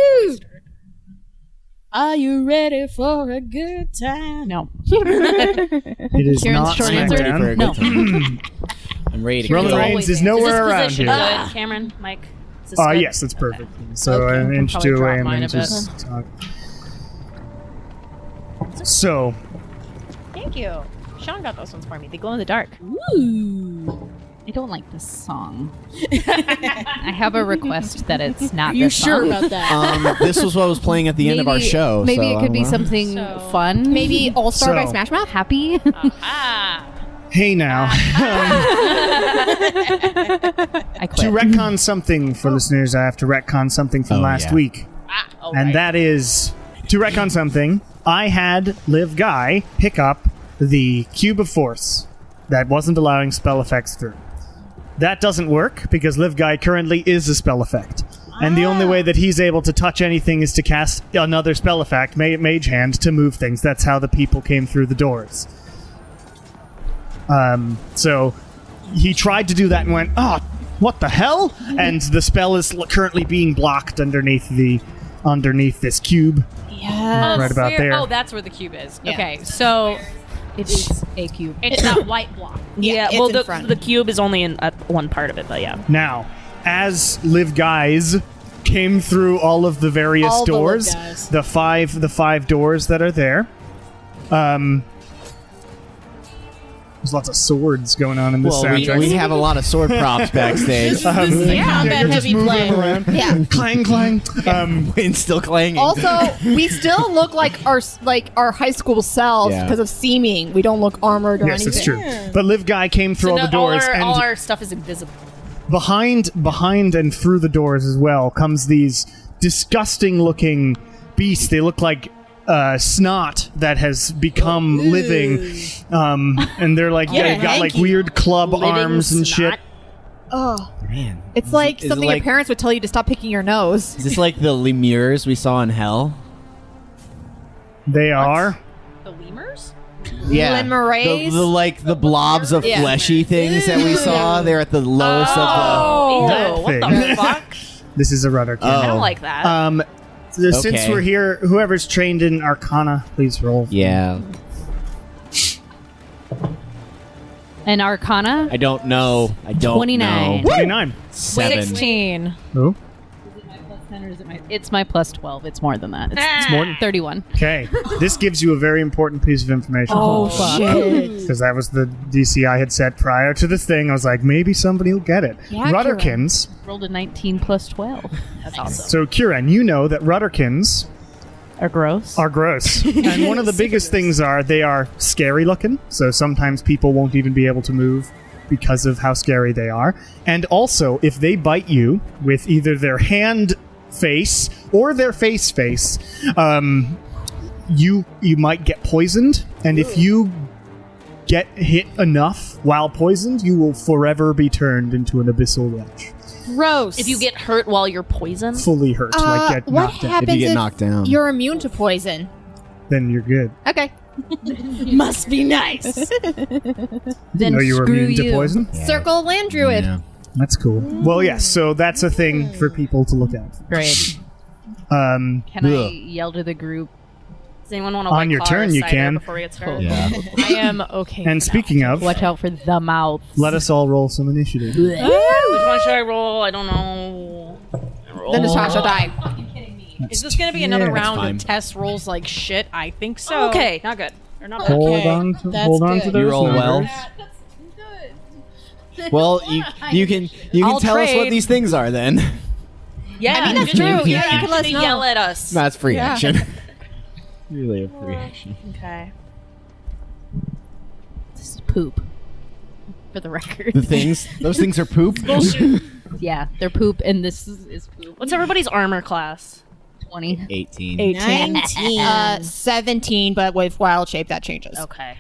Woo! Are you ready for a good time? No. It is Kieran's not short answer? SmackDown. No. I'm ready to Roman go. Reigns is nowhere around here. Good, Cameron, Mike. Is this Oh, good? yes, that's perfect. So Okay, an I inch can to probably away drop and mine then a bit. just talk. So, Thank you. Sean got those ones for me. They glow in the dark. Ooh. I don't like this song. I have a request that it's not Are you this sure song. about that? This was what was playing at the end of our show. Maybe so it could be I don't know. something So- fun. Maybe All Star by So- Smash Mouth? Happy. hey now. I quit. To retcon something for listeners, I have to retcon something from Oh, last yeah. week. And that is, to retcon something, I had Liv Guye pick up the Cube of Force that wasn't allowing spell effects through. That doesn't work because Liv Guye currently is a spell effect. And the only way that he's able to touch anything is to cast another spell effect, Mage Hand, to move things. That's how the people came through the doors. So he tried to do that and went, oh, what the hell? And the spell is currently being blocked underneath this cube. Yeah. Right about there. Oh, that's where the cube is. Yeah. Okay, so It is a cube. it's that white block. Yeah, it's well, in front. the cube is only in one part of it, but yeah. Now, as Liv Guys came through all of the various All the Liv doors, Guys. the five doors that are there, there's lots of swords going on in this Well, soundtrack. we have a lot of sword props backstage. This is a combat you're just heavy moving play. them around. Yeah. Clang, clang. Wind's still clanging. Also, we still look like our high school selves Yeah. because of seeming. We don't look armored or Yes, anything. it's true. But Liv Guy came through all the doors, all and our stuff is invisible. behind and through the doors as well comes these disgusting-looking beasts. They look like snot that has become living, and they're like Yeah, they've got like hanky. weird club Living arms and snot. shit. Oh, Man. it's like Is it something like- your parents would tell you to stop picking your nose. Is this like the lemurs we saw in Hell? They are. The lemurs? Yeah. Lemures? The blobs of Yeah. fleshy things that we saw. They're at the lowest Oh, That ew, what thing. the fuck? This is a rudder Oh. I cannon. don't like that. Since Okay. we're here, whoever's trained in Arcana, please roll. of. Yeah. And Arcana. I don't know. I don't 29. know. 29. 7. 16. Who? It's my plus 12. It's more than that. It's more than 31. Okay. This gives you a very important piece of information. shit. Because that was the DC I had set prior to this thing. I was like, maybe somebody will get it. Yeah, Rudderkins. Rolled a 19 plus 12. That's awesome. So, Kieran, you know that Rudderkins Are gross. are gross. And one of the biggest things are they are scary looking. So sometimes people won't even be able to move because of how scary they are. And also, if they bite you with either their hand face or their face, you might get poisoned. And if you get hit enough while poisoned, you will forever be turned into an abyssal wretch. Gross. If you get hurt while you're poisoned, Fully hurt, like get what knocked out. happens If you get knocked down. you're immune to poison? Then you're good. Okay. Must be nice. Then Know you were screw immune to you. poison? Circle land druid. Yeah. That's cool. Well, yes, so that's a thing for people to look at. Great. Um, Can I yell to the group? does anyone want to On your turn, you can. before we get started? Yeah. I am okay. and speaking of, Watch out for the mouth. let us all roll some initiative. Which one should I roll? I don't know. Then Natasha die. Is this going to be another Yeah. round fine. of test rolls like shit? I think so. Okay, not good. Or not bad. Hold on to that's hold on good. to You those roll well. numbers. Well, you can I'll tell us what trade. these things are then. Yeah, I mean, that's you true. can- Yeah, you can let us actually know. yell at us. That's free Yeah. action. Really a free action. Okay. This is poop. For the record. The things, those things are poop. Yeah, they're poop, and this is poop. What's everybody's armor class? 20. 18. 19. 17, but with wild shape that changes. Okay.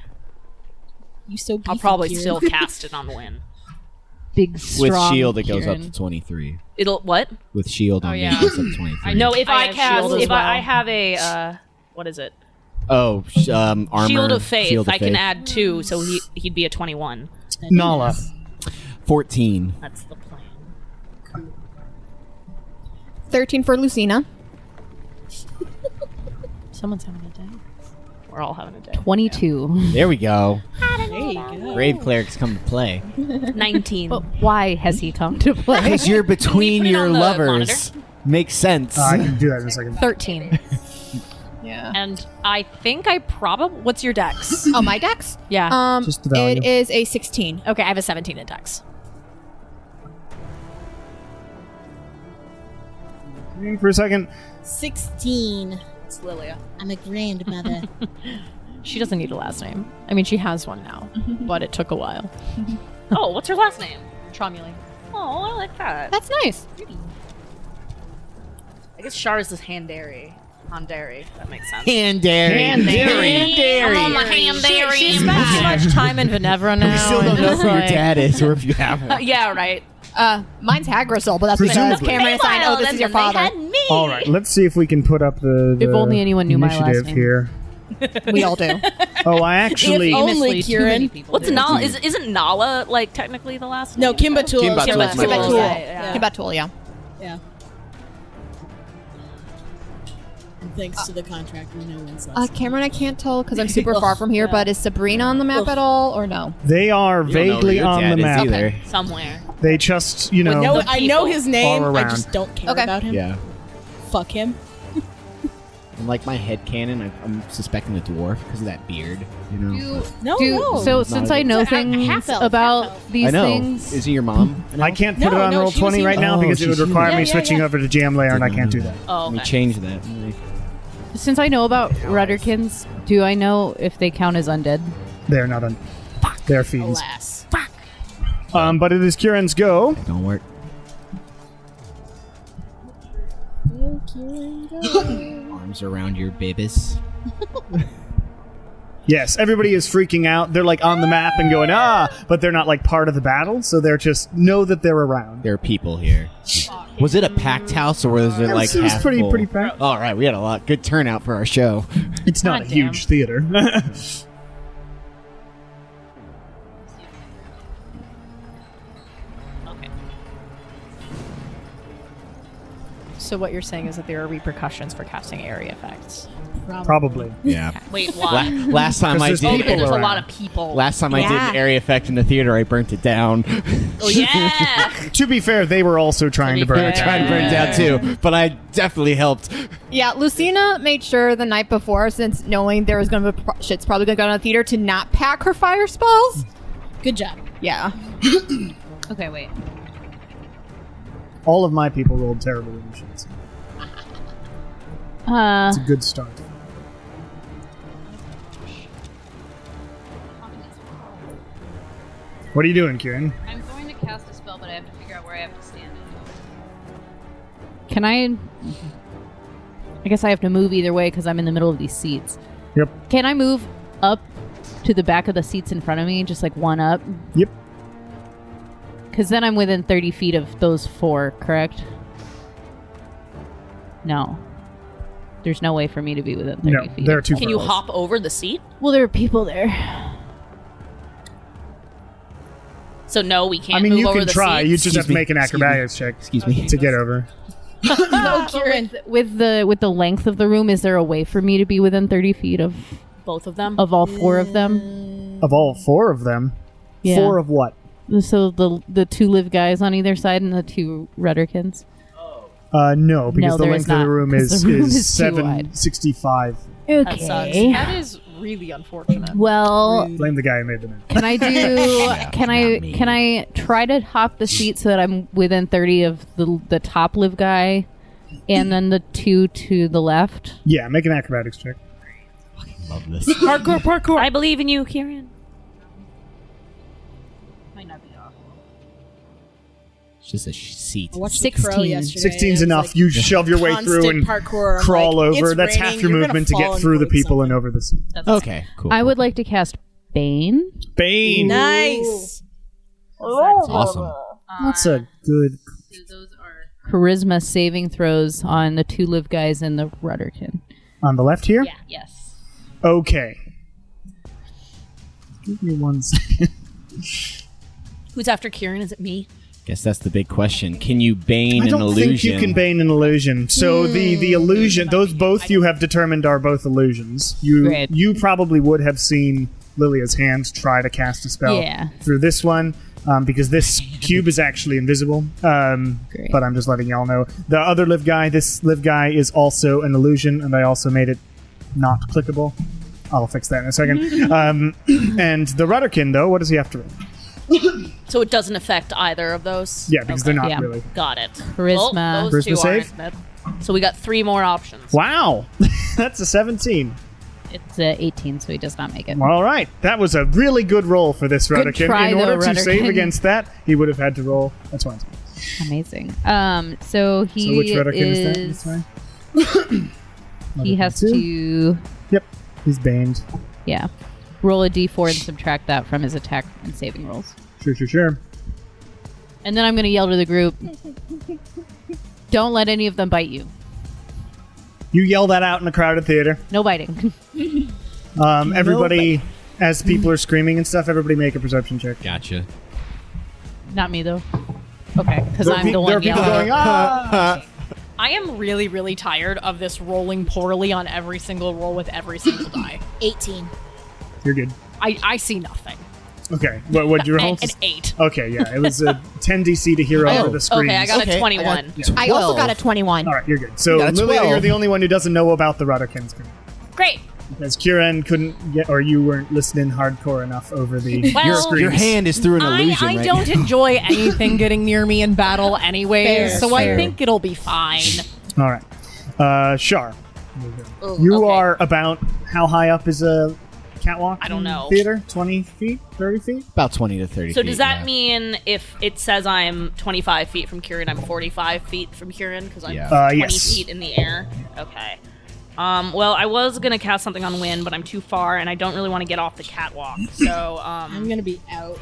You so beefy, I'll probably Kieran. still cast it on the win. Big, With strong shield, it goes up Kieran. to 23. It'll what? With shield on yeah. me, it goes up to 23. No, if I have cast, shield as if well. I have a what is it? Oh, armor. Shield of Faith. Shield of I can Faith. add 2, so he'd be a 21. Nala. 14. That's the plan. 13 for Lucina. Someone's having a day. We're all having a day. 22. There we go. There you go. Brave clerics come to play. 19. But why has he come to play? Because you're between put it your on the lovers. Makes sense. I can do that in a second. 13. Yeah. And I think I probably... What's your dex? Oh, my dex? Yeah. Just the value. It is a 16. Okay, I have a 17 in dex. For a second. 16. It's Lilia. I'm a grandmother. She doesn't need a last name. I mean, she has one now, but it took a while. Oh, what's her last name? Tromuley. Oh, I like that. That's nice. I guess Shars is Handary. Handary. That makes sense. Handary. I'm on my Handary. She spent so much time in Venevra now. We still don't and know it's who your like- dad is or if you have one. Yeah, right. Mine's Hagrasol, but that's because Presumably. Cameron assigned, oh, this is your father. All right, let's see if we can put up the If only anyone knew my last initiative name. here. We all do. Oh, I actually... If only Famously, too many Kieran. people What's do. Nala? Isn't Nala like technically the last name? No, Kimbatul. Kimbatul is my Kimbatul. last Yeah. Kimbatul, yeah. Yeah. And thanks to the contractor, no one's last. Cameron, I can't tell because I'm super far from here, but is Sabrina on the map at all, or no? They are You don't know who vaguely your on dad the is map. either. Somewhere. They just, you know... No, I know his name. All I around. just don't care Okay. about him. Yeah. Fuck him. And like my headcanon, I'm suspecting a dwarf because of that beard. You know? No, Do, no. so since I know It's a things half-elf, about half-elf. these I know. things, Is he your mom? I can't put No, it on no, roll she was 20 right now human. because it Oh, would she's require human. me switching over to jam layer, and I can't do that. Oh, Let me okay. change that. since I know about Rudderkins, do I know if they count as undead? They're not on. They're fiends. Alas. But it is Kieran's go. Don't work. Arms around your babies. Yes, everybody is freaking out. They're like on the map and going, but they're not like part of the battle, so they're just know that they're around. There are people here. Was it a packed house or was it like it was half pretty full? pretty packed. All right, we had a lot good turnout for our show. It's not a God huge theater. So what you're saying is that there are repercussions for casting area effects. Probably. Yeah. Wait, why? Last time I there's did. people There's a around. lot of people. Last time I did Yeah. an area effect in the theater, I burnt it down. Oh, yeah. To be fair, they were also trying to burn They were it down. trying to burn it down too, but I definitely helped. Yeah, Lucina made sure the night before, since knowing there was going to be shit's probably going to go down the theater, to not pack her fire spells. Good job. Yeah. Okay, wait. All of my people rolled terrible initiatives. It's a good start. What are you doing, Kieran? I'm going to cast a spell, but I have to figure out where I have to stand it. Can I guess I have to move either way because I'm in the middle of these seats. Yep. Can I move up to the back of the seats in front of me, just like one up? Yep. Because then I'm within 30 feet of those four, correct? No. There's no way for me to be within 30 No, feet. they're too Can you far. hop over the seat? Well, there are people there. So no, we can't I mean, move you over can the try. seats? You just have Excuse to me. make an Excuse me. acrobatics check Excuse me. to get over. No, Kieran. With the length of the room, is there a way for me to be within 30 feet of Both of them? all four of them? Of all four of them, Yeah. four of what? So the two live guys on either side and the two Rudderkins. No, because No, the there length is of the not, room 'cause is, the room is is too wide. 765. That sucks. That is really unfortunate. Well, Blame the guy who made the map. can I do? Can I try to hop the seat so that I'm within 30 of the top live guy, and then the two to the left? Yeah, make an acrobatics check. Love this. Parkour. I believe in you, Kieran. Might not be awful. It's just a seat. I watched 16. The Crow yesterday. 16's and it enough. was, like, You shove your way through constant and parkour. I'm crawl like, over. "It's That's half raining, your you're gonna movement to fall get and through the break people and something." over the seat. Okay, cool. I would like to cast Bane. Bane. Nice. Awesome. That's a good. Those are charisma saving throws on the two live guys and the Rudderkin. On the left here? Yes. Okay. Give me 1 second. Who's after Kieran? Is it me? Guess that's the big question. Can you bane I an don't illusion? think you can bane an illusion. So the illusion, those both you have determined are both illusions. Great. You probably would have seen Lilia's hand try to cast a spell through this one. Because this cube is actually invisible. But I'm just letting y'all know. The other Liv Guy, this Liv Guy is also an illusion, and I also made it not clickable. I'll fix that in a second. And the Rudderkin, though, what does he have to roll? So it doesn't affect either of those? Yeah, because they're not Yeah. really. Got it. Charisma. Well, those Charisma two save? aren't. So we got 3 more options. Wow! That's a 17. It's 18, so he does not make it. All right. That was a really good roll for this Rudderkin. try, In order though, to save Rudderkin. against that, he would have had to roll. That's fine. Amazing. So he So which Rudderkin is that? That's fine. He has to, Yep. He's baned. roll a d4 and subtract that from his attack and saving rolls. Sure. And then I'm going to yell to the group, don't let any of them bite you. You yell that out in a crowded theater. No biting. Everybody, as people are screaming and stuff, everybody make a perception check. Gotcha. Not me, though. Okay, because There are I'm the there one are people yelling. going, ah! I am really, really tired of this rolling poorly on every single roll with every single die. 18. You're good. I see nothing. Okay. What'd you roll? An 8. Okay, yeah. It was a 10 DC to hear over the screams. Okay, I got Okay, a 21. I also got a 21. All right, you're good. So, You got a Lilia, 12. you're the only one who doesn't know about the Rudderkins. Great. Because Kieran couldn't get, or you weren't listening hardcore enough over the Well, screams. Your hand is through an illusion I right don't now. enjoy anything getting near me in battle anyways, so I fair. think it'll be fine. All right. Shar. Ooh, You okay. are about, how high up is a catwalk? I don't know. Theater? 20 feet? 30 feet? About 20 to 30 So feet, does that yeah. mean if it says I'm 25 feet from Kieran, I'm 45 feet from Kieran because I'm Yeah. 20 Yes. feet in the air? Okay. Well, I was gonna cast something on wind, but I'm too far, and I don't really want to get off the catwalk. So, I'm gonna be out.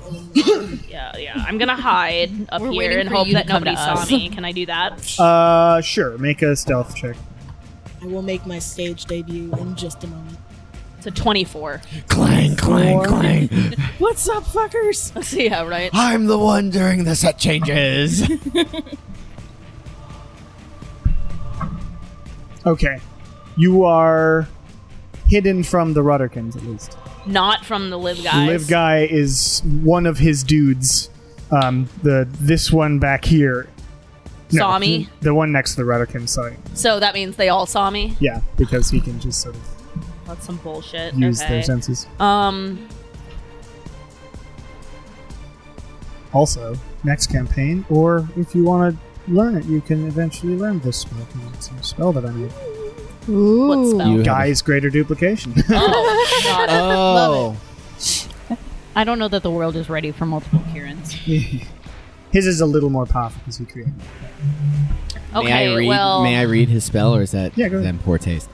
yeah, I'm gonna hide up We're here waiting and for hope you to that come nobody to saw us. me. Can I do that? Sure. Make a stealth check. I will make my stage debut in just a moment. It's a 24. Clang, clang, clang. What's up, fuckers? Yeah, right. I'm the one during the set changes. Okay. You are hidden from the Rudderkins, at least. Not from the live guys. Liv Guy is one of his dudes. This one back here. Saw me? The one next to the Rudderkin site. So that means they all saw me. Yeah, because he can just sort of That's some bullshit. use okay. their senses. Um. Also, next campaign, or if you want to learn it, you can eventually learn this spell. It's a spell that I made. What spell? You have Guy's Greater Duplication. Oh, got it. Oh. I don't know that the world is ready for multiple Kierans. His is a little more powerful because he created it. Okay, well, May I read his spell, or is that Yeah, go ahead. in poor taste?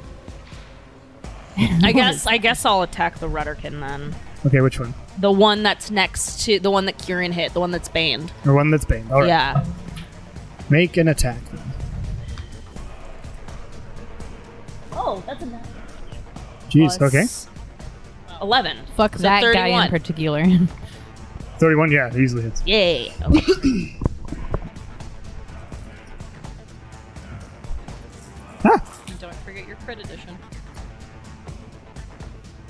I guess I'll attack the Rudderkin then. Okay, which one? The one that's next to the one that Kieran hit, the one that's banned. Or one that's banned. All right. Yeah. Make an attack. Then. Oh, that's a Jeez, okay. 11. Fuck So that guy 31. in particular. 31, yeah, it easily hits. Yay. Okay. Don't forget your crit edition.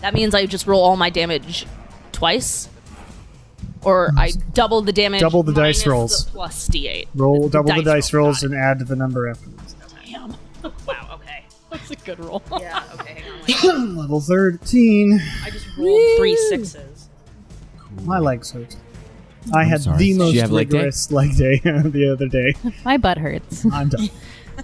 That means I just roll all my damage twice? Or I double the damage. Double the dice minus rolls. the plus D8. Roll double the dice rolls got and add the number afterwards. it. Damn. Wow, okay. That's a good roll. Yeah, okay, hang on. Level 13. I just rolled 3 6s. My legs hurt. I had sorry. the Did most you have leg day? rigorous leg day the other day. My butt hurts I'm done.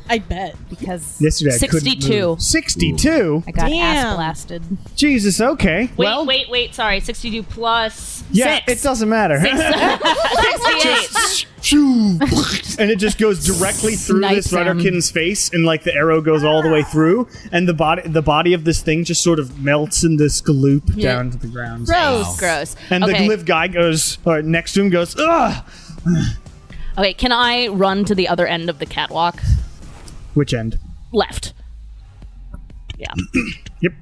I bet. because Yesterday I couldn't 62. move. 62? I got ass Damn. blasted. Jesus, okay. well, Wait, sorry. 62 plus yeah, 6. it doesn't matter. 68. And it just goes directly through this Snipes him. Rudderkin's face, and like the arrow goes all the way through, and the body of this thing just sort of melts in this gloop down to the ground. Gross. Gross. And okay. the live guy goes, or next to him goes, ugh! Okay, can I run to the other end of the catwalk? Which end? Left. Yeah. Yep.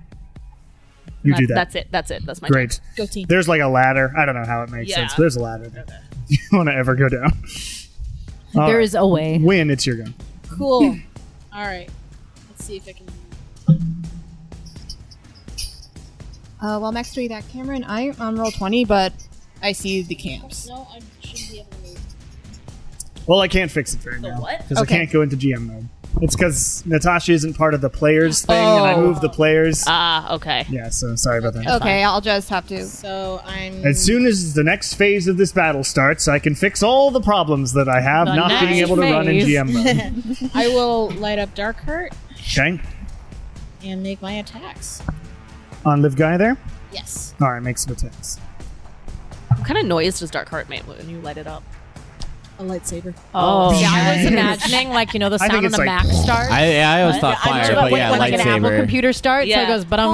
You do that. That's it. That's my Great. turn. Go team. There's like a ladder. I don't know how it makes Yeah. sense, but there's a ladder there. You want to ever go down. All There right. is a way. Win, it's your gun. Cool. All right. Let's see if I can. Well, next to that, Cameron, I roll 20, but I see the camps. No, I should be able to move. Well, I can't fix it right now. what? Because Okay. I can't go into GM mode. It's because Natasha isn't part of the players thing, and I moved the players. Ah, okay. Yeah, so sorry about that. Okay, I'll just have to. So I'm. As soon as the next phase of this battle starts, I can fix all the problems that I have The not being next able to run in phase. GM mode. I will light up Dark Heart Okay. and make my attacks. On Liv Guy there? Yes. Alright, make some attacks. What kind of noise does Darkheart make when you light it up? A lightsaber. Oh, Yeah, I was nice. imagining like the I sound think when it's the like- Mac starts. I always thought I'm fire, sure but when, yeah, when like an Apple lightsaber. computer starts, so Yeah. it goes, but that's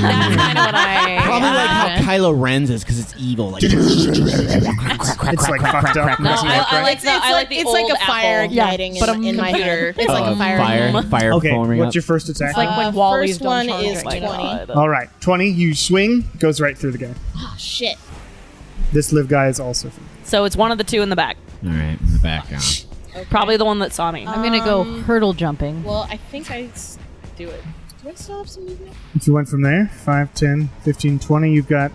kind of what I Probably like how imagine. Kylo Ren's is because it's evil. Like, It's like fucked up. No, doesn't work I right. like the I like the it's old like a fire Apple. igniting but in my computer. head. It's like a fire. fire Okay, forming what's up. your first attack? It's like when Wally's First one done is charging. 20. Alright, 20, you swing, goes right through the guy. Oh, shit. This Liv Guy is also free. So it's one of the two in the back. All right, in the background. Okay. Probably the one that saw me. I'm gonna go hurdle jumping. Well, I think do it. Do I still have some movement? If you went from there, 5, 10, 15, 20, you've got...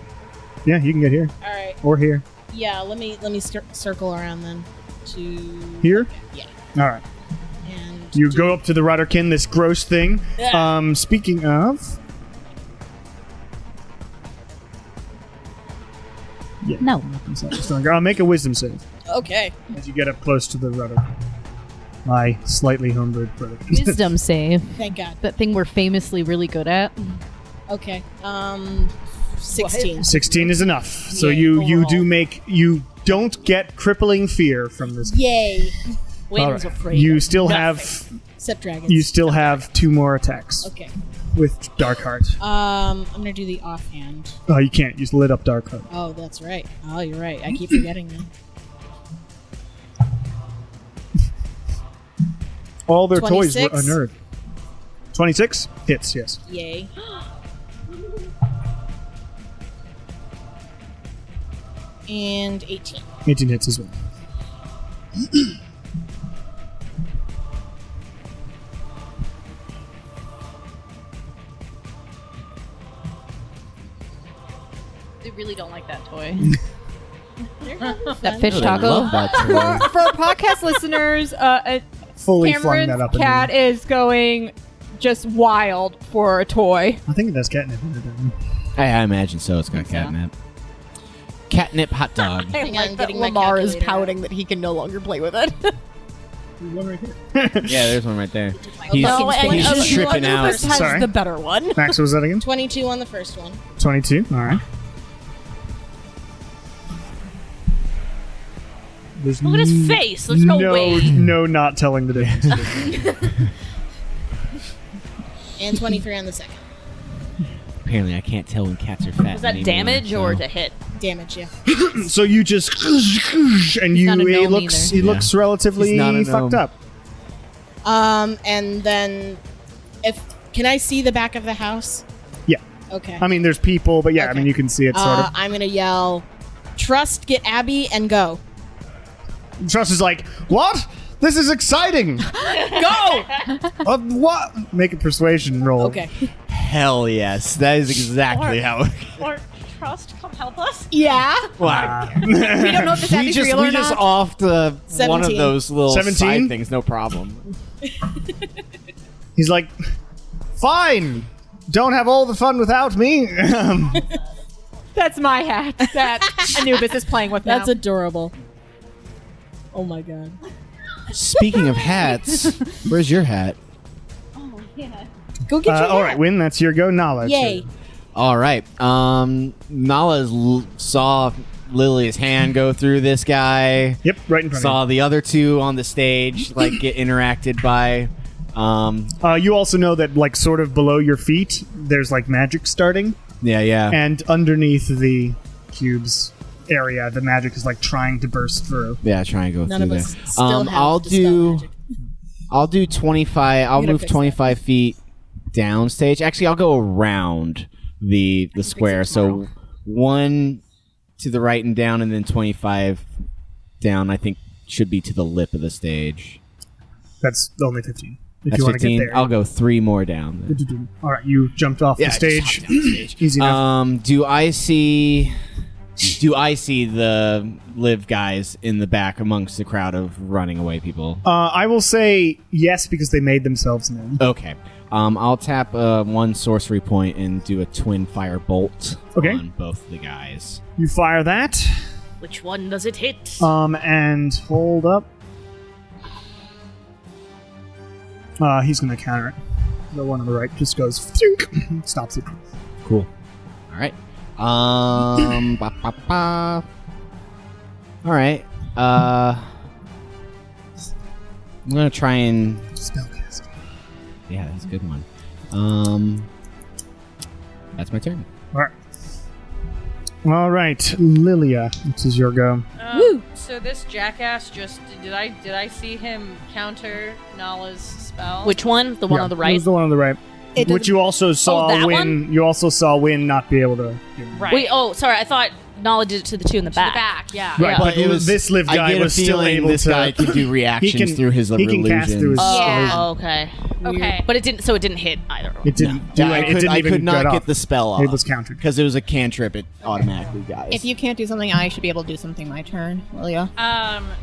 Yeah, you can get here. All right. Or here. Yeah. Let me circle around then to Here? Yeah. Alright. And You go up to the Rudderkin, this gross thing. Yeah. Speaking of... Yeah. No. I'll make a wisdom save Okay. as you get up close to the rudder. My slightly homebrewed brother. Wisdom save. Thank God. That thing we're famously really good at. Okay. 16. 16 is enough. So Yay. you don't get crippling fear from this. Yay. Wings Alright. afraid. You of still nothing. have Except dragons. you still have 2 more attacks Okay. with Darkheart. I'm gonna do the offhand. Oh, you can't. You just lit up Darkheart. Oh, that's right. Oh, you're right. I keep forgetting that. All their toys were 26? unnerved. 26 hits. Yes. Yay. And 18. 18 hits as well. They really don't like that toy. That fish I taco. love that toy. For podcast listeners, Fully flung that Cameron's up. in cat the air. is going just wild for a toy. I think it does catnip in it. doesn't it? I imagine so. It's got catnip. Catnip hot dog. Hang Like on, that getting my Lamar is calculator out. pouting that he can no longer play with it. Yeah, there's one right there. He's, No, and he's Anubis tripping out. Anubis has Sorry. the better one. Max, what was that again? 22 on the first one. 22. All right. There's Look at his face. There's no way. No, not telling the difference. And 23 on the second. Apparently, I can't tell when cats are fat. Was that anymore, damage or so- to hit? Damage, yeah. So you just and you not a he gnome looks either. he looks relatively He's not a fucked gnome. up. And then can I see the back of the house? Yeah. Okay. I mean, there's people, but yeah, I Okay. mean, you can see it sort of. I'm gonna yell, "Trust, get Abby, and go." Trust is like, what? This is exciting. Go. What? Make a persuasion roll. Okay. Hell yes. That is exactly how. Or trust, come help us. Yeah. Wow. We don't know if this Abby's real or we just not. off the one of 17. those little 17? side things. No problem. He's like, fine. Don't have all the fun without me. That's my hat that Anubis is playing with now. That's adorable. Oh my god. Speaking of hats, where's your hat? Go get your all hat. right, Win, that's your go. Nala. it's Yay. your- All right. Nala saw Lily's hand go through this guy. Yep, right in front Saw the other two on the stage like get interacted by. of you. You also know that, like, sort of below your feet, there's, like, magic starting. Yeah. And underneath the cube's area, the magic is, like, trying to burst through. Yeah, try and go None through of us there. still have I'll dispel do. magic. I'll do 25. I'll gonna move fix 25 feet downstage. Actually, I'll go around the square. So 1 to the right and down, and then 25 down. I think should be to the lip of the stage. That's only 15. If That's you want to 15. get there. I'll go 3 more down. Then. All right, you jumped off the stage. Easy enough. Do I see the live guys in the back amongst the crowd of running away people? I will say yes because they made themselves known. Okay. I'll tap 1 sorcery point and do a twin fire bolt on both the guys. You fire that. Which one does it hit? And hold up. He's going to counter it. The one on the right just goes, stops it. Cool. All right. Ba, ba, ba. All right. I'm going to try and... Spellcast. Yeah, that's a good one. That's my turn. All right, Lilia, this is your go. So this jackass did I see him counter Nala's spell? Which one? The one on the It right? was the one on the right. Which you also saw that Win. one? You also saw Win not be able to. Right. Wait, sorry. I thought Nala did it to the two in the The back. back, yeah. Right, but it was- this live I guy get a was still feeling able this to. guy could do reactions through his he can cast through his. Yeah. Oh, okay. Okay. But it didn't. So it didn't hit either. Of them. It didn't. Do Yeah, it didn't I even could not off. get the spell off. It was countered. Because it was a cantrip, it automatically got. If you can't do something, I should be able to do something my turn. Lilia.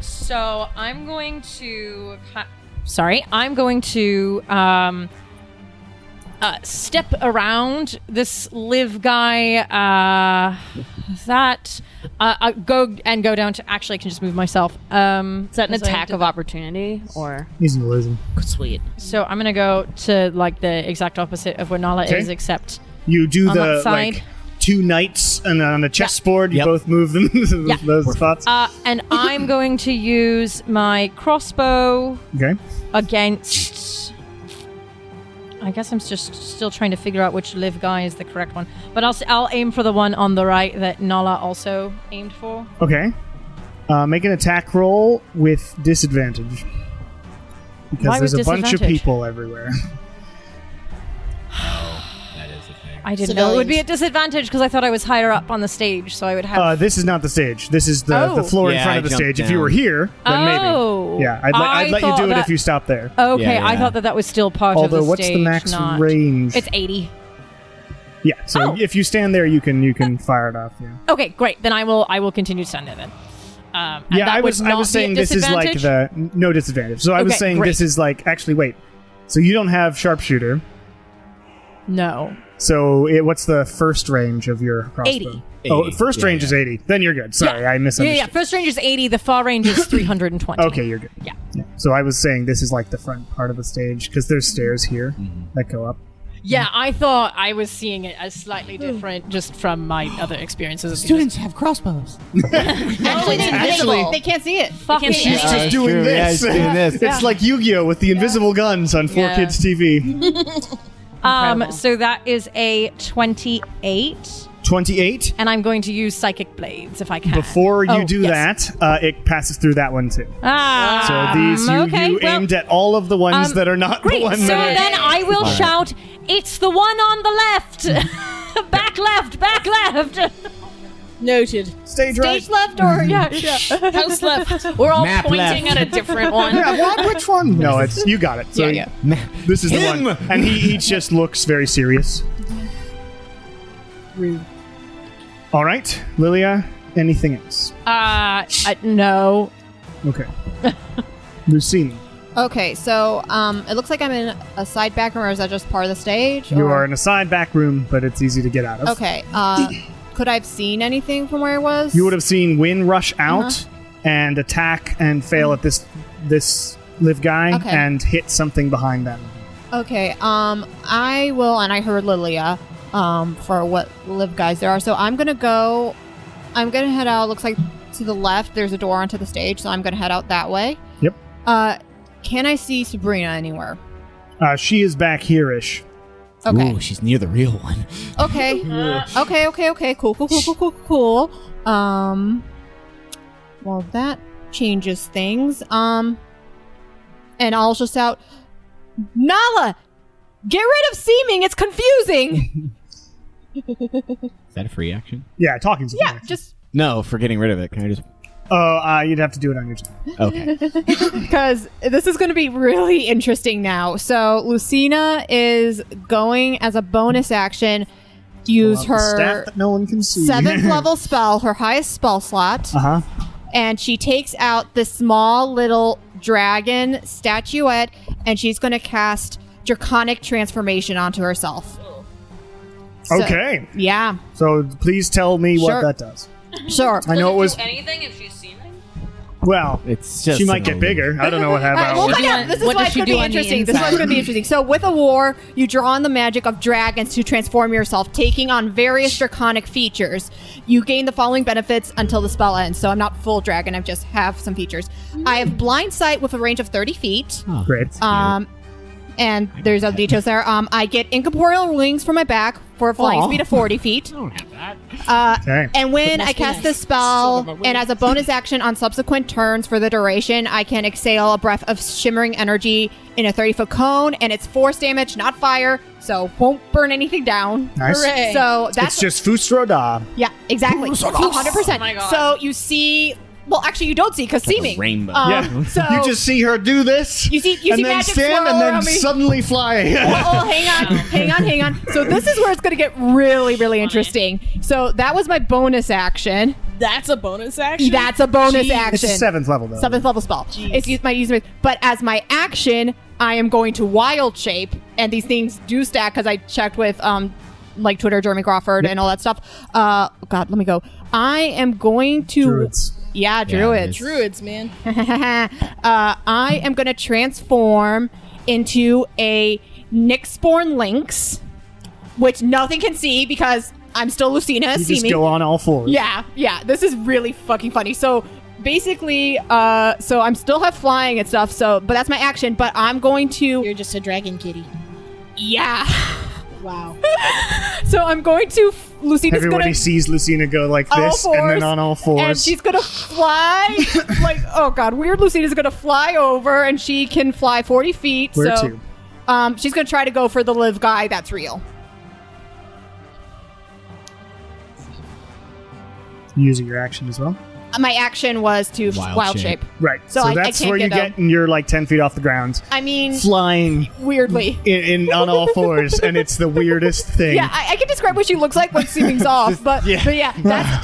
So I'm going to. I'm going to step around this live guy. Go down to. Actually, I can just move myself. Is that an as I attack did of opportunity or He's an illusion. sweet? So I'm gonna go to like the exact opposite of where Nala Okay. is, except You do On the that side. like 2 knights and on a chessboard. You Yep. both move them to Yeah. those spots. and I'm going to use my crossbow Okay. against. I guess I'm just still trying to figure out which live guy is the correct one, but I'll aim for the one on the right that Nala also aimed for. Okay. Make an attack roll with disadvantage. Because Why there's with a bunch of disadvantage? people everywhere. That is the thing. I didn't know it would be a disadvantage because I thought I was higher up on the stage, so I would have. This is not the stage. This is the Oh. floor in Yeah, front I of the jumped stage. If you down. were here, then Oh. maybe. Yeah, I'd I let you thought do it that- if you stopped there. Okay, Yeah, I yeah. thought that was still part of Although, the what's stage. the max not... range? It's 80. Yeah, so Oh. if you stand there, you can fire it off. Yeah. Okay, great. Then I will continue to stand there then. And Yeah, that I would was not be a saying this is like disadvantage? no disadvantage. So I was Okay, saying great. this is like actually wait. So you don't have sharpshooter. No. So what's the first range of your crossbow? 80. Oh, 80. first Yeah, range yeah. is 80. Then you're good. Sorry, I Yeah, misunderstood. yeah. First range is 80. The far range is 320. Okay, you're good. Yeah. So I was saying this is like the front part of the stage because there's stairs here that go up. Yeah, I thought I was seeing it as slightly different just from my other experiences. Students have crossbows. Actually, they can't see it. Fucking She's idiot. just doing true. Yeah, this. she's doing this. It's like Yu-Gi-Oh with the invisible guns on 4Kids TV. So that is a 28, 28. and I'm going to use psychic blades if I can. Before you Oh, do yes. that, it passes through that one too. Ah, So these okay, you well, aimed at all of the ones that are not Great. the one So that then I will All right. shout, "It's the one on the left, back left, back left." Noted. stage right. Stage left or yeah. House left. We're all Map pointing left. at a different one. Yeah, what? Which one? No, it's you got it. So Yeah. this is Him! the one, and he just looks very serious. Rude. All right, Lilia. Anything else? No. Okay. Lucine, Okay, so it looks like I'm in a side back room, or is that just part of the stage? you or- are in a side back room, but it's easy to get out of. Okay. Could I have seen anything from where I was? You would have seen Win rush out and attack and fail at this live guy Okay. and hit something behind them. Okay. I will, and I heard Lilia. For what live guys there are. So I'm gonna head out. Looks like to the left. There's a door onto the stage, so I'm gonna head out that way. Yep. Can I see Sabrina anywhere? She is back here-ish. Okay. Ooh, she's near the real one. Okay. Okay. Cool. Well, that changes things. And I'll just shout, Nala, get rid of seeming. It's confusing. Is that a free action? Yeah, talking's a Yeah, fun action. just No, for getting rid of it. Can I just... Oh, you'd have to do it on your turn. Okay. Because this is going to be really interesting now. So Lucina is going as a bonus action, use Pull out the staff her that no one can see. 7th level spell, her highest spell slot, Uh-huh. and she takes out this small little dragon statuette, and she's going to cast Draconic Transformation onto herself. So- Okay. Yeah, So please tell me what Sure. that does. sure. I know it was... anything if she's seeming. Well, It's just she might an get illusion. bigger. I don't know what All right, we'll happened. find out. This is What why does it's she going to do be on the interesting. This is why it's inside? going to be interesting. So, with a war, you draw on the magic of dragons to transform yourself, taking on various draconic features. You gain the following benefits until the spell ends. So, I'm not full dragon. I just have some features. I have blind sight with a range of 30 feet. Oh, Great. And there's other details there. I get incorporeal wings from my back for a flying Aw. speed of 40 feet. I don't have that. Okay. And when I cast this spell, and as a bonus action on subsequent turns for the duration, I can exhale a breath of shimmering energy in a 30-foot cone, and it's force damage, not fire, so won't burn anything down. Nice. Hooray. So that's It's just Fusroda. yeah, exactly, 200%. Oh my God. So you see, well, actually, you don't see because Like a seeming rainbow. Yeah. So You just see her do this. You see and then magic stand swirl and then around me. suddenly fly. Oh, hang on. So this is where it's going to get really, really interesting. So that was my bonus action. That's a bonus action. That's a bonus It's action. a 7th level, though. 7th level spell. It's my use, but as my action, I am going to wild shape, and these things do stack because I checked with like Twitter, Jeremy Crawford, and all that stuff. God, let me go. I am going to. Druids. Yeah, druids. Druids, man. I am going to transform into a Nyxborn Lynx, which nothing can see because I'm still Lucina. You See just me. go on all fours. Yeah. This is really fucking funny. So basically, so I'm still have flying and stuff. So, but that's my action. But I'm going to, You're just a dragon kitty. yeah. Wow. So I'm going to. Lucina's Everybody gonna sees Lucina go like all this and then fours, on all fours. and she's gonna fly like oh god, weird. Lucina's gonna fly over, and she can fly 40 feet. Where so, to? she's gonna try to go for the live guy. That's real. Using your action as well. My action was to Wild wild shape. shape. Right. So So, I that's can't where you get get, and you're like 10 feet off the ground, I mean, flying weirdly. in on all fours, and it's the weirdest thing. Yeah, I can describe what she looks like when seeming's off, but Yeah.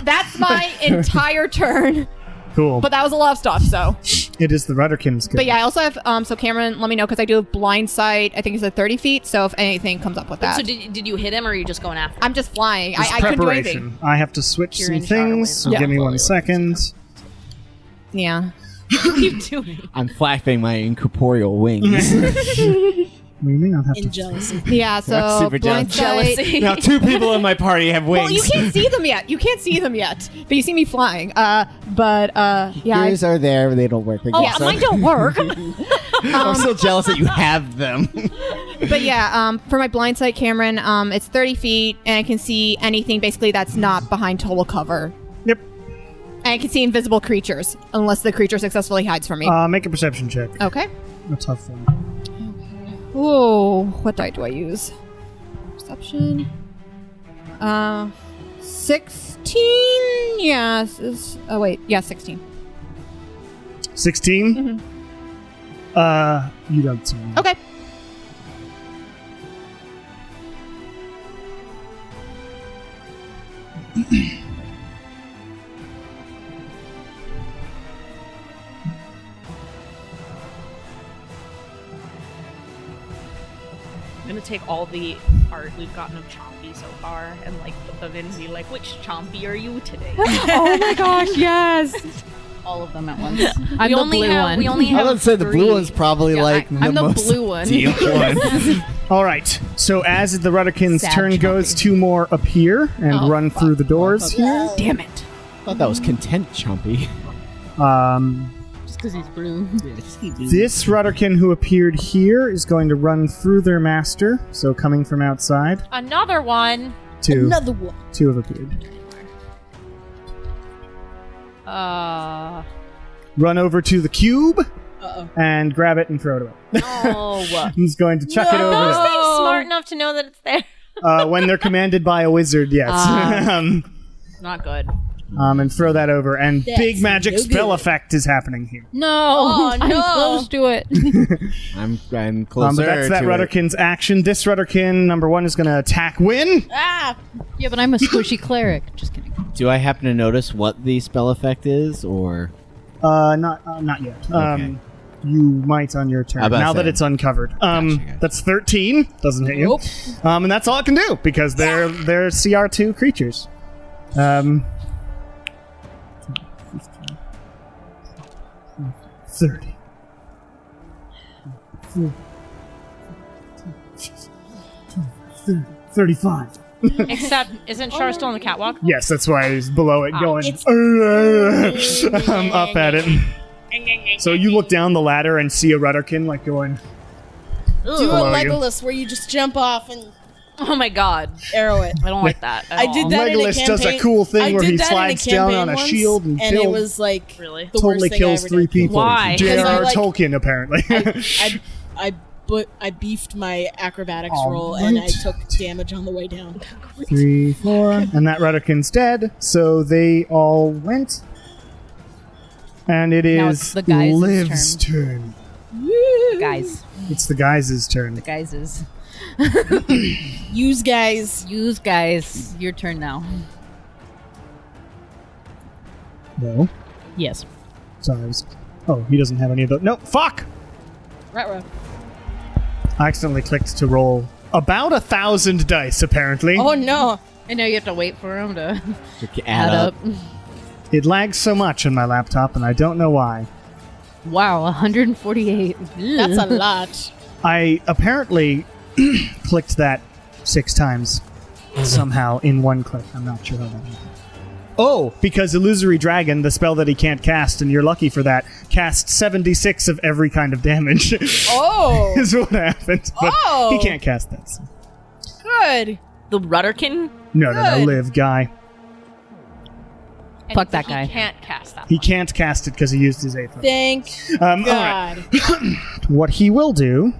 that's my entire turn. Cool. But that was a lot of stuff. So, it is the Rudderkin's go. but yeah, I also have so Cameron, let me know because I do have blind sight. I think it's at 30 feet. So if anything comes up with that, So did you hit him or are you just going after him? I'm just flying. It's I couldn't do anything. preparation. I have to switch You're some in charter things. wind. So Yeah. give me 1 second. Yeah. What are you doing? I'm flapping my incorporeal wings. We may not have In to. jealousy. Yeah, so super blind jealous. sight. Now 2 people in my party have wings. Well, you can't see them yet. But you see me flying. Yeah. Yours are there, they don't work. Oh, yeah, mine don't work. I'm still jealous that you have them. But yeah, for my blind sight, Cameron, it's 30 feet, and I can see anything basically that's not behind total cover. Yep. And I can see invisible creatures, unless the creature successfully hides from me. Make a perception check. Okay. A tough one. Ooh, what die do I use? Perception. 16? Yes. Oh, wait. Yeah, 16. 16? You don't see me. Okay. I'm gonna take all the art we've gotten of Chompy so far and like put them in and be like, which Chompy are you today? Oh my gosh, yes. All of them at once. I'm the blue one. We only I have would say the blue three. one's probably like I'm the most blue one. ideal one. All right. So as the Rudderkin's Sad turn goes, Chompy. 2 more appear and run through the doors here. Damn it. I thought that was content, Chompy. Just because he's blue. This Rudderkin who appeared here is going to run through their master. So coming from outside, Another one. 2. Another one. 2 have appeared. Run over to the cube and grab it and throw it away. Oh, He's going to chuck it over Those there. things smart enough to know that it's there. When they're commanded by a wizard, yes. not good. and throw that over. And That's big magic no spell good. effect is happening here. No, Oh, I'm no. close to it. I'm closer. But that's that to it. Rudderkin's action. This Rudderkin, number 1, is going to attack Win. Ah! Yeah, but I'm a squishy cleric. Just kidding. Do I happen to notice what the spell effect is, or Not yet. Okay. You might on your turn. I was about to Now that say. it's uncovered. Gotcha. That's 13. Doesn't hit you. Nope. And that's all it can do because they're CR2 creatures. 15, 30. 35. Except, isn't Char still on the catwalk? Yes, that's why he's below it going It's- up at it. So you look down the ladder and see a Rudderkin like going. Do a Below you. Legolas where you just jump off and Oh my god. arrow it. I don't like that at I all. did that in a Legolas does a campaign. cool thing I where did he that in a slides down campaign on a once, shield and it kills- was like Really? the Totally worst thing kills I 3 ever did. people. Why? J.R.R. Because I, Tolkien, apparently. I beefed my acrobatics All roll and I right. took damage on the way down. 3, 4, and that Rudderkin's dead, so they all went. And it Now is it's the guys' Liv's turn. Guys. It's the guys' turn. Guys is. Use guys. Use guys. Your turn now. No. Yes. Sorry. Oh, he doesn't have any of those. No, fuck! Ruh-roh. I accidentally clicked to roll about 1,000 dice, apparently. Oh no. And now you have to wait for him to add up. It lags so much on my laptop, and I don't know why. Wow, 148. That's a lot. I apparently clicked that 6 times somehow in one click. I'm not sure how that happened. Oh, because Illusory Dragon, the spell that he can't cast, and you're lucky for that, casts 76 of every kind of damage. Oh. is what happened. But Oh. he can't cast that. So. Good. The Rudderkin? No, Good. Liv Guy. Fuck that guy. He can't cast that. He can't cast it because he used his 8th. Thank All right. God. What he will do...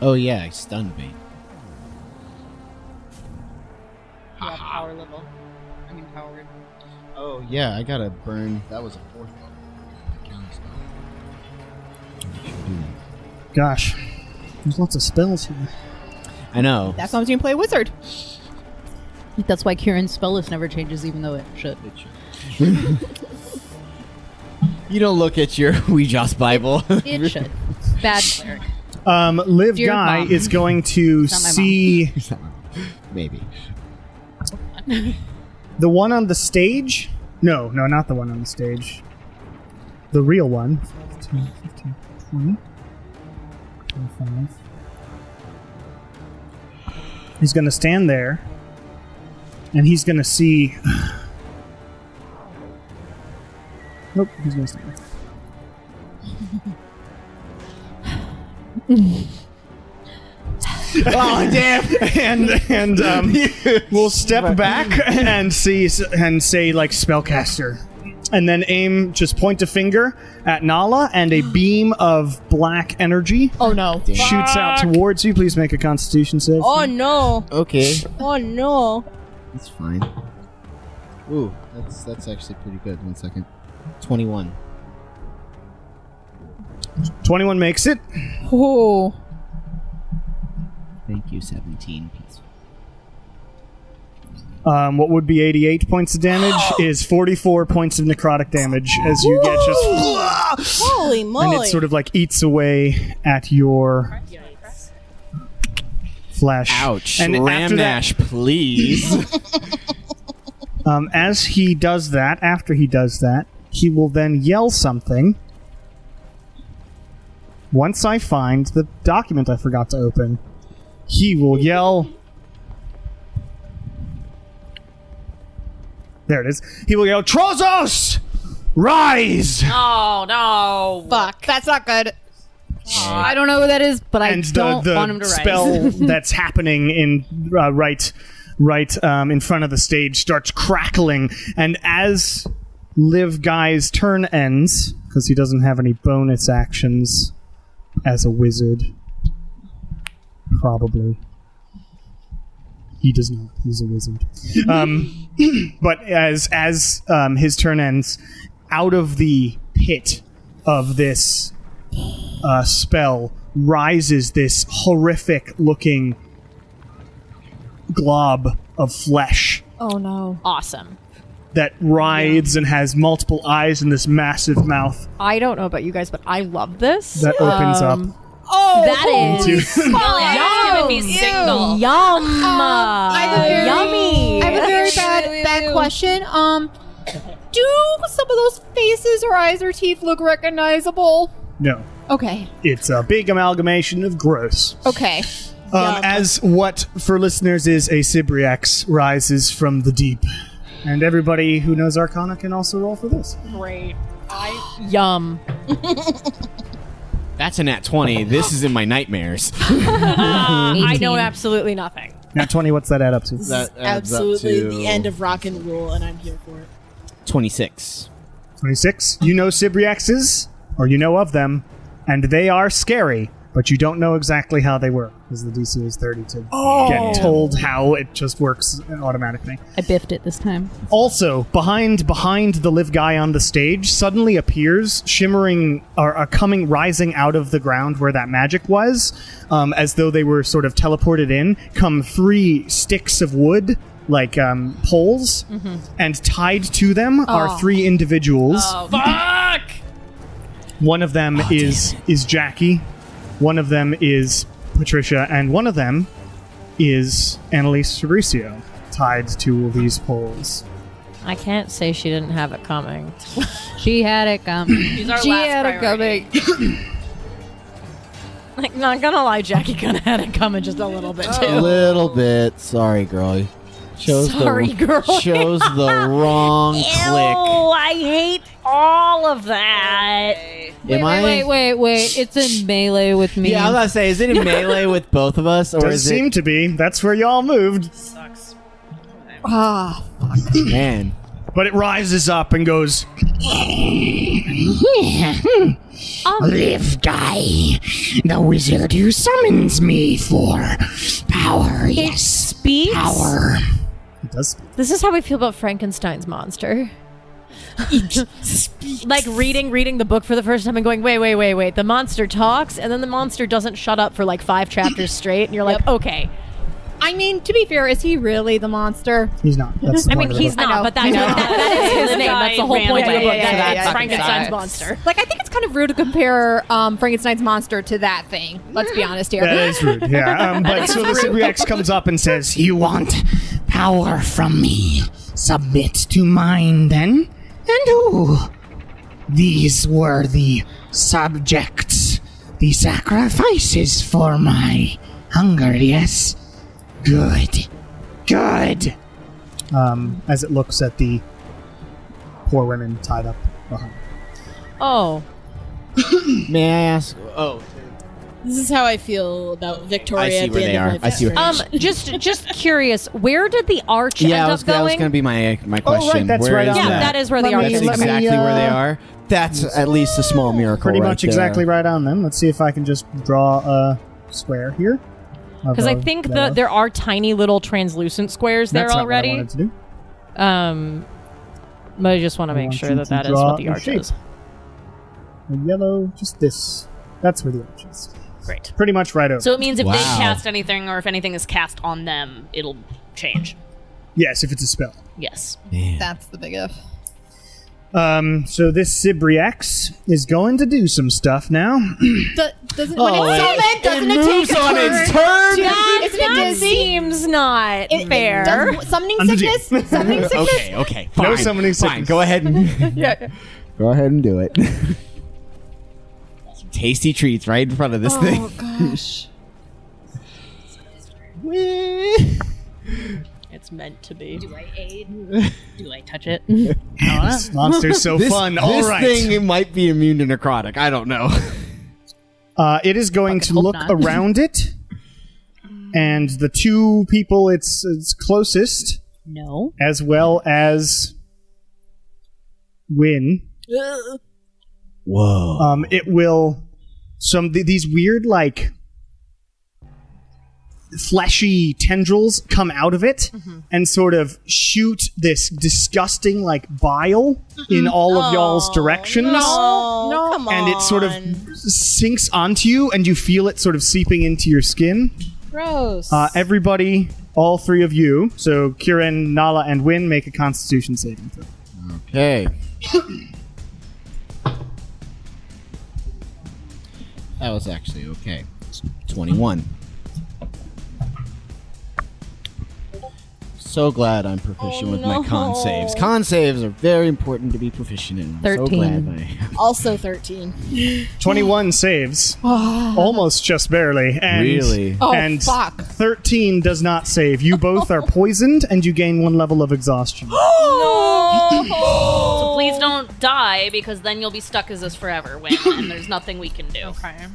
Oh yeah, he stunned me. Yeah, power level. I mean, powered. Oh yeah, I gotta burn. That was a 4th level. Gosh. There's lots of spells here. I know. That's why I'm going to play wizard. That's why Kieran's spell list never changes, even though it should. You don't look at your Ouija's Bible. It should. Bad cleric. Liv Dear Guy Mom. is going to It's not my mom. see Maybe. the one on the stage. No, not the one on the stage. The real one. 15, 15, 20, 25. He's going to stand there, and he's going to see... Nope, he's going to stand there. Oh damn! And we'll step back and say like spellcaster, and then aim. Just point a finger at Nala, and a beam of black energy Oh no. shoots out towards you. Please make a Constitution save. Oh no. Okay, Oh no. that's fine. Ooh, that's actually pretty good. 1 second. 21. 21 makes it. Oh. Thank you. 17 piece. What would be 88 points of damage is 44 points of necrotic damage as you get just. Holy And moly. it sort of like eats away at your flesh. Ouch. And Ram after that, mash, please. as he does that, after he does that, he will then yell something. Once I find the document I forgot to open, he will yell. There it is. He will yell, Trozos! Rise! Oh, no. Fuck. That's not good. I don't know who that is, but I And don't the want him to spell rise. that's happening in right in front of the stage starts crackling, and as Liv Guy's turn ends, because he doesn't have any bonus actions as a wizard, probably, He does not. He's a wizard. But as his turn ends, out of the pit of this spell rises this horrific-looking glob of flesh Oh no. Awesome. that writhes and has multiple eyes in this massive mouth I don't know about you guys, but I love this. that opens up. Oh, That is into Timothy signal. yum. yummy. Yummy. I have a very bad question. Do some of those faces or eyes or teeth look recognizable? No, Okay. it's a big amalgamation of gross. Okay. As what for listeners is a Sibriax rises from the deep. And everybody who knows Arcana can also roll for this. Great. Yum. That's a nat 20. This is in my nightmares. I know absolutely nothing. Now, 20, what's that add up to? That adds up Absolutely to the end of rock and roll, and I'm here for it. 26. 26. You know Sibriaxes, or you know of them, and they are scary, but you don't know exactly how they work, because the DC is 30 to get told how it just works automatically. I biffed it this time. Also, behind the live guy on the stage, suddenly appears, shimmering, or rising out of the ground where that magic was, as though they were sort of teleported in, come 3 sticks of wood, like poles, and tied to them are 3 individuals. Oh, fuck! One of them is Jackie, one of them is Patricia, and one of them is Annalise Fabricio, tied to these poles. I can't say she didn't have it coming. She had it coming. She's our She last had a priority. Like, not gonna lie, Jackie kinda had it coming just a little bit A too. little bit. Sorry, girl. Sorry, girl. Chose the wrong click. I hate all of that. Wait. It's in melee with me. Yeah, I was about to say, is it in melee with both of us, or Does is seem to be. That's where y'all moved. Sucks. it? Man, But it rises up and goes, Live Guy, the wizard who summons me for power. Yes, Speaks. power. it does speak. This is how we feel about Frankenstein's monster. Like reading the book for the first time and going, wait. The monster talks, and then the monster doesn't shut up for like 5 chapters straight, and you're like, okay. I mean, to be fair, is he really the monster? He's not. That's the I point mean, of the he's book. not, but that is his name. That's the whole ran point of the away. book. Yeah, That's yeah, Frankenstein's yeah. monster. Like, I think it's kind of rude to compare Frankenstein's monster to that thing. Let's be honest here. That is rude, yeah. But so the Sibriax comes up and says, You want power from me? Submit to mine, then. And who? These were the subjects, the sacrifices for my hunger, yes? Good. as it looks at the poor women tied up behind. Oh. may I ask? Oh, This is how I feel about Victoria. I see at the where end they of are. my I see where- story. Just curious, where did the arch yeah, end that up was going to going? be my question. that's Where right is on Yeah, that. that is where the Let arch me- That's is let going. me, exactly where they are. That's at least a small miracle. Pretty right much there. exactly right on them. Let's see if I can just draw a square here. Because I think there are tiny little translucent squares there That's not already. what I wanted to do. But I just want to I make want sure you that to that is draw what the a arch shape. is. A yellow, just this. That's where the arch is. Great. Pretty much right over. So it means if they Wow. cast anything, or if anything is cast on them, it'll change. Yes, if it's a spell. Yes. Man. That's the big if. So this Sibriax is going to do some stuff now. Doesn't Oh, when it's wait. summoned, doesn't It it, moves take a on turn? its turn? Isn't it That dizzy? seems not fair. Does summoning I'm the sickness? GM. Summoning sickness? Okay. No Fine. summoning Fine. sickness. Go ahead and go ahead and do it. Some tasty treats right in front of this thing. Oh gosh. It's meant to be. Do I aid? Do I touch it? This monster's so fun. All This right. thing might be immune to necrotic. I don't know. It is going to hope look not. around it, and the 2 people it's closest, No. as well as Win. Whoa. It will these weird fleshy tendrils come out of it and sort of shoot this disgusting like bile in all of y'all's directions. No, come on. And it sort of sinks onto you, and you feel it sort of seeping into your skin. Gross. Everybody, all three of you, so Kieran, Nala, and Win, make a Constitution saving throw. Okay. That was actually okay. It's 21. So glad I'm proficient with my con saves. Con saves are very important to be proficient in. I'm 13. So glad I am. Also 13. 21 saves, almost just barely. And, Really? Oh, and fuck. 13 does not save. You both are poisoned, and you gain 1 level of exhaustion. So please don't die, because then you'll be stuck as this forever, Win, and there's nothing we can do. Okay.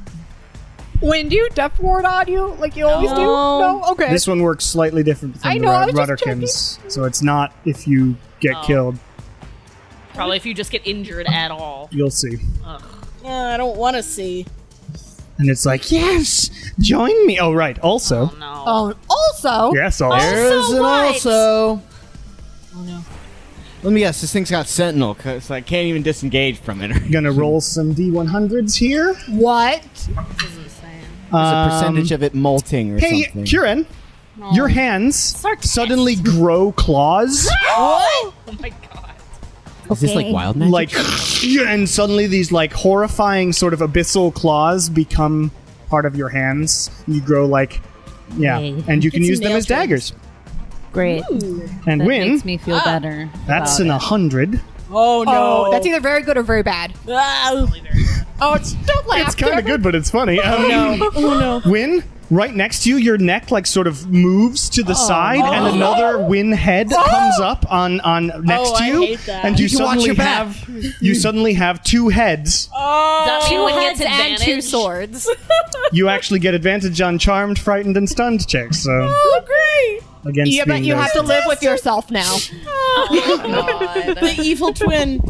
When do you death ward on you like you always do? No? Okay. This one works slightly different from I the know, I was just Rudderkins, so it's not if you get killed. Probably if you just get injured at all. You'll see. I don't want to see. And it's like, yes, join me. Oh, right. Also, Oh no. Oh, also, yes, also. There's an what? also. Oh no. Let me guess. This thing's got Sentinel, so I can't even disengage from it. Gonna roll some D100s here. what? There's a percentage of it molting or Hey, something. Kieran, your hands suddenly grow claws. Oh my god. Is this like wild magic? Like, and suddenly these like horrifying sort of abyssal claws become part of your hands. You grow like, yeah, and you can Get some use them nail as daggers. Great. And That Win, makes me feel better. that's about an it. 100. Oh no. Oh, that's either very good or very bad. Ah. Oh, don't laugh. It's kind of good, but it's funny. Oh no. Win, right next to you, your neck like sort of moves to the side, and another Win head comes up on next to I you, hate that. and you You can watch suddenly your back. have 2 heads. Does that mean Win gets and advantage? 2 swords. You actually get advantage on charmed, frightened, and stunned checks. So Oh great. against Yeah, but being you those have to two. live with yourself now. The evil twin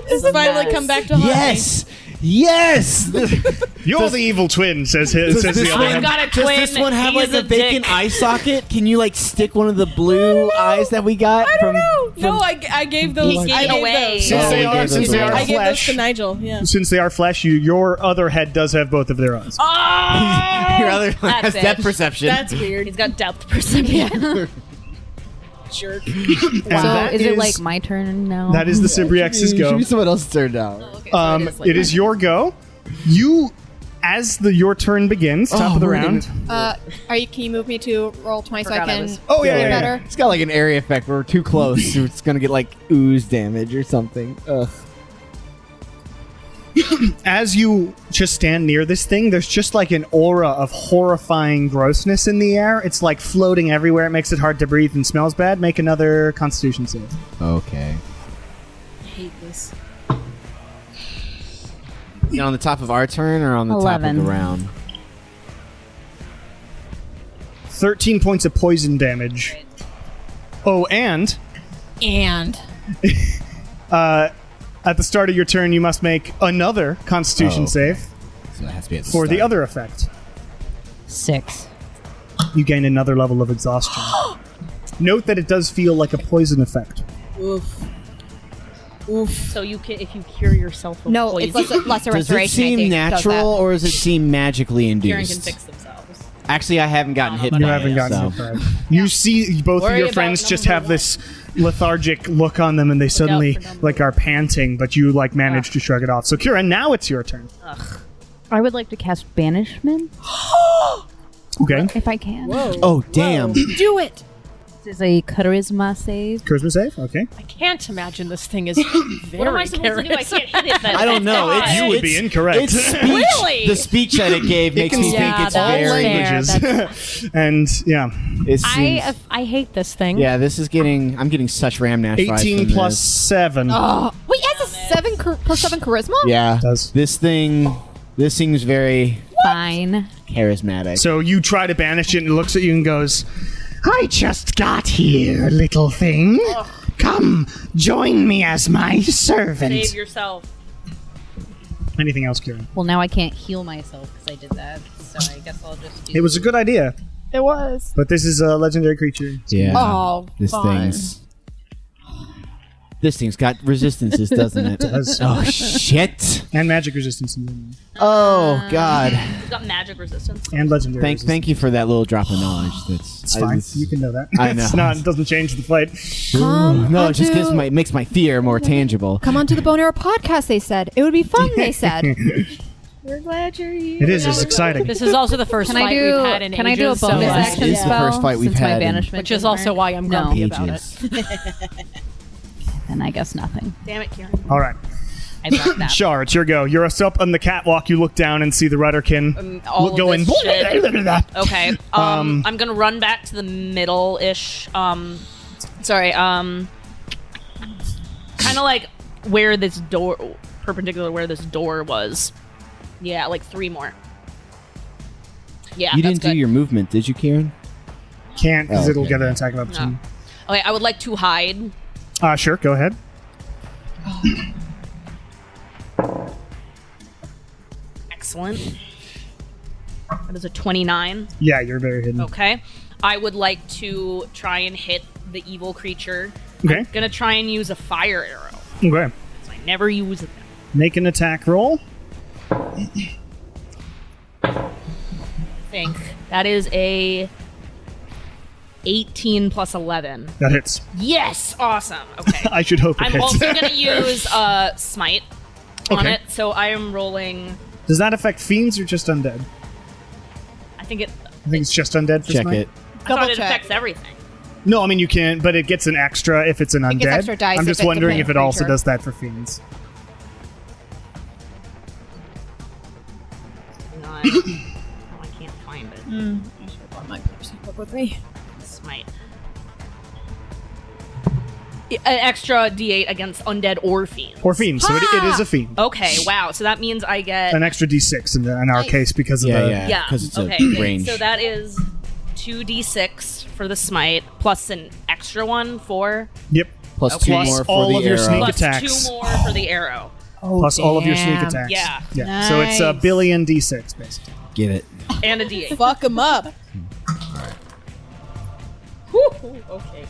has finally come back to haunt me. yes. Yes. You're the evil twin, says the other I've head. got a Does twin. this one have He like is a vacant dick. eye socket? Can you like stick one of the blue eyes that we got from? No, I gave those. He I gave gave away. those. Since Oh, they we are, gave since those they away. are I gave those flesh, to Nigel. Yeah. since they are flesh, your other head does have both of their eyes. Oh! Your other one has That depth bitch. perception. That's weird. He's got depth perception. Jerk. And So that is it like my turn now? that is the Cibriex's Should go. be someone else's turn now. It is your go. You, as your turn begins, top of the we're round. Can you move me to roll 20 so I Forgot I can was- Oh, yeah, feel yeah, yeah. better? It's got like an area effect where we're too close, so it's gonna get like ooze damage or something. Ugh. As you just stand near this thing, there's just like an aura of horrifying grossness in the air. It's like floating everywhere. It makes it hard to breathe and smells bad. Make another Constitution save. Okay. I hate this. You on the top of our turn or on the top of 11. the round? 13 points of poison damage. Oh, and at the start of your turn, you must make another Constitution Oh, okay. save So it has to be at the for the start. other effect. 6. You gain another level of exhaustion. Note that it does feel like a poison effect. Oof. So you can, if you cure yourself of No, poison, it's lesser Does it restoration. I seem think, does natural that. or does it seem magically Kieran can induced? fix themselves. Actually, I haven't gotten hit You You by haven't it, gotten so. hit by it. You see both of Worry your about friends just number have this lethargic look on them, and they suddenly for number like are panting, but you like manage to shrug it off. So Kira, now it's your turn. I would like to cast Banishment Okay. if I can. Oh, damn. Do it. This is a Charisma save. Charisma save. Okay. I can't imagine this thing is very What am I supposed to do? I can't hit it then. I don't know. God. It's, You would be it's- incorrect. It's speech. Really? The speech that it gave makes can me speak think it's all very. languages. And yeah, It seems, I hate this thing. yeah, this is getting. I'm getting such Ram Nash vibes 18 from plus this. 7. Wait, it has a 7 plus 7 charisma? Yeah, Does. this thing. This seems very Fine. charismatic. So you try to banish it, and it looks at you and goes, I just got here, little thing. Come, join me as my servant. Save yourself. anything else, Kieran? Well, now I can't heal myself because I did that. So I guess I'll just do. It was a good idea. It was. But this is a legendary creature. Yeah. Oh, This fun. thing's got resistances, doesn't it? does. Oh shit! And magic resistance. Oh god! He's got magic resistance. And legendary resistance. Thank you for that little drop of knowledge. It's fine. You can know that. I know. It's not. It doesn't change the fight. No, it just makes my fear more tangible. Come on to the Bone Arrow podcast, they said. It would be fun, they said. We're glad you're here. It is. It's exciting. This is also the first Can I fight do? we've had in Can I do a ages, bonus so, action This is the spell? first fight we've since my had in- banishment which is didn't also work? why I'm No. grumpy about it. Ages. Then I guess nothing. Damn it, Kieran. All right. I love that. Char, it's your go. You're up on the catwalk. You look down and see the Rudderkin All of going. this shit. Okay. I'm gonna run back to the middle-ish. Kind of like where this door, perpendicular where this door was. Yeah, like 3 more. Yeah, You that's didn't do good. your movement, did you, Kieran? Can't because Oh, it'll okay. get an attack of opportunity. Okay, I would like to hide. Sure. Go ahead. Excellent. That is a 29. Yeah, you're very hidden. Okay. I would like to try and hit the evil creature. Okay. I'm gonna try and use a fire arrow. Okay. 'Cause I never use them. Make an attack roll. I think that is a 18 plus 11. That hits. Yes, awesome. Okay. I should hope it I'm hits. also gonna use smite on Okay. it, so I am rolling. Does that affect fiends or just undead? I think it. I think it's just undead for Check smite. it. I thought it check. affects everything. No, I mean you can, but it gets an extra if it's an undead. gets extra dice I'm if just it's a wondering pet if it also creature. does that for fiends. Hang on. Oh, I can't find it. I should have brought my person book with me. Smite. An extra D8 against undead or fiends. Or fiends, so it is a fiend. Okay, wow. So that means I get. An extra d6 in our case because of Yeah, the. yeah. Yeah. Because it's okay. a range. So that is 2d6 for the smite plus an extra one for Yep. Plus Okay. 2 Plus more all for of the your arrow. sneak plus attacks. 2 more for the arrow. Plus all of your sneak damn. attacks. Yeah. Yeah. So it's a Nice. billion d6 basically. Get it. And a D8. Fuck him up. Okay.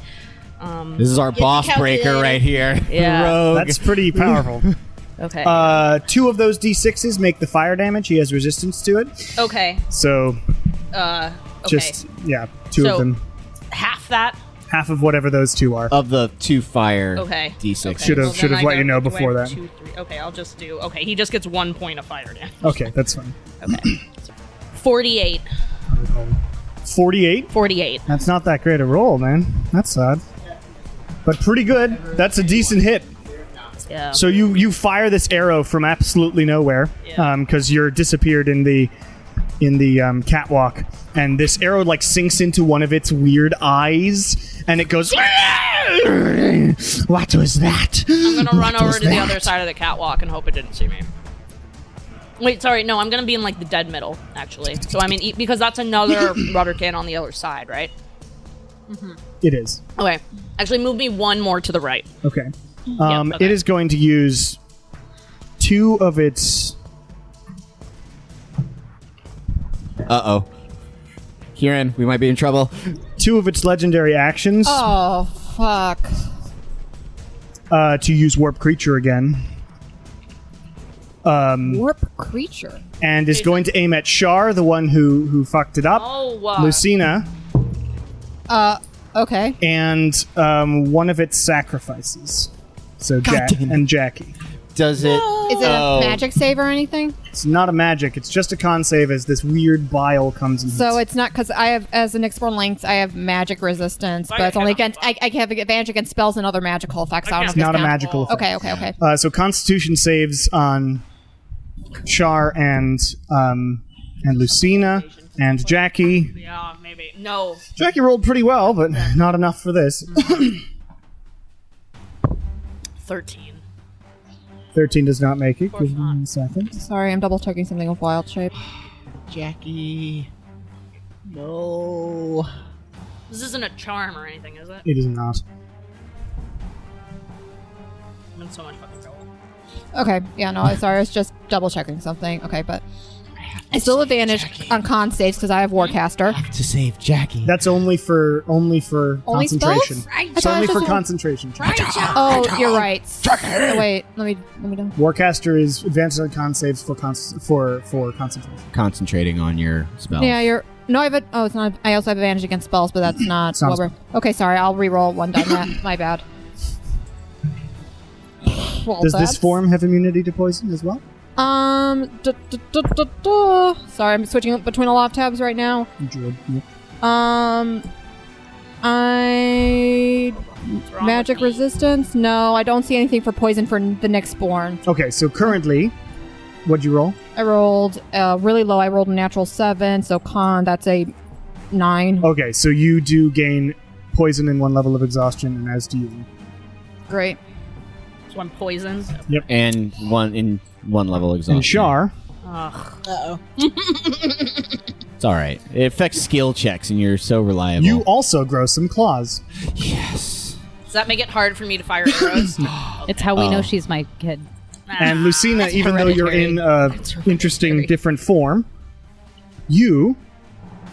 This is our boss breaker calculator. right here. Yeah. Rogue. That's pretty powerful. Okay. 2 of those d6s make the fire damage. He has resistance to it. Okay. So Okay. just, yeah, 2 So- of them. Half that. Half of whatever those 2 are. Of the 2 fire Okay. D6. Okay. Should've- Well, then should've I let go- you know do I before have that. 2, 3? Okay, I'll just do. Okay, he just gets 1 point of fire damage. Okay, that's fine. Okay. 48. 48? 48. That's not that great a roll, man. That's odd. But pretty good. That's a decent hit. Yeah. So you fire this arrow from absolutely nowhere Yeah. because you're disappeared in the catwalk, and this arrow like sinks into one of its weird eyes, and it goes. What was that? I'm gonna run What over was to the that? other side of the catwalk and hope it didn't see me. Wait, sorry, no, I'm gonna be in like the dead middle, actually. So I mean, because that's another rudderkin on the other side, right? It is. Okay, actually, move me 1 more to the right. Okay. okay. It is going to use 2 of its. Uh-oh. Kieran, we might be in trouble. 2 of its legendary actions Oh, fuck. to use warp creature again, Warp creature. and is going to aim at Shar, the one who fucked it up, Oh, Lucina, Okay. and one of its sacrifices. So Jack damn it. and Jackie. Does it? Is it a magic save or anything? It's not a magic. It's just a con save as this weird bile comes in. So it's not because I have, as an explorer length, I have magic resistance, but it's only against. I have advantage against spells and other magical effects. I don't know if It's not this a counts. magical effect. Okay. So Constitution saves on Shar and Lucina and Jackie. Yeah, maybe. No. Jackie rolled pretty well, but not enough for this. 13. 13 does not make it. course Give me not. 1 second. Sorry, I'm double checking something of wild shape. Jackie. No. This isn't a charm or anything, is it? It is not. I'm in so much fucking trouble. Okay. Yeah. No. Sorry. I was just double checking something. Okay, but I still have advantage on con saves because I have Warcaster. To save Jackie. That's only for Only concentration. spells? It's only for concentration. Oh, you're right. Oh, wait, let me do. Warcaster is advantage on con saves for concentration. Concentrating on your spell. Yeah, you're. No, I have a. Oh, it's not. I also have advantage against spells, but that's not. Sounds what we're, okay, sorry. I'll re-roll one die. My bad. Well, Does this form have immunity to poison as well? Sorry, I'm switching between a lot of tabs right now. Druid, yep. Magic resistance? No, I don't see anything for poison for the next spawn. Okay, so currently, what'd you roll? I rolled really low. I rolled a natural 7, so con, that's a 9. Okay, so you do gain poison in 1 level of exhaustion, and as do you. Great. So I'm poisoned. And one level exhaustion. And Shar, Uh-oh. It's all right. It affects skill checks, and you're so reliable. you also grow some claws. Yes. Does that make it hard for me to fire arrows? It's how we know she's my kid. And Lucina, even though you're in interesting different form, you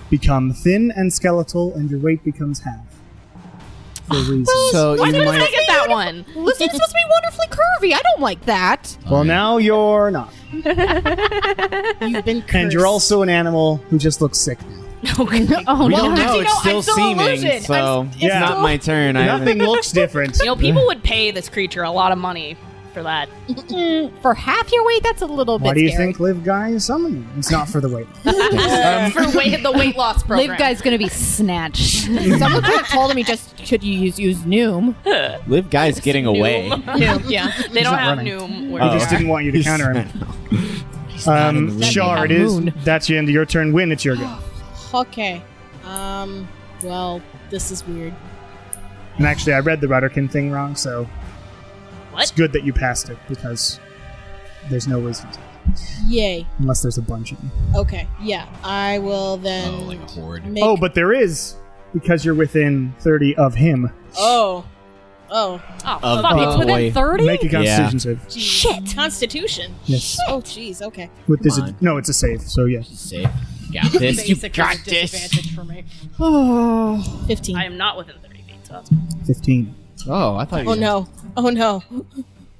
become thin and skeletal, and your weight becomes half. For reasons. So Why you did I might. get that one? Listen, it's supposed to be wonderfully curvy. I don't like that. Well, now you're not. You've been cursed. And you're also an animal who just looks sick now. Okay. Oh We no! don't know. actually, It's no, still I'm still seeming, illusion. so it's Yeah. not my turn. I Nothing haven't- looks different. You know, people would pay this creature a lot of money for that. For half your weight, that's a little bit Why do you scary. think Liv Guy is summoning? It's not for the weight. For the weight loss program. Liv guy's gonna be snatched. Someone could have told me just should you use Noom. Liv Guy's getting away. Yeah. They don't not have running. Noom. We Where just didn't want you to counter him. Shar, it is. That's the end of your turn. Win, it's your go. Okay. Well, this is weird. And actually, I read the Rudderkin thing wrong, so What? it's good that you passed it because there's no wisdom Yay. unless there's a bunch of them. Okay. Yeah. I will then. like a horde. Make, Oh, but there is because you're within 30 of him. Oh. Oh, Of fuck. the It's boy. within 30? Make a Constitution save. Shit. Constitution. Yes. Oh, jeez. Okay. With this, Come on. no, it's a save. So yeah. Safe. Got this. You got this. disadvantage for me. 15. I am not within 30 feet, so that's 15. Oh, I thought you. Oh no. Oh no.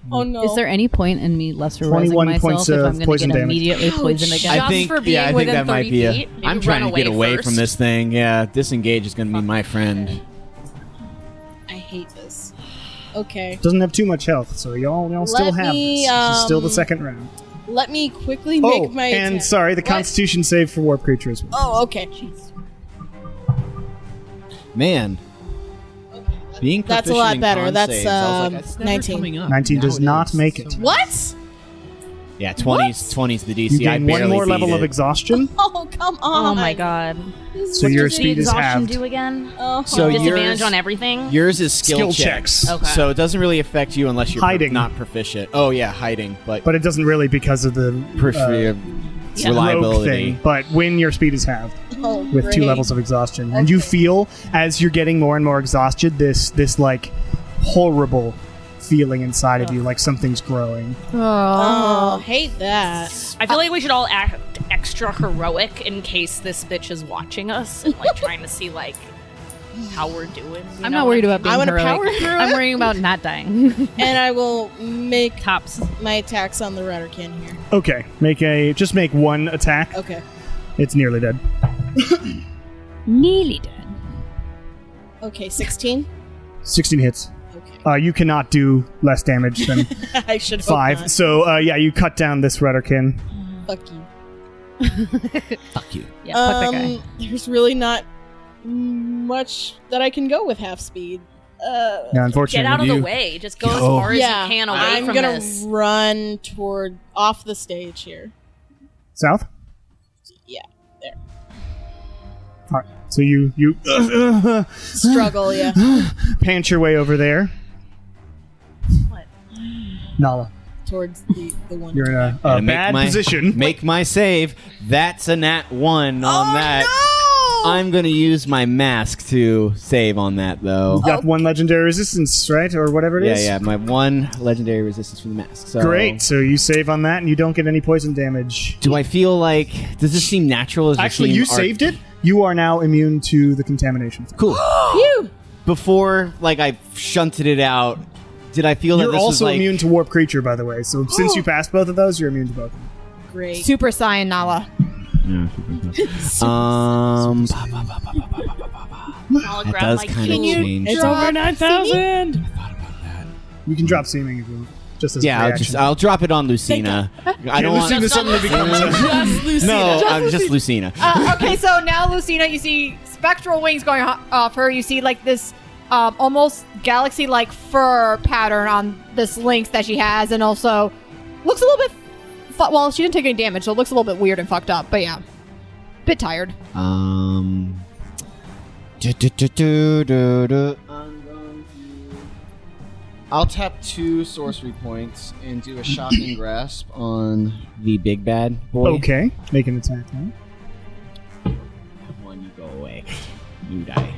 Oh no. Is there any point in me lesserizing 21 myself points if of I'm going to poison get damage. immediately poisoned again? I think. for being Yeah, I think within that might 30 be a. feet, maybe I'm trying run to get away away first. from this thing. Yeah, disengage is going to be my friend. I hate this. Okay. Doesn't have too much health, so y'all still Let have me, this. This is still the um, second round. Let me quickly Oh, make my and attack. sorry, the What? Constitution save for warp creature as well. Oh, okay. Man. Being That's a proficient lot in better. con That's, saves, I was like, that's never 19. coming up. 19 Now does it not is. make it. What? Yeah, 20's the DC. You I gain barely one more beat level of it. exhaustion, Oh, come on. Oh my god. so your Does the speed is exhaustion halved. do again? Oh, So Disadvantage yours- on everything? Yours is skill checks. Okay. So it doesn't really affect you unless you're Hiding. not proficient. Oh yeah, hiding, but But it doesn't really because of the prefer Yeah. rogue reliability. thing. But when your speed is halved oh, with great. 2 levels of exhaustion, and you feel as you're getting more and more exhausted, this like horrible feeling inside of you, like something's growing. Oh, hate that. I feel like we should all act extra heroic in case this bitch is watching us and like trying to see like how we're doing. You I'm know not what worried I about being I wanna heroic. power through I'm it. worrying about not dying. And I will make Tops. my attacks on the Rudderkin here. Okay, just make one attack. Okay. It's nearly dead. Nearly dead. Okay, 16. 16 hits. Okay. You cannot do less damage than I should hope 5. not. So yeah, you cut down this Rudderkin. Fuck you. Fuck you. Yeah, fuck that guy. There's really not much that I can go with half speed. Yeah, Get unfortunately. out of the you- way. Just go as Go. far as Yeah, you can away I'm from gonna this. run toward off the stage here. South? Yeah, there. Alright. So you Struggle, yeah. pant your way over there. What? Nala, Towards the one. you're in a Gotta make bad my- position. Make my save. That's a nat 1 on that. I'm going to use my mask to save on that, though. You've got 1 legendary resistance, right? Or whatever it is? Yeah, my 1 legendary resistance from the mask. So Great. So you save on that and you don't get any poison damage. Do I feel like... Does this seem natural? Actually, you saved it. You are now immune to the contamination. Cool. Before, I shunted it out, did I feel that You're this was also immune to warp creature, by the way. So since you passed both of those, you're immune to both. Great. Super Saiyan Nala. That does kind of change. It's over 9,000. You can drop seeming if you want. Just as a Yeah, reaction. I'll drop it on Lucina. I don't want... Lucina suddenly becomes Just Lucina. No, I'm just Lucina. Okay, so now Lucina, you see spectral wings going off her. You see this almost galaxy-like fur pattern on this lynx that she has, and also looks a little bit. Well, she didn't take any damage, so it looks a little bit weird and fucked up. But yeah, bit tired. I'll tap 2 sorcery points and do a shocking grasp on the big bad boy. Okay. Make an attack now. 1, you go away. You die.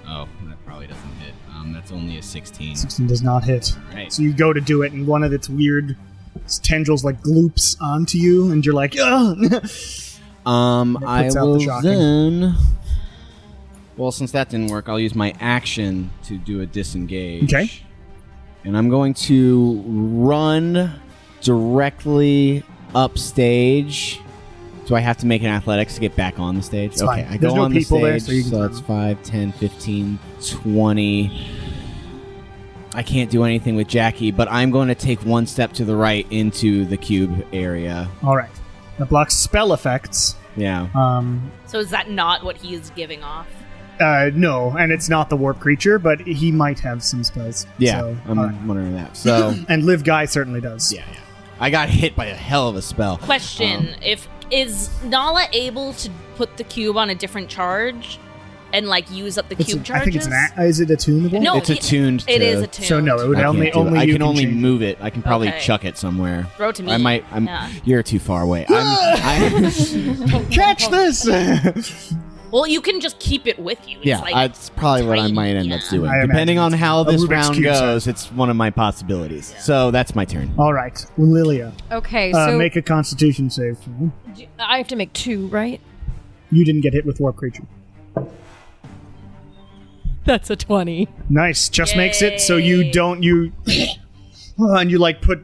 Oh, that probably doesn't hit. That's only a 16. 16 does not hit. Right. So you go to do it, and one of its weird tendrils gloops onto you, and you're like, ugh! I puts out the will shocking. then... Well, since that didn't work, I'll use my action to do a disengage. Okay. And I'm going to run directly upstage. Do I have to make an athletics to get back on the stage? It's okay, fine. I There's go no on the people there, stage, so you can so turn that's on. 5, 10, 15, 20. I can't do anything with Jackie, but I'm going to take 1 step to the right into the cube area. All right. That blocks spell effects. Yeah. So is that not what he is giving off? No, and it's not the warp creature, but he might have some spells. Yeah, So, I'm all right. wondering that. So, And Liv Guy certainly does. yeah. I got hit by a hell of a spell. Question: Is Nala able to put the cube on a different charge and use up the It's cube I charges? think it's is it attunable? No, It's attuned It to- is attuned. So no, it would I only can't do it. I you can only change it. move it. I can probably Okay. chuck it somewhere. Throw it to me. I might. Yeah. You're too far away. I'm Catch this! Well, you can just keep it with you. It's yeah, that's probably what I tiny, might end up yeah. doing. I Depending on imagine how it's a this Rubik's round Cube goes, it's one of my possibilities. So that's my turn. All right, Lilia, Okay, so make a Constitution save for me. I have to make 2, right? You didn't get hit with warp creature. That's a 20. Nice, just makes it so you don't and you put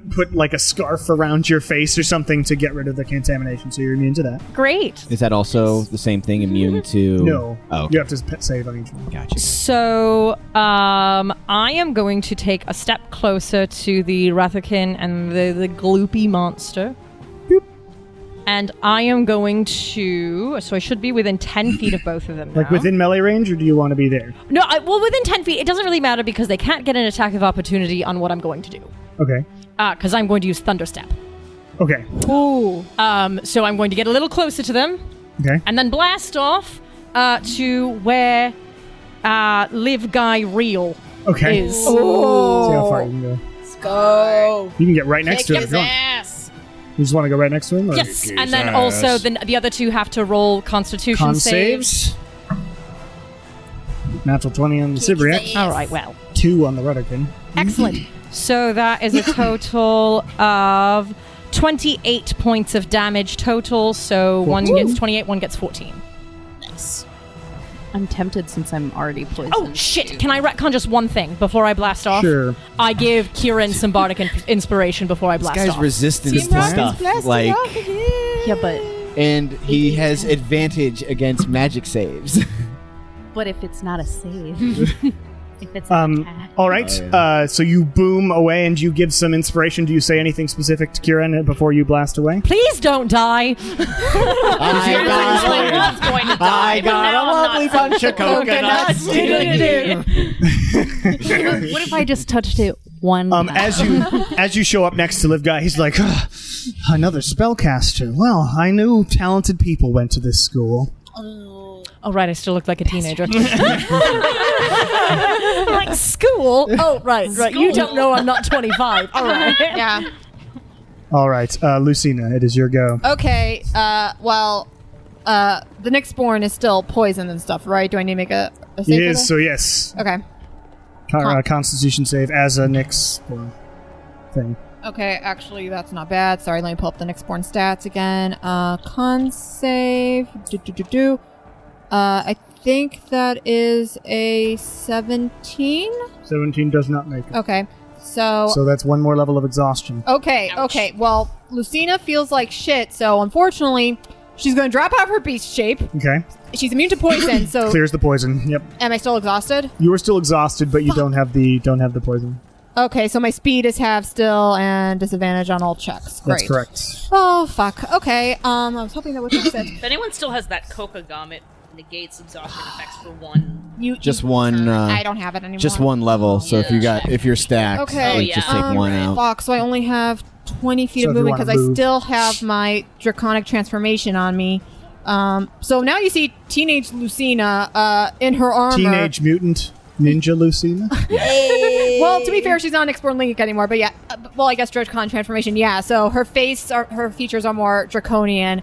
a scarf around your face or something to get rid of the contamination, so you're immune to that. Great. Is that also the same thing? Immune to? No, Oh, okay. you have to save on each one. Gotcha. So, I am going to take a step closer to the Rathakin and the gloopy monster. Boop. And I am going to... So I should be within 10 feet of both of them now. Within melee range, or do you want to be there? No, well, within 10 feet. It doesn't really matter because they can't get an attack of opportunity on what I'm going to do. Okay. Because I'm going to use Thunder Step. Okay. Ooh. So I'm going to get a little closer to them. Okay. And then blast off to where Liv Guy Real Okay. is. See how far you can go. Let's go. You can get right next to him. Kick if you his want. ass. You just want to go right next to him? Or? Yes, and then also the other 2 have to roll Constitution Con saves. saves. Natural 20 on the Cybriac. All right, well, 2 on the Rudderkin. excellent. So that is a total of 28 points of damage total. So one gets 28, one gets 14. Nice. I'm tempted since I'm already poisoned. Oh shit! Can I retcon just one thing before I blast off? Sure. I give Kieran some bardic inspiration before I This blast guy's off. resistance to stuff. Yeah, but And he has advantage against magic saves. if it's not a save, if it's an attack. All right. So you boom away and you give some inspiration. Do you say anything specific to Kieran before you blast away? Please don't die. I got a lovely bunch of coconuts. What if I just touched it one time? As you show up next to Liv Guy, he's like, another spellcaster. Well, I knew talented people went to this school. Oh, right, I still look like a teenager. Like, school? Oh, right. You don't know I'm not 25. All right. Yeah. All right, Lucina, it is your go. Okay. Well, the next born is still poisoned and stuff, right? Do I need to make a save It for is, this? so yes. Okay. Constitution save as a Nyx thing. Okay, actually, that's not bad. Sorry, let me pull up the next born stats again. Con save. I think that is a 17. 17 does not make it. Okay, so that's one more level of exhaustion. okay. Well, Lucina feels like shit, so unfortunately, she's going to drop out of her beast shape. Okay. She's immune to poison, so Clears the poison. Yep. am I still exhausted? You are still exhausted, but you don't have the poison. Okay, so my speed is half still and disadvantage on all checks. Great. That's correct. Oh fuck. Okay. I was hoping that would fix it. If anyone still has that coca gum, it negates exhaustion effects for one. Just one. I don't have it anymore. Just one level. So if you're stacked, Okay. like, just take one out. Fuck. So I only have 20 feet So of if you movement because wanna I move. still have my draconic transformation on me. So now you see teenage Lucina in her armor. Teenage mutant ninja Lucina. Well, to be fair, she's not an Explore Link anymore, but yeah. Well, I guess Dracon transformation, yeah. So her features are more draconian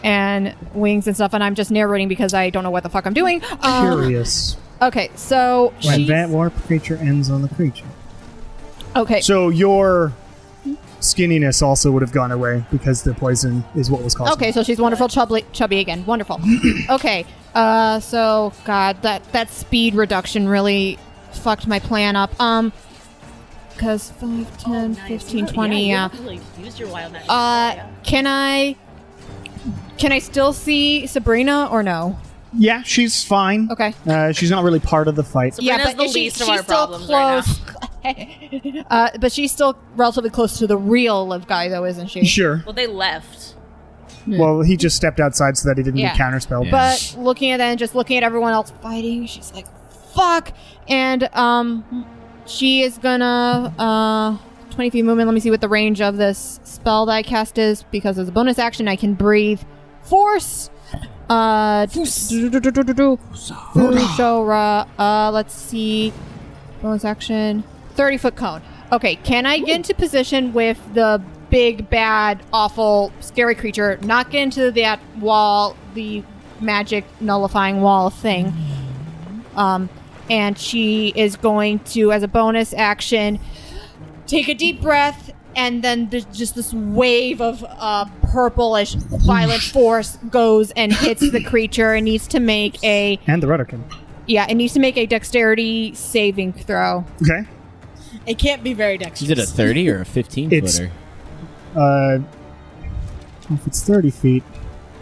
and wings and stuff, and I'm just narrating because I don't know what the fuck I'm doing. Curious. Okay, so When she's... that warp creature ends on the creature. Okay. So your skinniness also would have gone away because the poison is what was causing Okay, it. so she's wonderful, chubby again. Wonderful. Okay, so God, that speed reduction really fucked my plan up. Because 5, 10, 15, 20. Yeah, you really used your wild magic. Can I still see Sabrina or no? Yeah, she's fine. Okay. She's not really part of the fight. Sabrina's the is least of she's our still problems right close. But she's still relatively close to the real Liv Guye, though, isn't she? Sure. Well, they left. Well, he just stepped outside so that he didn't Yeah. get counterspelled. Yeah. But looking at that and just looking at everyone else fighting, she's like, fuck. And she is gonna 20 feet movement. Let me see what the range of this spell that I cast is, because as a bonus action I can breathe force. Let's see. Bonus action. 30-foot cone. Okay, can I get into position with the big, bad, awful, scary creature, not get into that wall, the magic nullifying wall thing? And she is going to, as a bonus action, take a deep breath, and then just this wave of purplish violent force goes and hits the creature and needs to make a... And the Rudderkin. Yeah, it needs to make a dexterity saving throw. Okay. It can't be very dexterous. Is it a 30 or a 15 It's- footer? If it's 30 feet.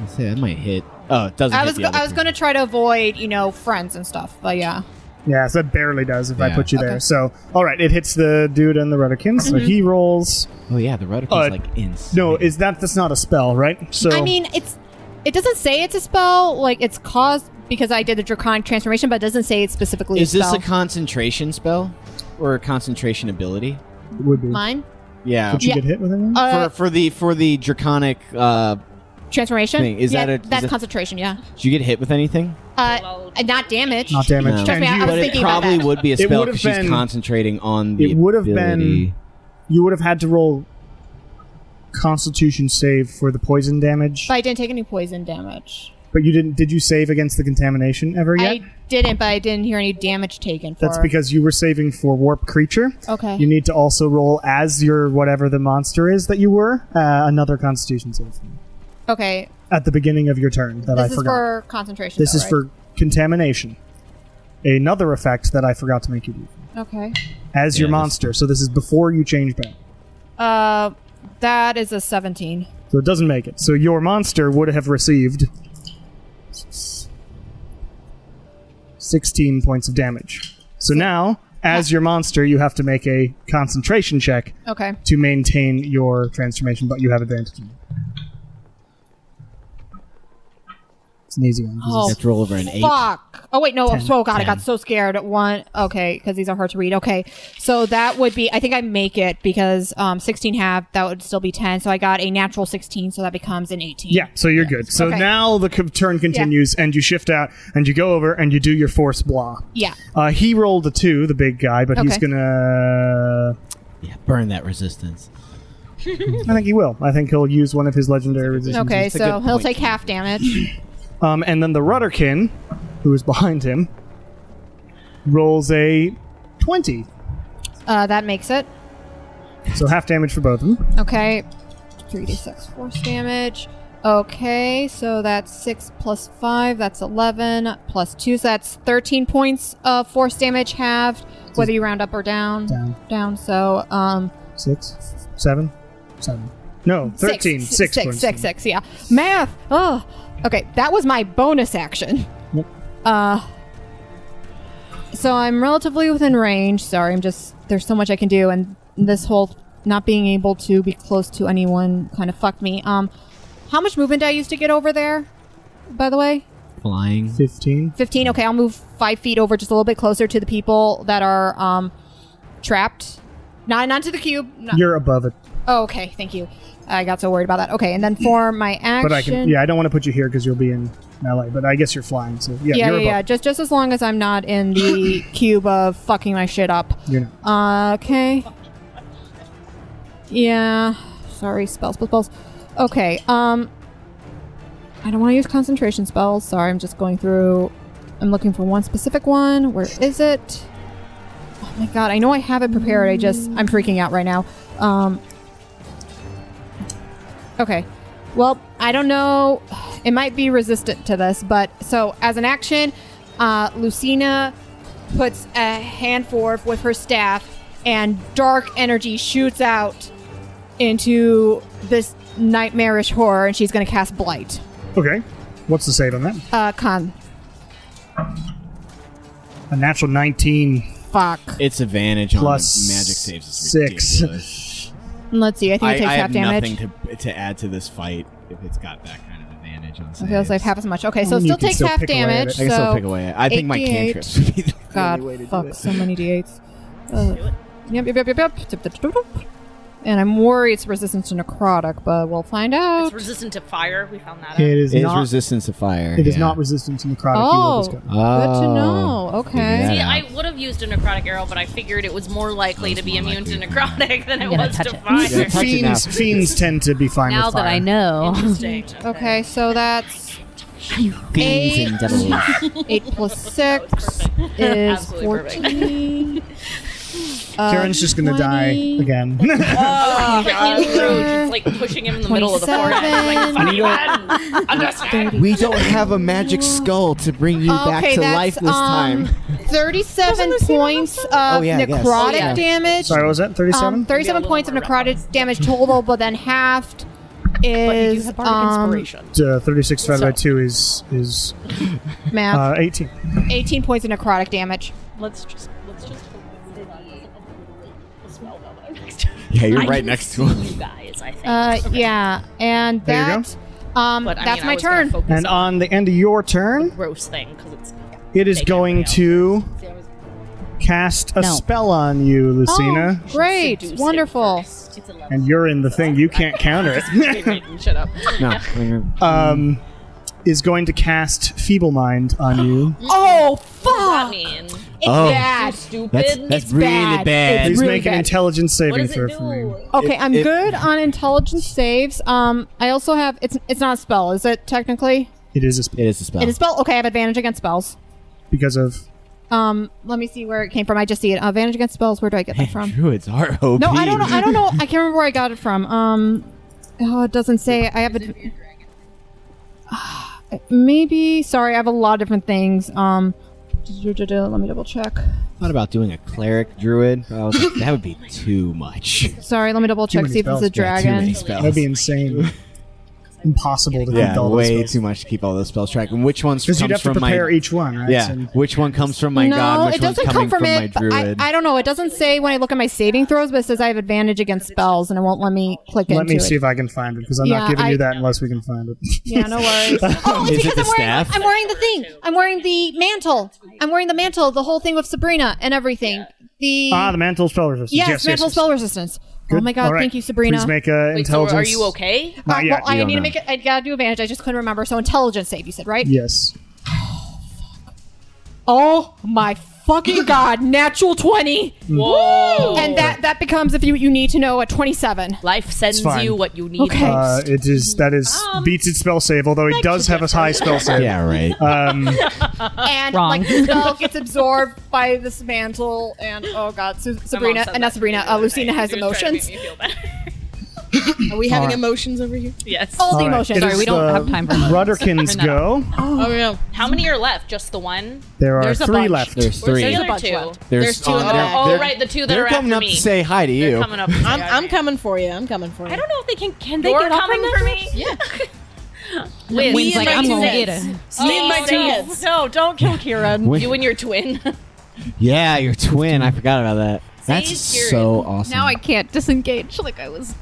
I'd say that might hit. Oh, it doesn't. I hit was the other I was going to try to avoid, friends and stuff, but yeah. Yeah, so that barely does if I Yeah. put you there. Okay. So, all right, it hits the dude and the Rudderkin. So he rolls. Oh yeah, the Rudderkin's like insane. No, that's not a spell, right? So I mean, it doesn't say it's a spell, like it's caused because I did the draconic transformation, but it doesn't say it's specifically Is a this spell. a concentration spell or a concentration ability? it would be. Mine? Yeah. Did you Yeah. get hit with anything? For the draconic, Transformation? thing, is yeah, that a- that's is it- concentration, yeah. did you get hit with anything? Not damage. Not damage. No. Trust me, And I was But it thinking about probably that. would be a It spell would have because she's been- concentrating on the it would have been. ability. You would have had to roll Constitution save for the poison damage, But I didn't take any poison damage. but you didn't. Did you save against the contamination ever yet? I didn't, but I didn't hear any damage taken for That's because you were saving for warp creature. Okay. You need to also roll as your whatever the monster is that you were another Constitution save Okay. at the beginning of your turn that I This is forgot. for concentration. This though, is right? for contamination. Another effect that I forgot to make you do Okay. as your Yeah, this- monster. So this is before you change back. That is a 17. So it doesn't make it. So your monster would have received 16 points of damage. So now, as your monster, you have to make a concentration check Okay. to maintain your transformation, but you have advantage. It's an easy one. Oh, You have to roll over an 8. fuck. Oh, wait, no. 10. Oh, God, I 10. got so scared. One. Okay, because these are hard to read. Okay. So that would be, I think I make it because 16 half, that would still be 10. So I got a natural 16, so that becomes an 18. Yeah, so you're good. So Okay. now the turn continues, and you shift out, and you go over, and you do your force blah. Yeah. He rolled a 2, the big guy, but he's Okay. gonna... Yeah, burn that resistance. I think he will. I think he'll use one of his legendary resistance. Okay, That's a so good he'll point. take half damage. And then the Rudderkin, who is behind him, rolls a 20. That makes it. So half damage for both of them. Okay. 3d6 force damage. Okay, so that's 6 plus 5. That's 11 plus 2. So that's 13 points of force damage halved, whether you round up or down. Down. So, 6, 7, 7. No, 13. 6 points. 6, yeah. Math! Oh! Okay, that was my bonus action. Yep. So I'm relatively within range. Sorry, there's so much I can do, and this whole not being able to be close to anyone kind of fucked me. How much movement did I use to get over there, by the way? Flying. 15. 15. Okay, I'll move 5 feet over just a little bit closer to the people that are trapped. Not to the cube. You're above it. Oh, okay. Thank you. I got so worried about that. Okay, and then for my action... But I don't want to put you here because you'll be in LA, but I guess you're flying, so you're Yeah. above. Just as long as I'm not in the cube of fucking my shit up. You're not. Okay. Yeah. Sorry, spells. Okay, I don't want to use concentration spells. Sorry, I'm just going through... I'm looking for one specific one. Where is it? Oh my god, I know I have it prepared. I'm freaking out right now. Okay. Well, I don't know. It might be resistant to this, but... So, as an action, Lucina puts a hand forth with her staff, and dark energy shoots out into this nightmarish horror, and she's going to cast Blight. Okay. What's the save on that? Con. A natural 19 Fuck. It's advantage plus on magic saves. Is 6. ridiculous. Let's see. I think it takes I half have damage. nothing to add to this fight if it's got that kind of advantage on I saves. feel like half as much. Okay, so it You still can takes still half pick away at damage. it. I can so still pick away. I think my 8d8. cantrips would be the God, only way to do fuck, it. so many d8s. Yep. And I'm worried it's resistant to necrotic, but we'll find out. It's resistant to fire. We found that out. It is It is not. resistant to fire. It is yeah. not resistant to necrotic. Oh. You will discover. Good to know. Okay. Yeah. See, I would have used a necrotic arrow, but I figured it was more likely to be immune to necrotic than it gonna was touch to it. fire. Yeah, touch it now. Fiends tend to be fine Now with fire. that I know. Interesting. Okay, so that's Fiends Eight. and devils. 8 plus 6 Perfect. is Absolutely perfect. 14. Karen's just gonna die 20. again. It's like pushing him in the middle of the forehead. Like, 27. funny man. Understand. We don't have a magic skull to bring you back to that's, life this time. 37 points of Oh, yeah, I guess. necrotic Oh, yeah. damage. Sorry, what was that? 37? 37 Yeah, a points of little more necrotic damage total, but then halved But you do is have bardic inspiration. 36 divided by 2 is math. 18. 18 points of necrotic damage. Let's just Yeah, you're right next to him. you guys, I think. Yeah, and There you go. that But, I that's mean, I my was gonna turn. focus And on the end of your turn, gross thing because it's it is Take going everybody to cast a No. spell on you, Lucina. Oh, great, seduce wonderful. him first. It's 11. And you're in the thing. You can't counter it. Shut up. No. Is going to cast Feeble Mind on you. Oh What does that fuck! mean? It's Oh. bad. Stupid. That's It's really bad. bad. Please really make an bad. intelligence what saving does throw it for me. do? Okay, I'm good on intelligence saves. I also have it's not a spell, is it technically? It is a spell. It is a spell. It is a spell. Okay, I have advantage against spells. Because of. Let me see where it came from. I just see it. Advantage against spells. Where do I get that from? Druids are OP. No, I don't know. I don't know. I can't remember where I got it from. Oh, it doesn't say. I have a. Maybe. Sorry, I have a lot of different things. Let me double check. thought about doing a cleric druid. But I was like, that would be too much. Sorry, let me double check. many See if it's a spells. Yeah, too many dragon. spells. That'd be insane. Impossible to keep Yeah, all those way spells. too much to keep all those spells track. And which ones Because you'd comes have to from prepare my each one, right? yeah? So- Which one comes from my No, god? Which it one's doesn't coming come from my it. But druid? I don't know. It doesn't say when I look at my saving throws, but it says I have advantage against spells, and it won't let me click into Let me it. see if I can find it, because I'm Yeah, not giving you I- that unless we can find it. Yeah, no worries. Oh, it's Is it because the staff? I'm wearing the thing. I'm wearing the mantle. I'm wearing the mantle. The whole thing with Sabrina and everything. The The mantle spell resistance. yes, mantle spell resistance. Oh Good. my god, All right. thank you, Sabrina. Please make a Wait, so intelligence. are you okay? Not yet. Well, I don't need to know. make it. I gotta do advantage. I just couldn't remember. So intelligence save. You said right? Yes. Oh my fucking god! Natural 20. Whoa. And that becomes, if you need to know, a 27. Life sends fine. you what you need. Okay. most. That is beats its spell save, although he does have a high spell save. Yeah, right. And Wrong. like the spell gets absorbed by this mantle, and oh god, Sabrina, said and not that Sabrina, to me the other Lucina night. has She was trying to emotions. make me feel better. Are we having Alright. emotions over here? Yes. All the All right. emotions. It Sorry, is we don't the have time for emotions. Rudderkins Turn that go. Oh no. How many are left? Just the one? There are There's a 3 bunch. left. There's Where's 3. the a other bunch two? left. There's two in the back. Oh, right, the two that they're are coming after up me. to say hi to They're you. coming up. To say hi to I'm me. coming for you. I'm coming for you. I don't know if they can they You're get up coming in for there? me. Yeah. Win. Wind's and like, my I'm two gonna heads. get it. Me and my two no. heads. No, don't kill Kieran. You and your twin. Yeah, your twin. I forgot about that. That's Kieran. so awesome. Now I can't disengage like I was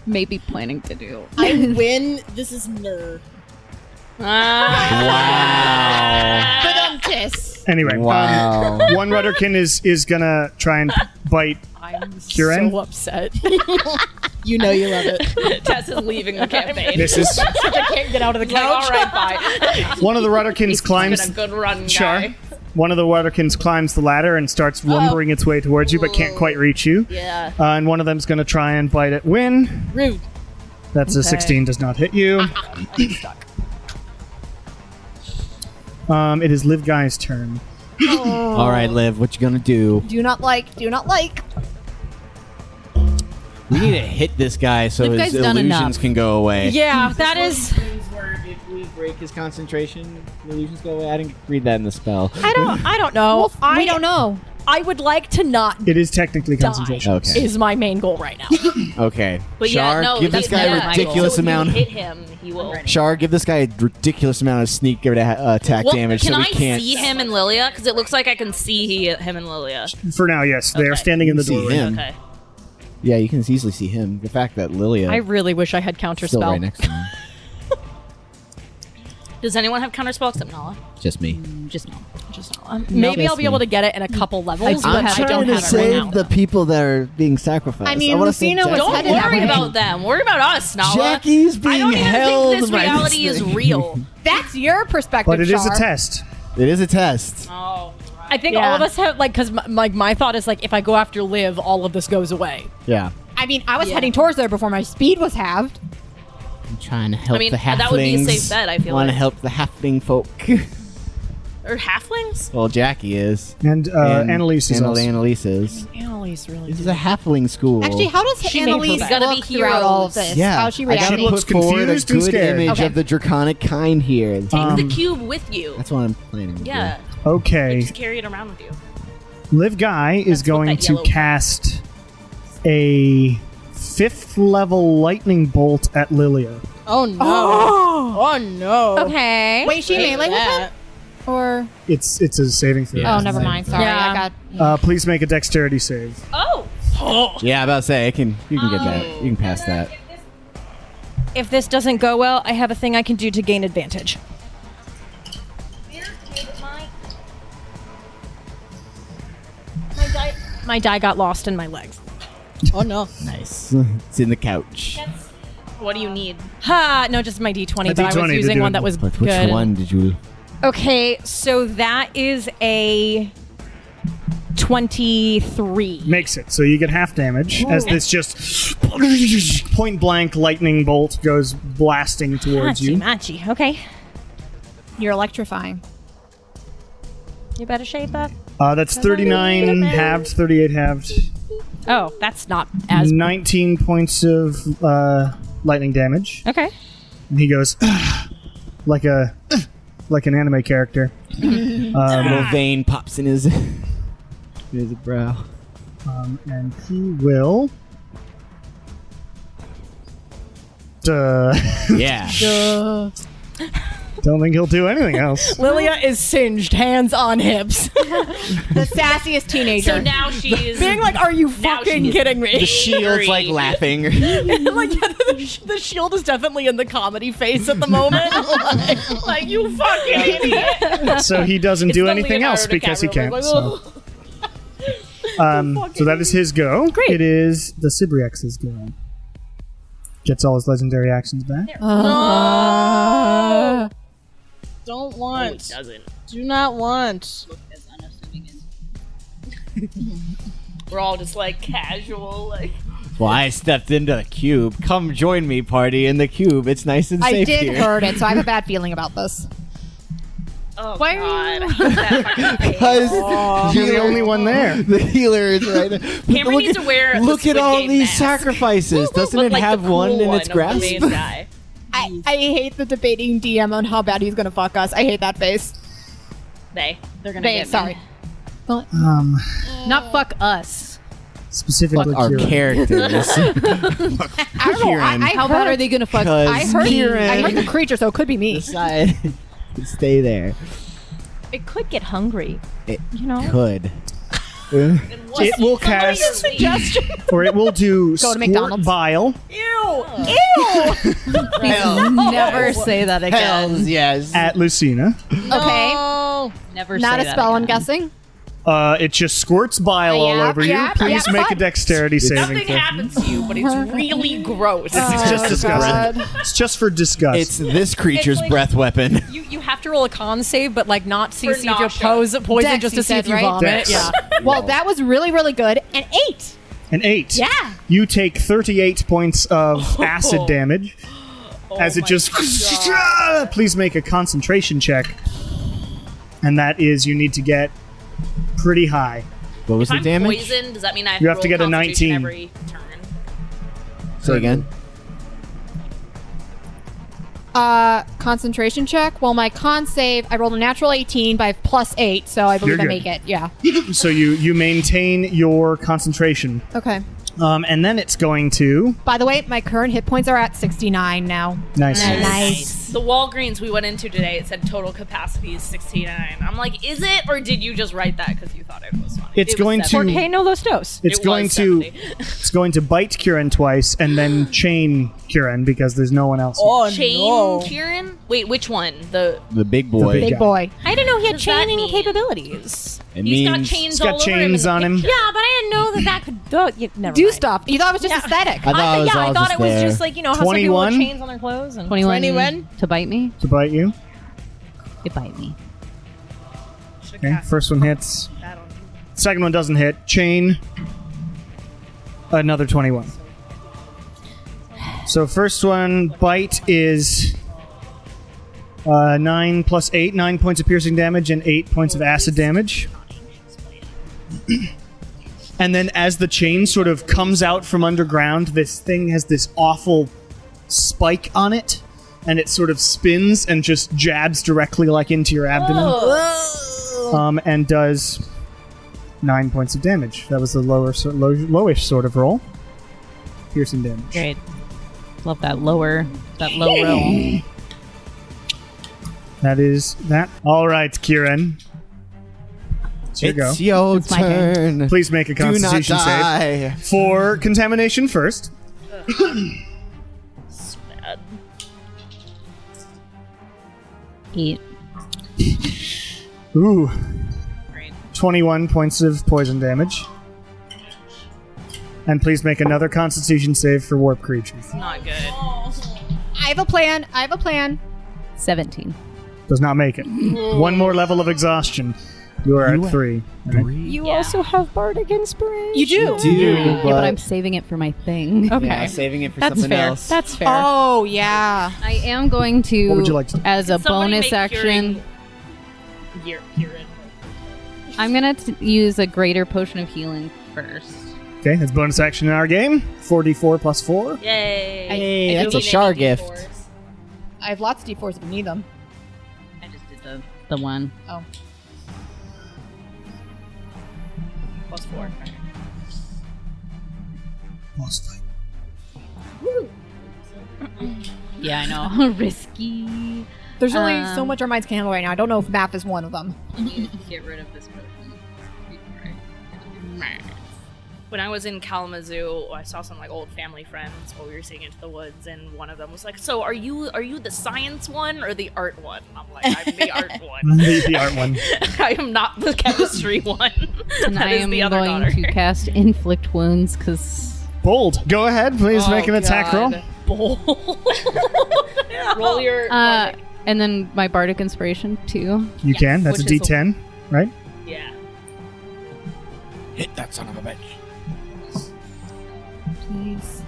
maybe planning to do. I win. This is Ner. Wow. But tis. Anyway, Wow. one Rudderkin is gonna try and bite I'm Kieran. so upset. You know you love it. Tess is leaving the campaign. misses. I can't get out of the Like, all couch. right, bye. One of the Rudderkins It's climbs. been a good run, Char. guy. One of the Rudderkins climbs the ladder and starts lumbering its way towards you, but can't quite reach you. Yeah. And one of them's gonna try and bite at Win. Rude. That's a 16, does not hit you. It is Liv Guy's turn. All right, Liv, what you gonna do? Do not like. We need to hit this guy so Liv his Guy's done illusions enough. can go away. Yeah, that is. Where if we break his concentration, the illusions go away. I didn't read that in the spell. I don't know. We don't know. I would like to not It is technically concentration. Okay. is my main goal right now. Okay. But Shar, yeah, no, give this that's guy a yeah. ridiculous So if you amount. hit him, he will. Shar, give this guy a ridiculous amount of sneak attack Well, damage can so we I can't see him and Lilia? Because it looks like I can see him and Lilia. For now, yes. They are Okay. standing in the See doorway. him. Okay. Yeah, you can easily see him. The fact that Lilia I really wish I had is still counterspell. right next to him. Does anyone have counterspell except Nala? Just me. Just no. Maybe Just I'll be able me. to get it in a couple levels, do but have I it. don't to have it right now. the people that are being sacrificed. I mean, Lucina was Don't headed that worry way. about them. Worry about us, Nala. Jackie's I being don't even held think this by reality this is thing. real. That's your perspective, But it is a Char. test. It is a test. Oh. I think Yeah. all of us have because my thought is like if I go after Liv, all of this goes away. Yeah. I mean, I was heading towards there before my speed was halved. I'm trying to help I mean, the halflings. that would be a safe bet, I feel want to like. help the halfling folk. Or halflings? Well, Jackie is. And Annalise is also. Annalise is. Annalise really. This is a halfling school. Actually, how does She made her Annalise back. Gotta be look throughout all of heroes. this? Yeah. How's she I gotta reacting? looks put forward a confused and good scared. image Okay. of the draconic kind here. Take the cube with you. That's what I'm planning to do. Yeah. Okay. Just carry it around with you. Liv Guy is Let's put going that to yellow- cast a 5th level lightning bolt at Lilia. Oh no. Oh no. Okay. Wait, she Hate melee with that. him? Or It's a saving throw. Yeah. oh, never mind. Sorry, Yeah. I got. Please make a dexterity save. Oh! Yeah, I'm about to say you can get that. You can pass that. If this doesn't go well, I have a thing I can do to gain advantage. My die got lost in my legs. Oh no. Nice. It's in the couch. What do you need? Ha! No, just my D20, but I D20 was to using do one it. that was But which good. one did you? Okay, so that is a 23. Makes it. So you get half damage as this just point blank lightning bolt goes blasting towards you. Machi. Okay. You're electrifying. You better shape up. That's 39 halved, 38 halved. Oh, that's not as 19 points of lightning damage. okay. And he goes like an anime character. A little vein pops in his brow. And he will. Yeah. Don't think he'll do anything else. Lilia is singed, hands on hips. The sassiest teenager. So now she's Being like, are you Now fucking she's- kidding me? The shield's like laughing. like, the shield is definitely in the comedy face at the moment. like, you fucking idiot. So he doesn't do the anything Leonardo else because he DiCaprio, can't. like, So. So that is his go. Great. It is the Sibriex's go. Gets all his legendary actions back. Don't want. Doesn't. Do not want. We're all just like casual, like. Well, I stepped into the cube. Come join me, party in the cube. It's nice and I safe did here. heard it, so I have a bad feeling about this. Oh Why God, are I hate that fucking face. Because You're the only one there. the healer is right there. Cameron Look needs at- to wear. Look the at Squid all Game these mask. sacrifices. Doesn't But, it like, have the cool one in its of the grasp? main guy. I hate the debating DM on how bad he's gonna fuck us. I hate that face. They're gonna They, get sorry. Not fuck us. Specifically, Our Kira. characters. I don't know. Kieran. How bad are they gonna fuck? I heard Kieran the creature, so it could be me. Decide to stay there. It could get hungry. It You know? could. It will cast, or it will do Go to Squirt McDonald's. Bile. Never say that again. Hells yes. At Lucina. Okay. Never Not say a that spell, I'm again. guessing. It just squirts bile all Yep, over you. yep, Please yep. make a dexterity saving Nothing throw. happens to you, but it's really gross. It's just disgusting. It's just for disgust. It's this creature's It's like- breath weapon. You have to roll a con save, but like not see For if you're nausea. poison Dex, just you to see if said, you right? vomit. Dex. Yeah. Well, that was really, really good. An 8. an 8. Yeah. You take 38 points of acid damage as it my just. Please make a concentration check. And that is, you need to get pretty high. What was If the I'm damage? poisoned, does that mean I have You to have to roll get a Constitution 19. every turn? Say again. Concentration check. Well, my con save, I rolled a natural 18 by +8, so I believe You're I good. make it. Yeah. So you maintain your concentration. Okay. And then it's going to. By the way, my current hit points are at 69 now. Nice. Nice. The Walgreens we went into today, it said total capacity is 69. I'm like, is it, or did you just write that because you thought it was funny? It's It was going to- 70. Okay, no los dos. It's It going was to 70. it's going to bite Kieran twice and then chain Kieran because there's no one else. Oh Chain no. Kieran? Wait, which one? The The big boy. big Big guy. boy. I didn't know he had What does that chaining mean? capabilities. It he's got means chains He's got all over chains him. on him. Yeah, but I didn't know that could never Do mind. stuff. You thought it was just aesthetic. I thought it was all I thought just it was there. just like, you know, how some people 21? have chains on their clothes. And 21 21? to bite me. To bite you. It bite me. Okay. First one hits. Second one doesn't hit. Chain. Another 21. So first one bite is 9 plus 8, 9 points of piercing damage and 8 points of acid damage. And then as the chain sort of comes out from underground, this thing has this awful spike on it, and it sort of spins and just jabs directly like into your abdomen. And does 9 points of damage. That was the lowish sort of roll. Piercing damage. Great. Love that low roll. That is that. All right, Kieran. It's your go. It's your It's my turn. turn. Please make a Do not Constitution save die. for contamination first. Bad. 8. Ooh, Great. 21 points of poison damage. And please make another Constitution save for warp creatures. Not good. I have a plan. 17. Does not make it. One more level of exhaustion. You are at 3. you also have bardic inspiration. You do. Do, Yeah, but I'm saving it for my thing. Okay. Yeah, saving it for That's something fair. else. That's fair. Oh, yeah. I am going to, What would you like to do? as a Somebody bonus make action, Kieran. I'm going to use a greater potion of healing first. Okay, that's bonus action in our game. 4d4 plus 4. Yay. Hey, I that's do a need Char any gift. D4s. I have lots of D4s if you need them. I just did the one. Oh. Plus 4. Yeah, I know. Risky. There's only so much our minds can handle right now. I don't know if math is one of them. Get rid of this potion. When I was in Kalamazoo, I saw some like old family friends while we were sitting into the woods, and one of them was like, "So are you the science one or the art one?" I'm like, "I'm the art one. The art one. I am not the chemistry one." And That I is am the other going daughter. to cast Inflict Wounds because Bold. Go ahead, please Oh, make an attack roll. God. Bold. Roll your. and then my Bardic Inspiration too. You can. That's a which is d10, right? Yeah. Hit that son of a bitch. Please.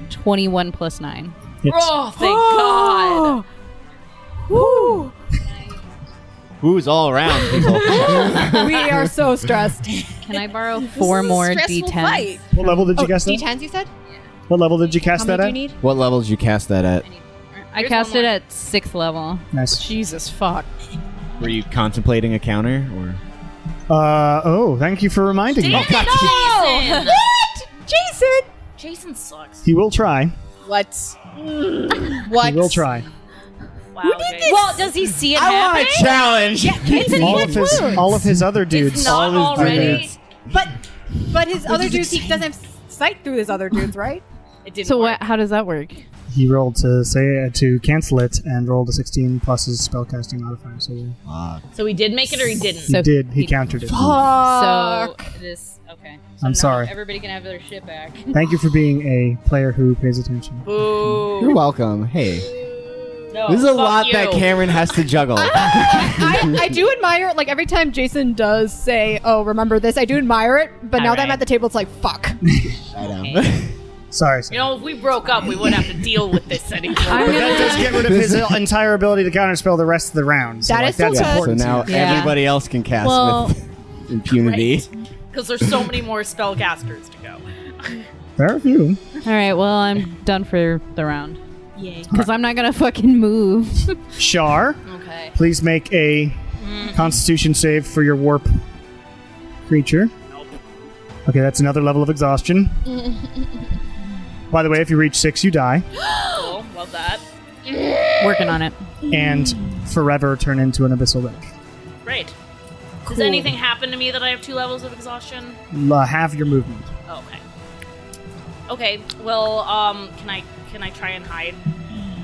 21 plus 9. Hits. Oh, thank God. Woo! Who's all around, people? We are so stressed. Can I borrow 4 more D10s? What level did you cast that? D10s, you said? What level did you cast How that many at? do you need? What level did you cast that at? I Here's cast one it more. at 6th level. Nice. Jesus fuck. Were you contemplating a counter, or? Oh, thank you for reminding me. Damn it, Jason! Jason! Jason sucks. He will try. What? He will try. Wow, Jason. Well, does he see it I happening? want a challenge. All of his other dudes. It's not all of his already. dudes. But his other dudes, he doesn't have sight through his other dudes, right? It didn't So work. how does that work? He rolled to cancel it and rolled a 16 plus his spellcasting modifier. So yeah. So he did make it or he didn't? He did. He countered it. So this okay. So I'm now sorry. Everybody can have their shit back. Thank you for being a player who pays attention. Boo. You're welcome. Hey, No, this is a fuck lot you. that Cameron has to juggle. I do admire, like, every time Jason does say, oh, remember this, I do admire it, but now that I'm Alright. at the table, it's like, fuck. I know. Sorry. You know, if we broke up, we wouldn't have to deal with this anymore. But that does get rid of his entire ability to counterspell the rest of the round. So, That like, is still that's good. So important. now to you. Yeah. everybody else can cast Well- with impunity. Because there's so many more spellcasters to go. There are a few. All right, well, I'm done for the round. Yay. Because I'm not going to fucking move. Shar, Okay. please make a Constitution save for your warp creature. Nope. Okay, that's another level of exhaustion. By the way, if you reach 6, you die, Cool. Love that. Working on it. and forever turn into an abyssal witch. Great. Does anything happen to me that I have 2 levels of exhaustion? Half your movement. Oh, okay. Okay. Well, can I try and hide?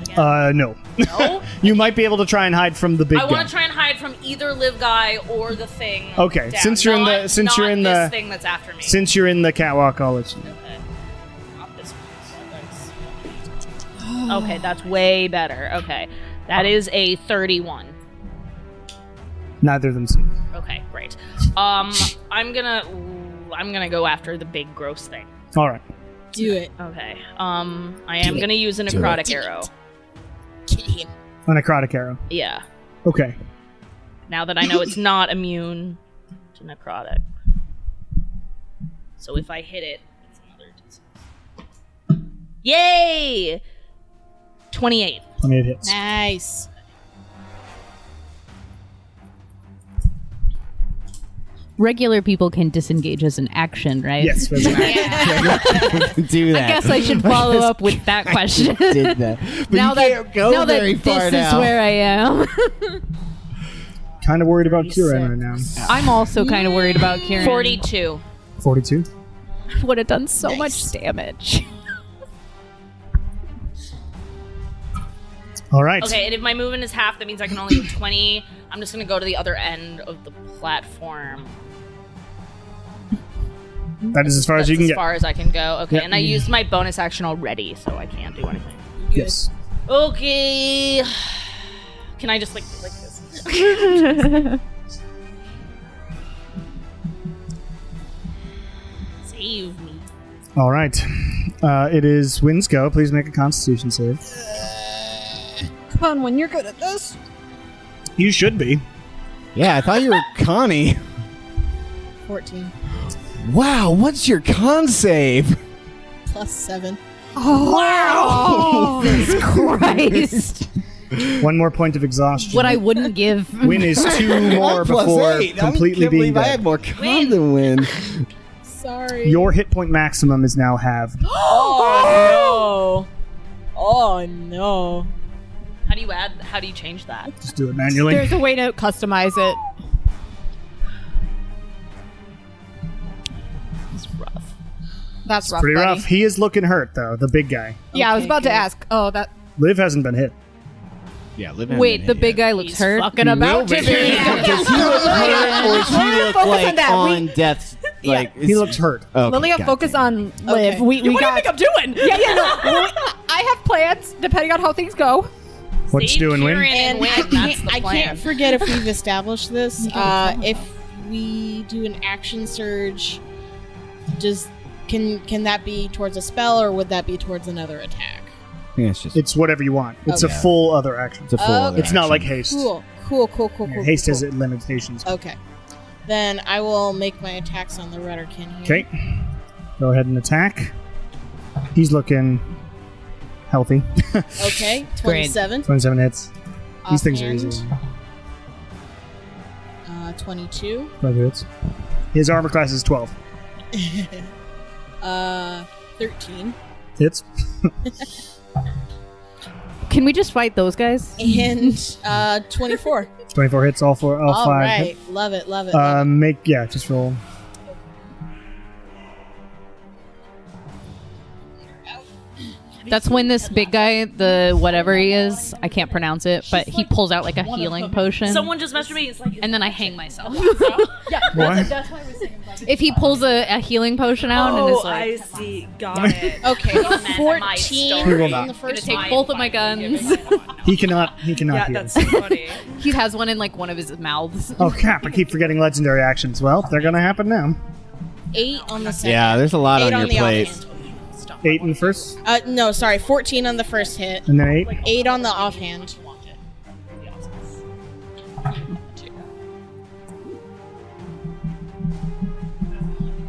Again? No. No. You might be able to try and hide from the big I guy. want to try and hide from either Liv Guy or the thing. Okay, down. since you're in the- Not- since not you're in this the- thing that's after me. Since you're in the catwalk, I'll let you know. Okay. Not this one. Okay, that's way better. Okay, that is a 31. Neither of them see. Okay, great. I'm gonna go after the big gross thing. All right. Do it. Okay. I am gonna use a necrotic arrow. A necrotic arrow. Yeah. Okay. Now that I know it's not immune to necrotic. So if I hit it, it's another D6. Yay! 28. 28 hits. Nice. Regular people can disengage as an action, right? Yes. That's right. Do that. I guess I should follow up with that question. Did that. But now you can't go now very that far this now. is where I am. Kind of worried about Kieran right now. I'm also kind of worried about Kieran. 42. 42. Would have done so much damage. All right. Okay, and if my movement is half, that means I can only do 20. I'm just gonna go to the other end of the platform. That is as far That's as you can as get. far as I can go. Okay, Yep. and I used my bonus action already, so I can't do anything. Yes. Okay. Can I just like this? Save me. All right. It is Wind's go. Please make a Constitution save. Come on, when you're good at this. You should be. Yeah, I thought you were Connie. 14 Wow, what's your con save? plus 7. Wow! Jesus Christ. One more point of exhaustion. What I wouldn't give. Win is 2 more before completely being I dead. had more con than win. Sorry. Your hit point maximum is now halved. Oh no. Oh no. How do you change that? Just do it manually. There's a way to customize it. It's rough. That's rough, Pretty buddy. rough. He is looking hurt, though, the big guy. Yeah, I was Okay, about to good. ask. Oh, that. Liv hasn't been hit. Yeah, live Wait, the big guy looks He's hurt. Fucking about to be. Does he look hurt or does he look Focus like on that. on death's like He looks hurt. okay, Lilia, got focus it. on Liv. Okay. We What got. do you think I'm doing? Yeah, no. I have plans depending on how things go. What's Save doing, Win? Kieran and And win. I That's the can't plan. forget if we've established this. If we do an action surge, can that be towards a spell or would that be towards another attack? I think it's just It's whatever you want. It's a Okay. full other action. it's a full. other It's not like action. haste. Cool. Yeah, haste has cool. limitations. Okay. Then I will make my attacks on the Rudderkin here. Okay. Go ahead and attack. He's looking healthy. Okay. 27. 27 hits. These things are Offhand. easy. 22. 5 hits. His armor class is 12. 13. Hits. Can we just fight those guys? And 24. 24 hits, all 5. All right. Love it. Love it. Just roll. That's when this big guy, the whatever he is, I can't pronounce it, but he pulls out like a healing potion. Someone just messaged me. It's like, and then I hang myself. What? If he pulls a healing potion out and is like, I see. Got it. Okay. He will 14 not. on the first take one. both of my guns. He cannot Yeah, heal. that's so funny. He has one in like one of his mouths. Oh, crap. I keep forgetting legendary actions. Well, they're going to happen now. 8 on the second. Yeah, there's a lot 8 on your the plate. offhand. 8 in the first, No, sorry. 14 on the first hit. and then 8. 8 on the offhand.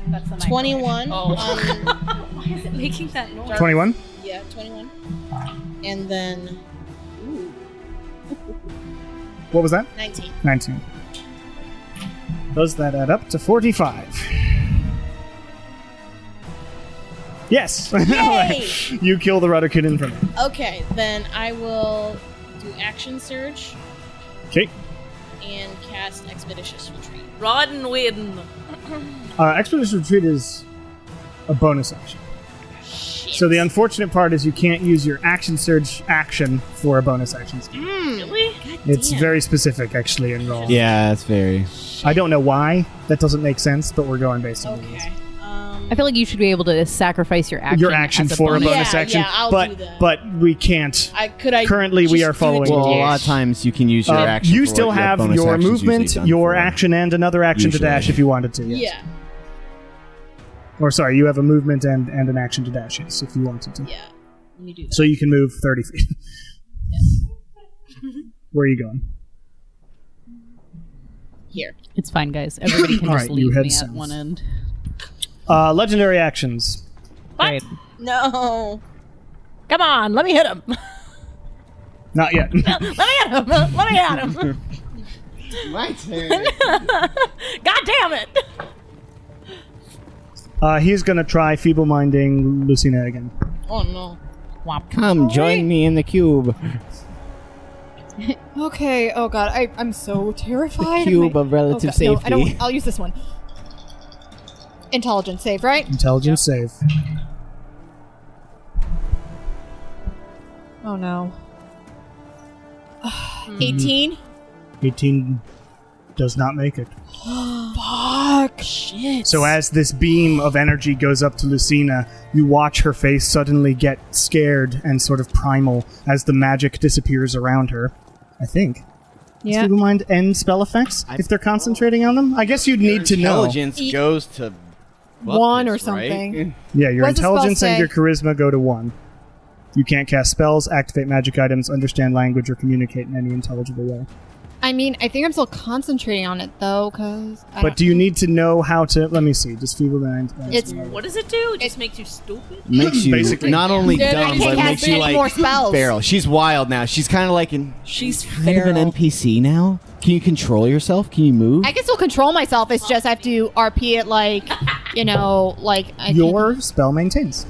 That's the 21. Why is it making that noise? 21. Yeah, 21. And then What was that? 19. 19. Does that add up to 45? Yes! Yay! You kill the Rudderkin in front of him. Okay, then I will do action surge Okay. and cast expeditious retreat. Rod and win. Expedition Retreat is a bonus action. So the unfortunate part is you can't use your action surge action for a bonus action skill. Really? It's very specific, actually, in roll. Yeah, that's very. I don't know why. That doesn't make sense, but we're going based on Okay. I feel like you should be able to sacrifice your action. your action as for a bonus. bonus Yeah, action. yeah, I'll but do that. but we can't. Currently, we just are do following it the Well, a rules. lot of times you can use your action. You for still what have bonus your action's usually movement, done your for. action, and another action Usually. to dash if you wanted to. Yes. Yeah, Or sorry, you have a movement and an action to dash, yes, if you wanted to. yeah. Let me do that. So you can move 30 feet. Yes. Where are you going? Here. It's fine, guys. Everybody can All just right, you leave head me at south. one end. Legendary actions. Great. No. Come on, let me hit him. Not yet. Let me hit him. Let me hit him. My turn. God damn it. He's going to try feeble-minding Lucina again. Oh no. Come join me in the cube. Okay. Oh god, I'm so terrified. Cube of relative No, safety. I don't. I'll use this one. Intelligence save, right? Intelligence save. Oh no. 18. 18 does not make it. Fuck. Shit. So as this beam of energy goes up to Lucina, you watch her face suddenly get scared and sort of primal as the magic disappears around her. I think. Yeah. Does Mind end spell effects if they're concentrating on them? I guess you'd need to know. Intelligence goes to 1 or buckets, right? something. Yeah, your What does the spell intelligence and say? your charisma go to 1. You can't cast spells, activate magic items, understand language, or communicate in any intelligible way. I mean, I think I'm still concentrating on it though, because. But do you need to know how to? Let me see. Just feeble mind. It's- What does it do? It just makes you stupid? Makes you Basically. not only Yeah, I dumb, can't but cast makes you any like more spells. feral. She's wild now. She's kind of like She's kind of feral. an NPC now. Can you control yourself? Can you move? I can still control myself. It's just I have to RP it like, like I Your spell maintains,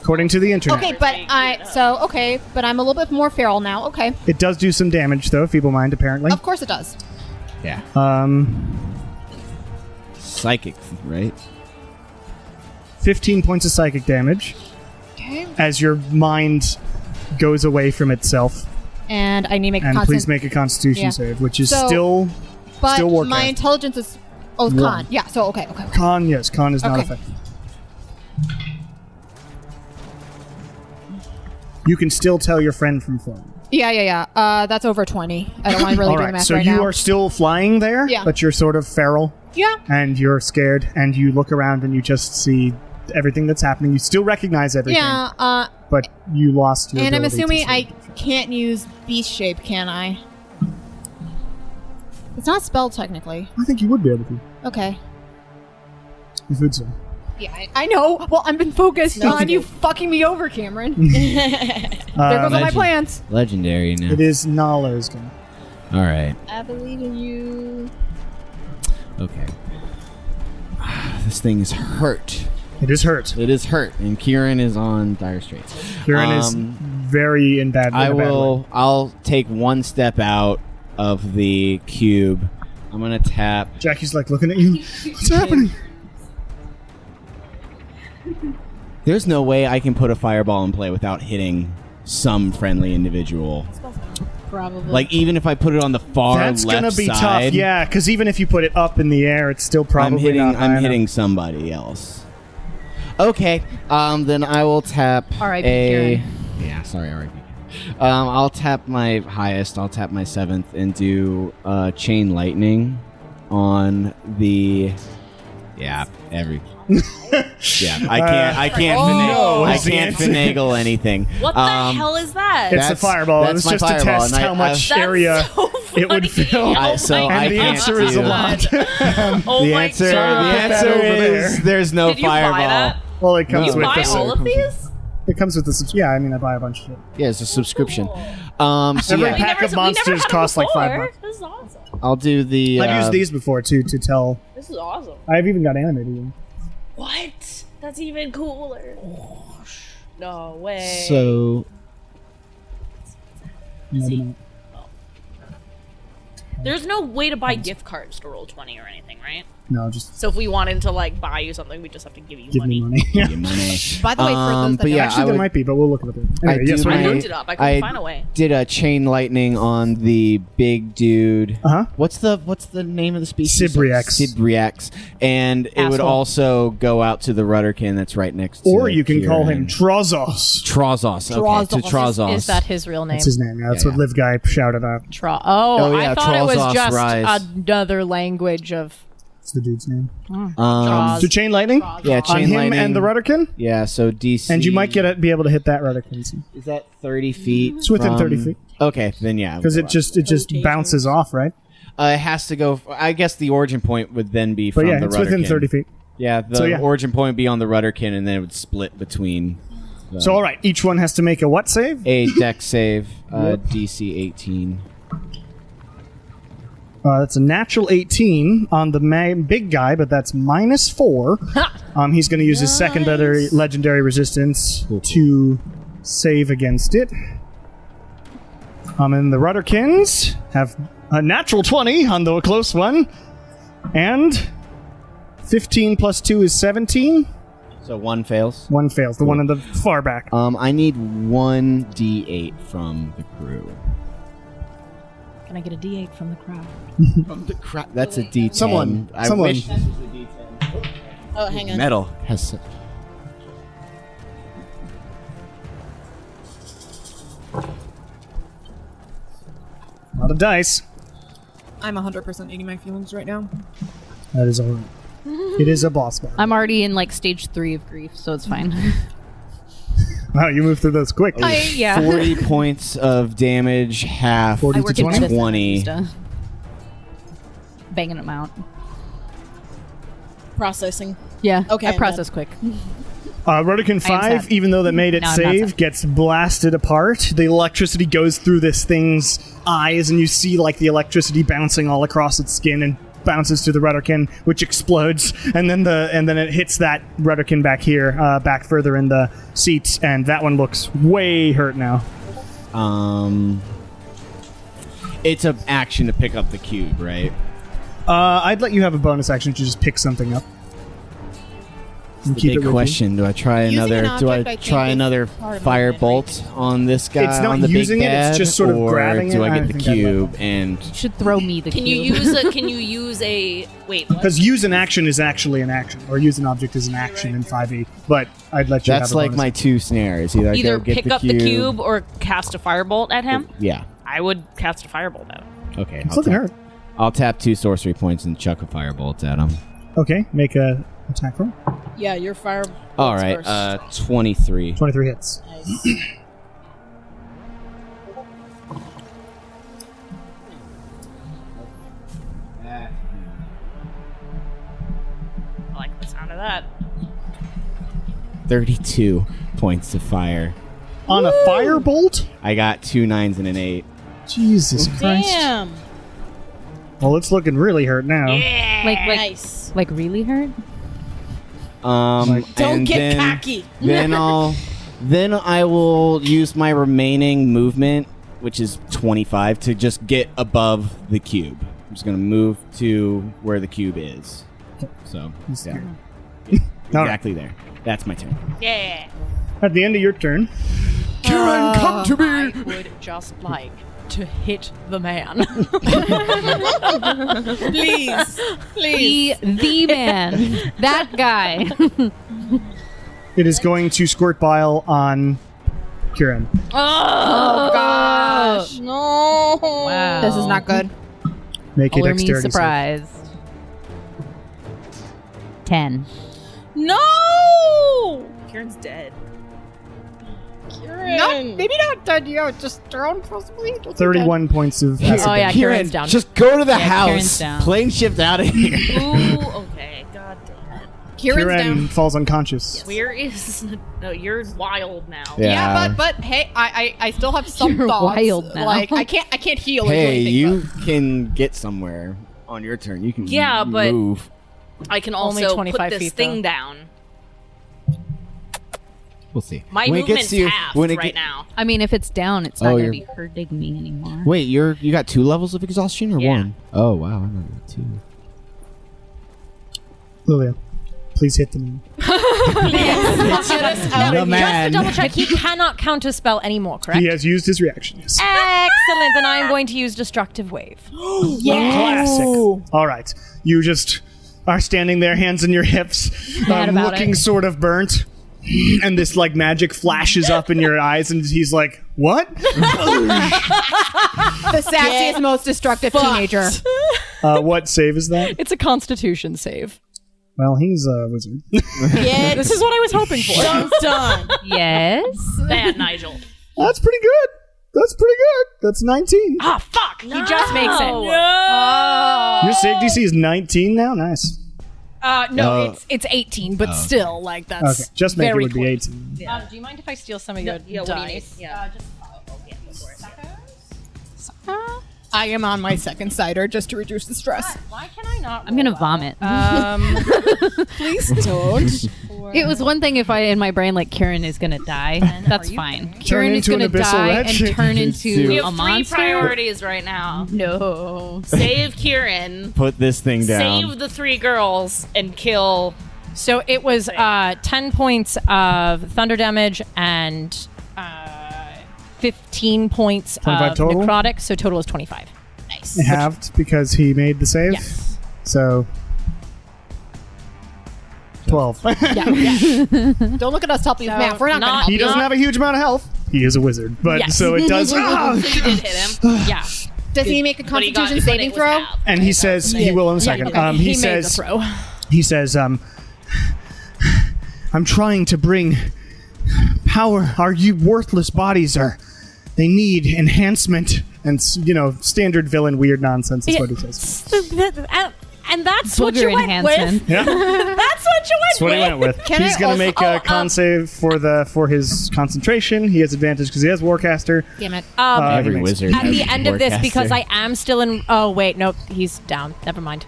according to the internet. Okay, but I'm a little bit more feral now. Okay, It does do some damage, though. Feeble mind, apparently. of course it does. Yeah. Psychic, right? 15 points of psychic damage. Okay. As your mind goes away from itself. And I need to make a And constant. please make a Constitution Yeah. save, which is So- still but still Warcraft. my intelligence is con. One. Yeah. So okay. con. Yes, con is not Okay. effective. You can still tell your friend from phone. Yeah. That's over 20. I don't want to really All do the right, math so right you now. are still flying there, Yeah. but you're sort of feral, Yeah. and you're scared, and you look around and you just see everything that's happening. You still recognize everything, Yeah. but you lost your And I'm ability to assuming see. I can't use beast shape, can I? It's not spelled technically. I think you would be able to. Okay. You would so. Yeah, I know. Well, I've been focused on you fucking me over, Cameron. There goes all my plans. Legendary now. It is Nala's game. All right. I believe in you. Okay. This thing is hurt. It is hurt. It is hurt, and Kieran is on dire straits. Kieran is very in bad. I in a bad will. way. I'll take one step out of the cube. I'm gonna tap. Jackie's like looking at you. What's happening? There's no way I can put a fireball in play without hitting some friendly individual. Probably. Like even if I put it on the far That's left gonna be side, tough. Yeah, because even if you put it up in the air, it's still probably not high I'm enough. hitting somebody else. Okay. Then I will tap R.I.P. a. Kieran. Yeah. Sorry, R.I.P. I'll tap my highest. I'll tap my 7th and do chain lightning on the. Yeah. Yeah. I can't finagle anything. What the hell is that? It's a fireball. That's It's my just to fireball, test and how much That's area so it would funny. fill. Oh So my I And the can't answer is a do- lot. Oh The my answer, god. the answer over there. is there's no Did you buy fireball. that? Well, it comes You with Buy the all of these? It comes with the yeah. I mean, I buy a bunch of it. Yeah, it's a subscription. So Every yeah, pack of we never monsters had it costs like before. $5. This is awesome. I'll do the. I've used these before too to tell. This is awesome. I've even got animated ones. What? That's even cooler. No way. So There's no way to buy gift cards to roll 20 or anything, right? No, just So if we wanted to like buy you something, we just have to give you give money. me money. give you money. By the way, for those that but don't yeah, Actually, I there would- might be, but we'll look it up. I Anyway, yes, do what are I you my- looked doing? it up. I couldn't find a way. Did a chain lightning on the big dude. Uh-huh. What's the name of the species? Sibriax. Sibriax. And it would Asshole. also go out to the rudderkin that's right next to Or you can call him Kieran. Trozos. Trozos. Okay, to Trozos. Is that his real name? That's his name. Yeah, that's Yeah. what Liv Guy shouted out. Oh, yeah, I thought it was Trolls just Rise. another language of It's the dude's name. Jaws. To chain lightning Yeah, on chain him lightning. and the rudderkin, Yeah, so DC. and you might be able to hit that rudderkin Is that 30 feet? It's within from- 30 feet. Okay, then yeah. because it just bounces off, right? It has to go. I guess the origin point would then be But from yeah, the it's rudderkin. within 30 feet. Yeah, the So, yeah. origin point would be on the rudderkin, and then it would split between. So all right, each one has to make a what save? A deck save, DC 18. That's a natural 18 on the big guy, but that's -4. He's going to use his secondary legendary resistance to save against it. And the Rudderkins have a natural 20 on the close one, and 15 plus 2 is 17. So one fails. One fails. The one in the far back. I need 1 D8 from the crew. Can I get a D8 from the crowd? That's a D10. Someone. I wish this was a D10. Oh, hang on. Metal has. A lot of dice. I'm 100% eating my feelings right now. That is all right. It is a boss battle. I'm already in like stage 3 of grief, so it's fine. Wow, you moved through those quick. 40 points of damage, half 40 I to work in 20? medicine. 20. I'm used to banging them out. Processing. Yeah. Okay, I I'm process quick. Rudderkin 5, sad. even though that made it No, I'm not save, sad. gets blasted apart. The electricity goes through this thing's eyes, and you see like the electricity bouncing all across its skin and bounces to the Rudderkin, which explodes, and then it hits that Rudderkin back here, back further in the seats, and that one looks way hurt now. It's an action to pick up the cube, right? I'd let you have a bonus action to just pick something up. And The keep it big with question: Do I try Using another? an Do I object, I think, try is another part of fire movement, bolt on this guy? It's not on the using big it, it's bad, just sort of or grabbing do it? I I get the think I cube and? You should throw me the Can cube. you use a wait? What? Because use an action is actually an action, or use an object is an action in 5e. But I'd let you. That's have a like bonus. my two snares. Either Either go get pick the up cube, the cube or cast a firebolt at him. Yeah. I would cast a firebolt at him. Okay. It's looking hurt. I'll tap 2 sorcery points and chuck a firebolt at him. Okay, make a attack roll. Yeah, your fire. All right. 23. 23 hits. I like the sound of that. 32 points of fire. On a firebolt? I got 2 9s and an 8. Jesus Christ. Damn. Well, it's looking really hurt now. Nice. Like really hurt? Don't and get then, cocky. Then I will use my remaining movement, which is 25, to just get above the cube. I'm just gonna move to where the cube is. So yeah. Exactly there. That's my turn. Yeah. At the end of your turn, Kieran, come to me. I would just like to hit the man. Please. Please. The man. That guy. it is going to squirt bile on Kieran. Oh, gosh. No. Wow. This is not good. Make a Color me dexterity save. surprised. 10. No. Kieran's dead. Kieran. Not, maybe not dead yet. Just down, possibly. Don't be 31 points of acid Oh, yeah, damage. Kieran's down. Just go to the Kieran's house. down. Plane shift out of here. Ooh, okay. God damn it. dead. Kieran's Kieran down. falls unconscious. Where is? No, you're wild now. Yeah. But hey, I still have some You're thoughts. wild now. Like I can't heal. or do Hey, anything, you can get somewhere on your turn. You can Yeah, but- move. I can Only also 25 put this feet, thing though. down. We'll see. My When it movement's gets to you- half when it right get- now. I mean, if it's down, it's not Oh, going to you're- be hurting me anymore. Wait, you got 2 levels of exhaustion or Yeah. 1? Oh wow, I know that 2. Lilia, please hit the man. The Just to double check, he cannot counterspell anymore, correct? He has used his reaction. Yes. Excellent. Then I am going to use Destructive Wave. Classic. All right. You just are standing there, hands in your hips, Mad about looking it. sort of burnt. And this like magic flashes up in your eyes, and he's like, "What?" The sassiest, most destructive teenager. What save is that? It's a Constitution save. Well, he's a wizard. This is what I was hoping for. Done. Yes. Bad, Nigel. That's pretty good. That's pretty good. That's 19. Ah, fuck! He just makes it. Your save DC is 19 now. Nice. No, it's 18, but still, like that's Okay, just make it very would be close. 18. Do you mind if I steal some of your Yeah, what do you need? dice? Yeah. I am on my second cider just to reduce the stress. Why can I not? I'm going to vomit. Please don't. It was one thing if I, in my brain, like, Kieran is going to die. That's fine. Kieran is into going an to abyssal die wretch. and turn We into a have 3 monster. priorities right now. No. Save Kieran, Put this thing down. save the 3 girls, and kill. So it was 10 points of thunder damage and 15 points 25 of total? necrotic. So total is 25. Nice. Halved because he made the save. Yes. So 12. Don't look at us helping you with math. We're not going to not- help He you. doesn't have a huge amount of health. He is a wizard, but Yes. so it does. You did hit him. Yeah. Does he make a But he got- Constitution but saving it was throw? halved. And he says he will in a second. Okay. He made says the throw. he says I'm trying to bring power. Our you worthless bodies are. They need enhancement and standard villain weird nonsense is what he says. And that's what you Booger went enhancement. Yeah, with. That's what you that's what he went went with. with. Can He's I gonna also- make a con save for his concentration. He has advantage because he has Warcaster. Damn it. Every he makes- wizard. At has the end of this, Warcaster. because I am still in. Oh wait, nope, he's down. Never mind.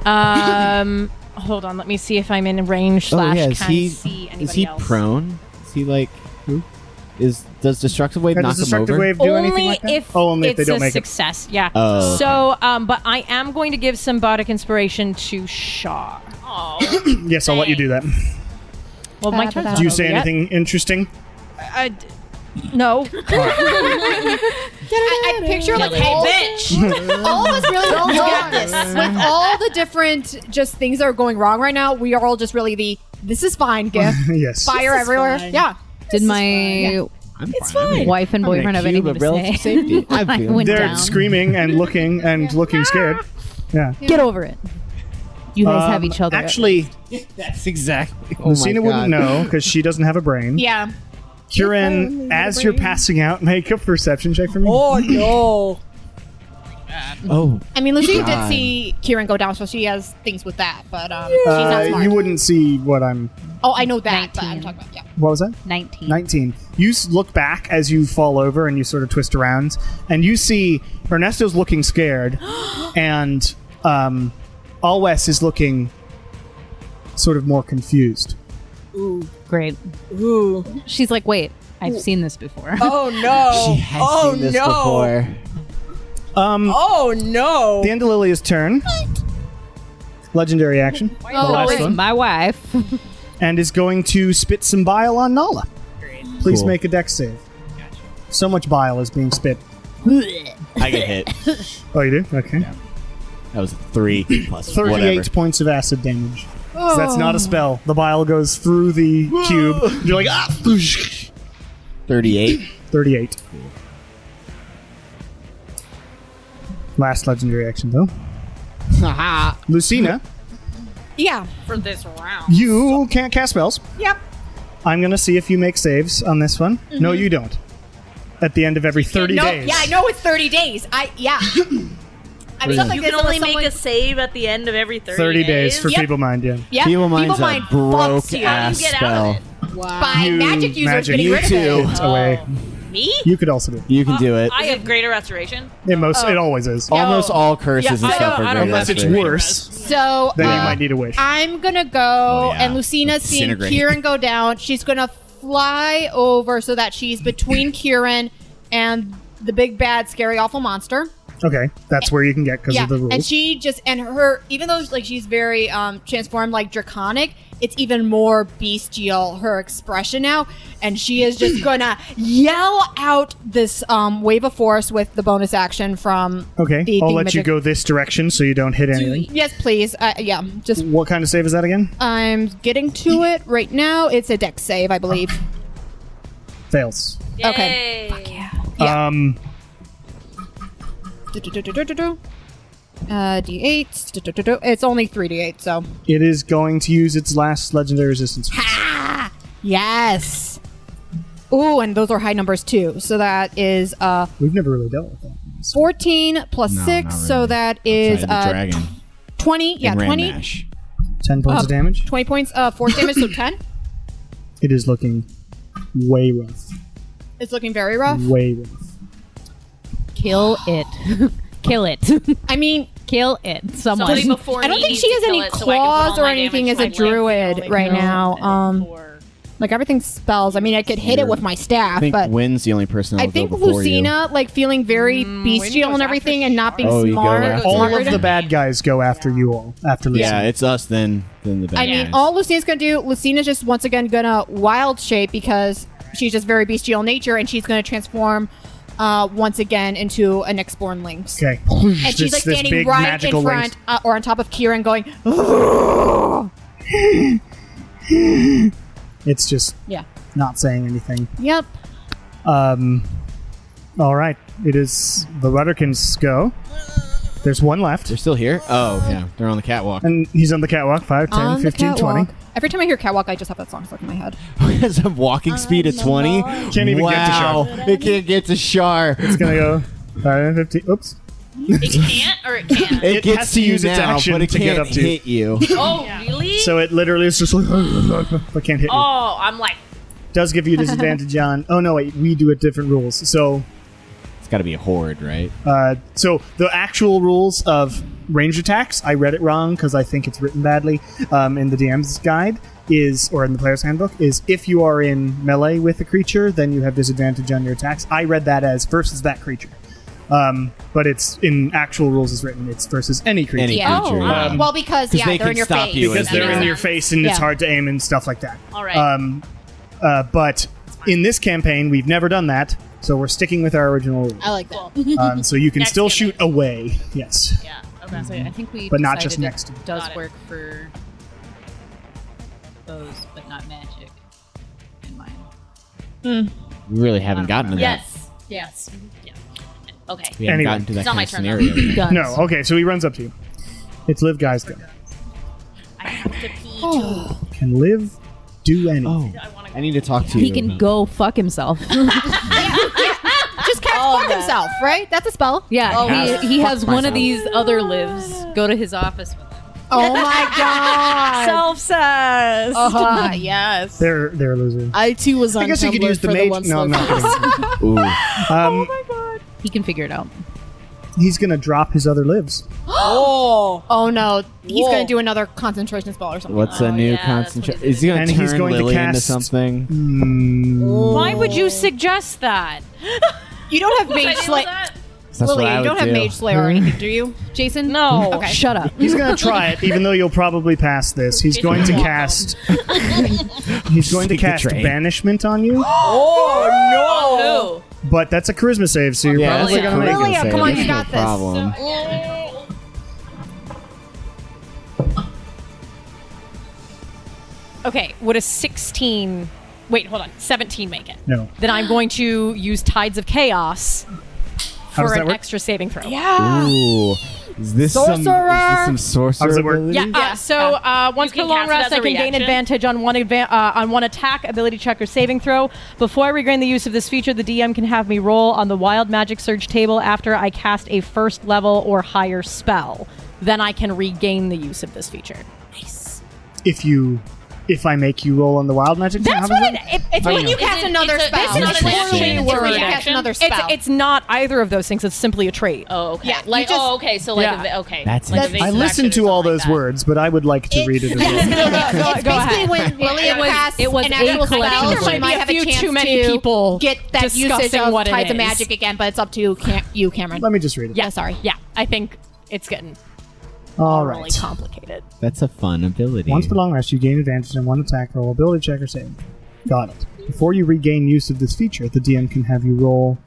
Hold on. Let me see if I'm in range. Oh Slash yeah, can see anybody is he else. prone? Is he like who? Does destructive wave Does knock them destructive over? wave do anything Only like that? if Only if they it's don't a make success. Yeah. Oh, okay. So, but I am going to give symbiotic inspiration to Shaw. Oh, it. Yes, I'll let you do that. Well, my turn's not Do you over say yet. anything interesting? No. I picture like all, all of us really You got this. with all the different just things that are going wrong right now. We are all just really this is fine gift. Yes. Fire This is everywhere. fine. Yeah. Did my It's fine. wife and I'm in a boyfriend have cube anything of to relative say? safety. I'm I feeling- went They're down. screaming and looking scared. Yeah. Get over it. You guys have each other. Actually, That's exactly. Oh Lucina my wouldn't God. know because she doesn't have a brain. Yeah. Kieran, as you're passing out, make a perception check for me. Oh no. Oh, I mean, Lucy did God. see Kieran go down, so she has things with that. But she's not smart. You wouldn't see what I'm. Oh, I know that. But 19. I'm talking about What was that? 19. 19. You look back as you fall over and you sort of twist around, and you see Ernesto's looking scared, and Alwes is looking sort of more confused. Great. Ooh. She's like, wait, I've seen this before. Oh no. she has oh seen this no. before. Oh no. The end of Lilia's turn. Legendary action. The last It's one. my wife. And is going to spit some bile on Nala. Please Cool. make a dex save. So much bile is being spit. I get hit. Oh, you do? Okay. That was a 3 plus 38 whatever. points of acid damage. So that's not a spell. The bile goes through the cube. You're like, ah! 38. 38. Last legendary action, though. Haha. Lucina, Yeah. for this round. you can't cast spells. Yep. I'm going to see if you make saves on this one. No, you don't. At the end of every 30 no, days. Yeah, I know it's 30 days. I mean, stuff like You this can only unless make someone- a save at the end of every 30, 30 days for Yep. Feeble Mind, yeah. Yep. Feeble Mind's Feeble Mind a broke fucks you. ass Get out spell. of it. Wow. By magic users getting you rid of too. it. It's away. Me? You could also do it. You can do it. I have greater restoration. It always is. Almost all curses and I stuff don't- are I great. don't Unless it's restoration. worse, So then you might need a wish. I'm gonna go yeah. and Lucina's seeing Disintegrate. Kieran go down. She's gonna fly over so that she's between Kieran and the big bad scary awful monster. Okay, that's where you can get because Yeah, of the rules. and she just and her even though like she's very transformed like draconic, it's even more bestial her expression now, and she is just gonna yell out this wave of force with the bonus action from Okay, the I'll let you thingamajig. go this direction so you don't hit anything. Yes, please. Yeah, just What kind of save is that again? I'm getting to it right now. It's a dex save, I believe. Fails. Okay. Yay. Yeah. D8. It's only 3d8, so. It is going to use its last legendary resistance. Yes. Ooh, and those are high numbers too. So that is We've never really dealt with that. 14 plus No, 6, not so really. that is Outside the dragon. 20. Yeah, And Ram 20. Mash. 10 points of damage. 20 points, force damage, so 10. It is looking way rough. It's looking very rough. Way rough. Kill it. Kill it. I mean, Kill it. Someone. Somebody before I don't me think needs she to has kill any it so I can put claws all or my anything damage as a to my leg. druid right now. Like everything's spells. I mean, I could hit it with my I staff, think but Wynn's the only person I that'll think go before Lucina, like feeling very bestial and everything, and not being Oh, you go smart. after All her. of the bad guys go after you all. After you. Lucina. Yeah, it's us then the bad I mean, guys. all Lucina's gonna do, Lucina's just once again gonna wild shape because she's just very bestial in nature, and she's gonna transform once again into an next-born lynx. Okay. And she's like This standing big right in magical front or on top of Kieran, going, It's just yeah, not saying anything. yep. All right. It is the Rudderkins go. There's one left. They're still here? Oh, yeah. They're on the catwalk. And he's on the catwalk. 5, 10, On the 15, 20. catwalk. Every time I hear catwalk, I just have that song stuck in my head. Has a walking speed of 20? Can't even get to wow. It can't get to Shar. It's going to go 5, 15. Oops. It can't or it can? It It gets has to to use you its now, action but it to get can't up to. hit you. Oh, really? So it literally is just like, I can't hit you. Oh, I'm like, Does give you disadvantage on. Oh, no, wait. We do it different rules. So It's got to be a horde, right? So the actual rules of ranged attacks, I read it wrong because I think it's written badly in the DM's guide, or in the player's handbook, is if you are in melee with a creature, then you have disadvantage on your attacks. I read that as versus that creature. But it's in actual rules as written, it's versus any creature. Any Yeah. creature. Oh, well, because they they're in can your stop face. you Because they're in your face and it's Yeah. hard to aim and stuff like that. All right. But in this campaign, we've never done that, so we're sticking with our original rules. I like that. So you can Next still campaign. shoot away, yes. Yeah. Okay. So I think we But not just decided next to. it does Got it. work for bows, but not magic in mine. We really haven't gotten to that. Yes. Yes. Yeah. Okay. We haven't Anyway. gotten to that It's not kind my of turn, though. scenario. yet. Guns. No, okay, so he runs up to you. It's Liv Guy's go. I have to pee too. Can Liv do anything? Oh, I want I need to talk to you. He can go fuck himself. Just cast fuck himself, right? That's a spell. Yeah, Oh. he has Fuck one of myself. these other lives go to his office with him. Oh my god. Self-sass. Uh-huh, yes. They're a loser. I too was on I guess you could Tumblr use the for the mage. one No, I'm not slow. kidding. Ooh. He can figure it out. He's gonna drop his other lives. Oh. Oh no, he's Whoa. gonna do another concentration spell or something. What's a new yeah, that's what concentration? he's Is he going And to he's turn going to Lily into cast- something? Why would you suggest that? You don't have Can I Mage deal with Slayer. that? That's Lily, what I you would don't have do. Mage Slayer or anything, do you? Jason? No. Okay. Shut up. He's gonna try it, even though you'll probably pass this. He's going to cast. He's going to Take the cast train. banishment on you, Oh but that's a charisma save, so you're Yeah, probably that's a gonna make Lilia, it. save. come on, That's you no got this. problem. Okay, would a 16... Wait, hold on. 17 make it? No. Then I'm going to use Tides of Chaos How does for that an work? extra saving throw. Ooh. Is this some sorcerer How does it work? ability? Yeah, once You per can long cast it rest, as I a can gain reaction? advantage on one attack, ability check, or saving throw. Before I regain the use of this feature, the DM can have me roll on the Wild Magic Surge table after I cast a first level or higher spell. Then I can regain the use of this feature. If I make you roll on the wild magic, That's how does what that- it's When you Is cast it- another it's a- spell. this is not an action, Literally it's a word. You reaction? cast another spell. It's not either of those things. It's simply a trait. Oh, okay. Yeah, Like, you just- okay. So, like, Yeah. okay. That's like interesting. I evasive listened action to or all something those like that. words, but I would like to read it as well. It's Go basically ahead. when Lilia casts it was an a actual collection spell, of she words. might have a Few chance too many to people get that usage discussing of what it Tides of is. Magic again, but it's up to you, Cameron. Let me just read it. Yeah, sorry. Yeah, I think it's getting All really right. complicated. That's a fun ability. Once per long rest, you gain advantage on one attack roll, ability check, or save. Got it. Before you regain use of this feature, the DM can have you roll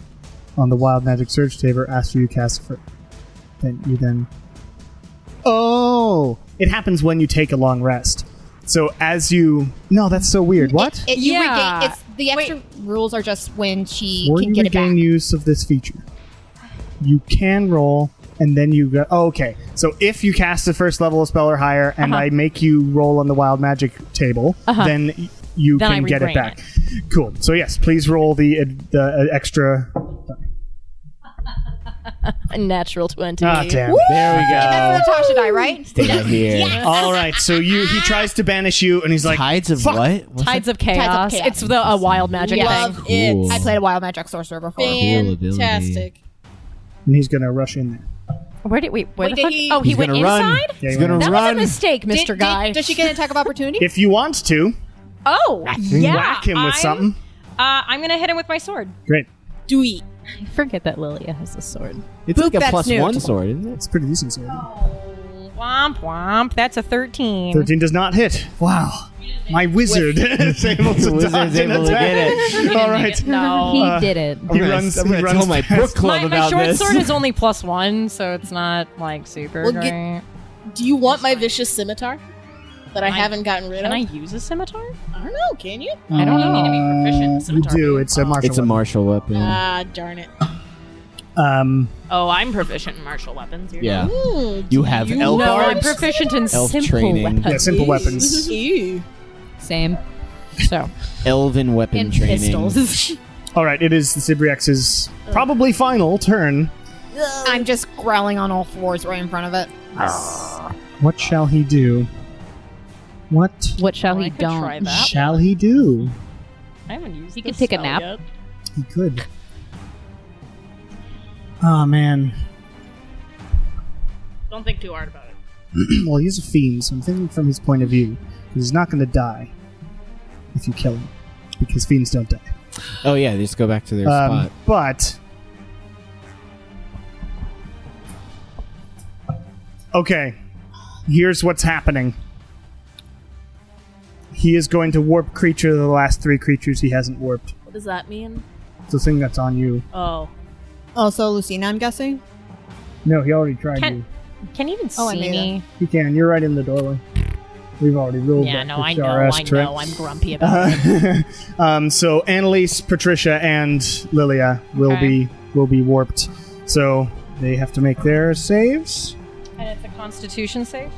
on the Wild Magic Surge table after you cast it. Then. Oh! It happens when you take a long rest. So as you. No, that's so weird. What? You Yeah. regain, the extra rules are just when she Before can you get it back. regain use of this feature, you can roll, and then you go. Oh, okay. So if you cast the first level of spell or higher, and I make you roll on the Wild Magic table, then you Then I can get it regain back. Cool. So yes, please roll the extra. A natural 20. Ah, damn. There we That's go. the Natasha die, right? Stay right here. All right. So he tries to banish you, and he's like, Tides of "Fuck." what? What's Tides of Chaos. Chaos. It's the wild magic Yeah. thing. Love Cool. it. I played a Wild Magic Sorcerer before. Cool ability. Fantastic. And he's gonna rush in there. Where the Wait, fuck? did he- Oh, he He's went gonna run. inside? Yeah, He's you gonna wanna- That was run. a mistake, Mr. Guy. Does she get an attack of opportunity? If you want to, Oh, yeah. whack him with I'm- something. I'm gonna hit him with my sword. Great. Do it. I forget that Lilia has a sword. It's like a that's plus new. one sword, isn't it? It's pretty decent. Sword. Womp womp. That's a 13. 13 does not hit. Wow. My wizard is able to Wizard's dodge an able to attack. get it. All right. No. He did it. He runs. I'm He gonna runs tell my past- book club my about short this. sword is only +1, so it's not like super Well, great. Do you want my vicious scimitar that I haven't gotten rid Can of? I use a scimitar? I don't know. Can you? I don't You need to know. be proficient in You scimitar. do. It's a martial. It's a weapon. martial weapon. Ah, darn it. Oh, I'm proficient in martial weapons. You're Yeah. Ooh, You have you elf No, I'm arts. proficient in Elf simple training. weapons. Yeah, simple weapons. Ew. Same. So, Elven weapon And training. pistols. All right. It is the Sibriex's probably final turn. I'm just growling on all fours right in front of it. What shall he do? What What shall I he could try don't? that. shall he do? I haven't used He this could take a spell nap. yet. He could. Oh man. Don't think too hard about it. Well, he's a fiend, so I'm thinking from his point of view. He's not going to die if you kill him, because fiends don't die. Oh yeah, they just go back to their spot. But okay, here's what's happening. He is going to warp creature the last 3 creatures he hasn't warped. What does that mean? It's the thing that's on you. Oh. Also, Lucina, I'm guessing. No, he already tried you. Can you even Oh, I see made me? You can. You're right in the doorway. We've already ruled Yeah, that. no, for I know. Char-esque I trick. know. I'm grumpy about it. So Annalise, Patricia, and Lilia will Okay. be warped. So they have to make their saves. And it's a Constitution save?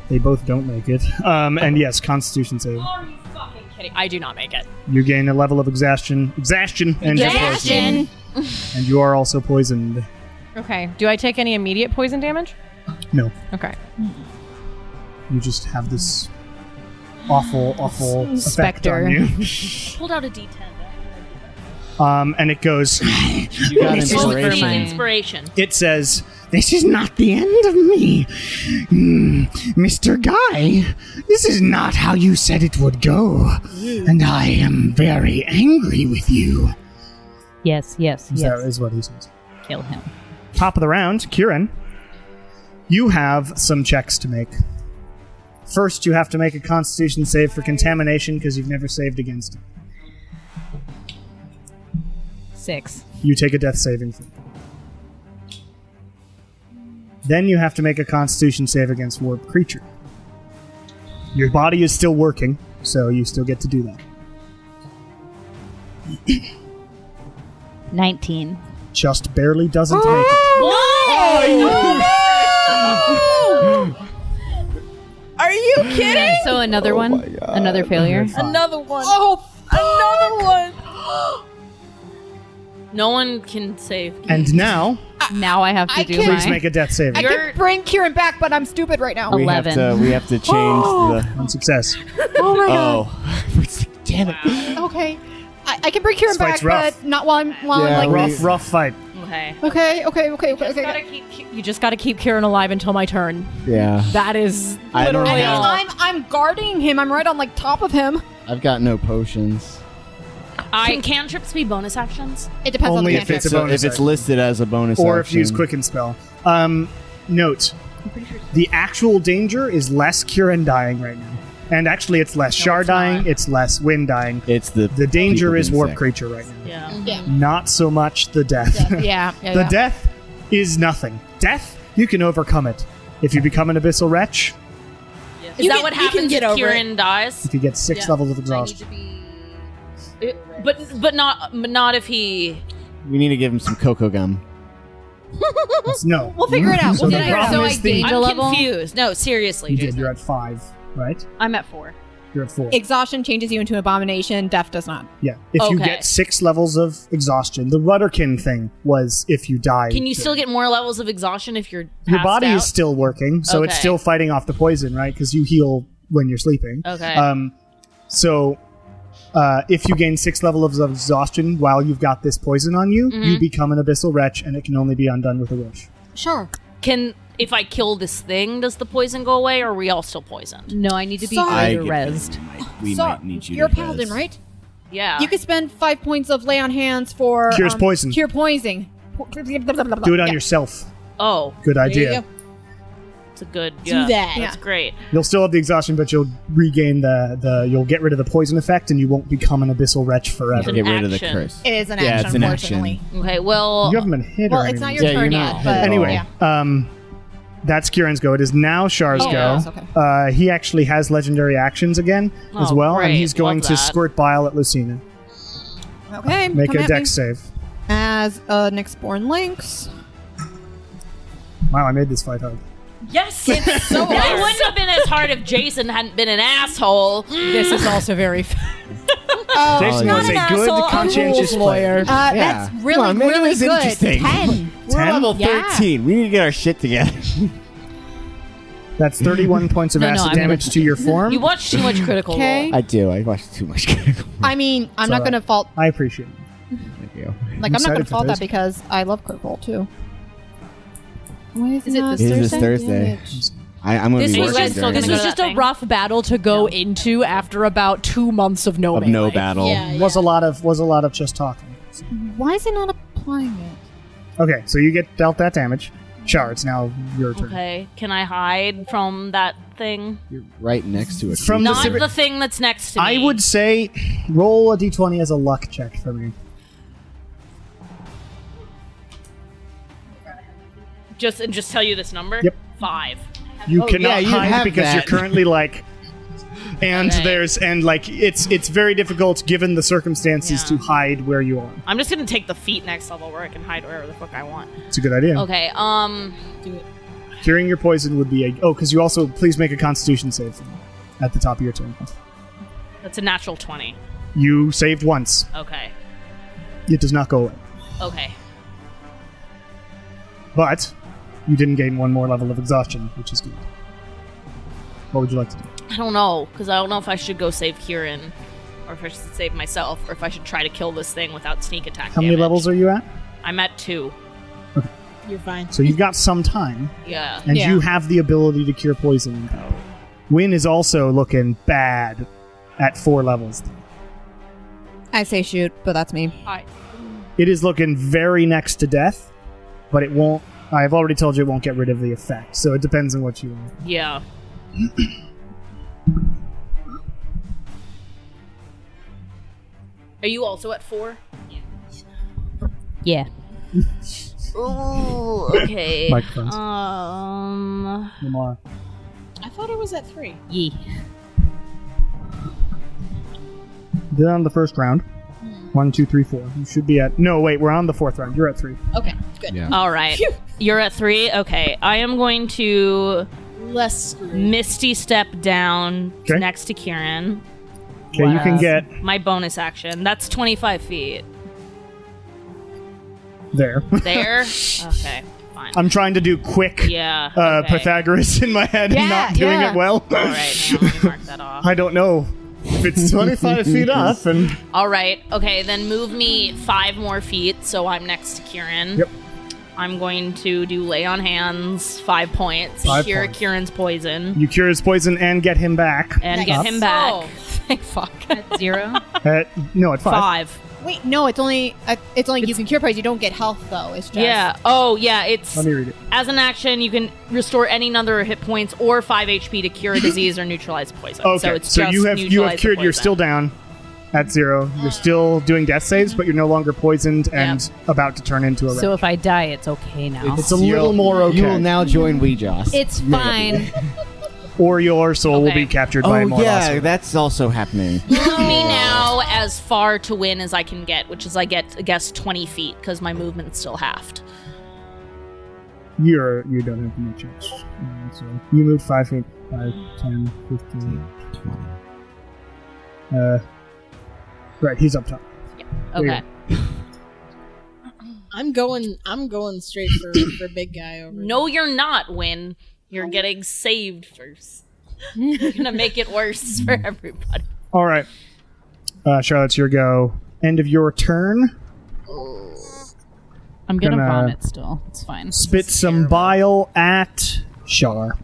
They both don't make it. And yes, Constitution save. Are you fucking kidding? I do not make it. You gain a level of exhaustion, and you're poisoned. And you are also poisoned. Okay. Do I take any immediate poison damage? No, Okay. you just have this awful effect Spectre. on you. Pulled out a D10. And it goes. You got This is Roll for for my- inspiration. It says. This is not the end of me. Mr. Guy, this is not how you said it would go. And I am very angry with you. Yes, yes, That yes. is what he says. Kill him. Top of the round, Kieran. You have some checks to make. First, you have to make a Constitution save for contamination because you've never saved against it. 6. You take a death saving throw. Then you have to make a Constitution save against warped creature. Your body is still working, so you still get to do that. 19. Just barely doesn't make it. Are you kidding? So another one? Another failure? Another one. Oh, another one. No one can save. And now, Now I have to I do can't- please my make a death saving. I can bring Kieran back, but I'm stupid right now. Oh. We have 11. to change the. One success. Oh my god. Oh, damn it! Okay. I can bring Kieran This fight's back, rough. but not while I'm Yeah, like. Rough fight. Okay. Okay. You just gotta keep Kieran alive until my turn. Yeah, That is I don't literally. know. I'm guarding him. I'm right on like top of him. I've got no potions. Can cantrips be bonus actions? It depends Only on if the it's a cantrip. bonus If it's action. listed as a bonus, Or if action. you use Quicken Spell. Note, the actual danger is less Kieran dying right now. And actually, it's less Shar it's dying, not. it's less Wind dying. It's the danger people is being Warp sick. Creature right now. Yeah. Yeah. Not so much the death. Yeah. The death is nothing. Death, you can overcome it. If you become an Abyssal Wretch, Is that what you can happens get if over Kieran dies? if you get 6 Yeah. levels of I need exhaustion. to be. But not if he. We need to give him some cocoa gum. No. We'll figure it out. So We'll the figure it out. problem So is I the... gained- I'm a level? confused. No, seriously, You did, Jason. you're at 5, right? I'm at 4. You're at 4. Exhaustion changes you into abomination. Death does not. Yeah. If you Okay. get 6 levels of exhaustion, the Rudderkin thing was if you die. Can you still get more levels of exhaustion if you're Your passed body out? is still working, so it's Okay. still fighting off the poison, right? Because you heal when you're sleeping. Okay. So if you gain 6 levels of exhaustion while you've got this poison on you, you become an Abyssal Wretch, and it can only be undone with a wish. Sure. If I kill this thing, does the poison go away, or are we all still poisoned? No, I need to be Sorry. further rezzed. We So, might need you. you're a to paladin, res. right? Yeah. You could spend 5 points of lay on hands for Cures poison. Cure poison. Do it on yourself. Oh, Good There you idea. go. it's a good. Do Yeah, that. That's great. You'll still have the exhaustion, but you'll regain you'll get rid of the poison effect, and you won't become an Abyssal Wretch forever. an Get rid of the action. curse. It is an Yeah, action, it's an unfortunately. Okay. Well. You haven't been hit Well, or it's not anything. your Yeah, turn you're yet. not But hit. Anyway, yeah. that's Kieran's go. It is now Shar's Oh, go. yes, okay. He actually has legendary actions again as Oh, well, and great. he's going Love to that. squirt bile at Lucina. Okay. Make come a at me. dex save. As Nyxborn Lynx. Wow, I made this fight hard. Yes. It's so. It wouldn't have been as hard if Jason hadn't been an asshole. This is also very. Jason not was an a good, asshole, I'm a conscientious rules lawyer. player. That's Come really, on, make really this good. interesting. 10. We're 10? level Yeah. 13. We need to get our shit together. That's 31 points of No, no, acid I'm damage to your form. You watch too much Critical Okay. Role. I do. I watched too much Critical Role. I mean, I'm not alright. going to fault. I appreciate it. Thank you. Like, I'm not going excited to for fault this. that because I love Critical Role too. Why is Is it not this It is this Thursday. I'm going to be This working is- during This gonna was go to just that a thing. rough battle to go into after about 2 months of no of melee. no battle. Yeah, Was a lot of just talking. Why is it not applying it? Okay, so you get dealt that damage. Char, it's now your turn. Okay, can I hide from that thing? You're right next to it. From the Not civi- the thing that's next to me. I would say roll a d20 as a luck check for me. just tell you this number. Yep. 5. You Oh, cannot yeah, you hide have because that. you're currently like, and Okay. it's very difficult given the circumstances Yeah. to hide where you are. I'm just gonna take the feet next level where I can hide wherever the fuck I want. It's a good idea. Okay. Curing your poison would be because you also please make a Constitution save for me at the top of your turn. That's a natural 20. You saved once. Okay. It does not go away, Okay. but you didn't gain one more level of exhaustion, which is good. What would you like to do? I don't know, because I don't know if I should go save Kieran, or if I should save myself, or if I should try to kill this thing without sneak attack. How many damage. levels are you at? I'm at 2. You're fine. So you've got some time, Yeah. and Yeah. you have the ability to cure poison. Wynn is also looking bad at 4 levels. I say shoot, but that's me. It is looking very next to death, but it won't. I've already told you it won't get rid of the effect, so it depends on what you want. Yeah. Are you also at 4? Yeah. Ooh, okay. Microphones. Lamar. I thought it was at 3. Yeah. Did on the first round. 1, 2, 3, 4. You should be at. No, wait, we're on the 4th round. You're at 3. Okay, good. Yeah. All right. You're at 3? Okay. I am going to Less screwed. Misty Step down Okay. next to Kieran. Okay, you can get My bonus action. That's 25 feet. there. There? Okay. Fine. I'm trying to do quick Yeah. Okay. Pythagoras in my head and Yeah, not doing yeah. it well. All right. Hang on, let me mark that off. I don't know. If it's 25 feet up and. All right. Okay, then move me 5 more feet so I'm next to Kieran. Yep. I'm going to do lay on hands, 5 points. 5 Cure points. Kieran's poison You cure his poison and get him back. and get Up. him back. Oh, Thank fuck. 0. No, at 5. 5. Wait, no, it's only you can cure poison. You don't get health though. It's just Yeah. Oh, yeah. It's Let me read it. as an action, you can restore any number of hit points or 5 HP to cure a disease or neutralize poison. Okay, So it's so just you have neutralize the cured. You're poison. still down at 0. You're still doing death saves, but you're no longer poisoned and about to turn into a rat. So if I die, it's okay now. It's a little more okay. You will now join Weejoss. It's fine. Or your soul will Okay. be captured by a Oh more yeah, that's also happening. Move me now as far to win as I can get, which is I guess 20 feet because my movement's still halved. You don't have to make checks. So you moved 5 feet. 5, 10, 15. 20. Right, he's up top. Okay. I'm going straight for big guy over. No, you're not, Win. You're getting saved first. You're gonna make it worse for everybody. All right. Charlotte, it's your go. End of your turn. I'm gonna Gonna vomit still. It's fine. Spit some bile at Char.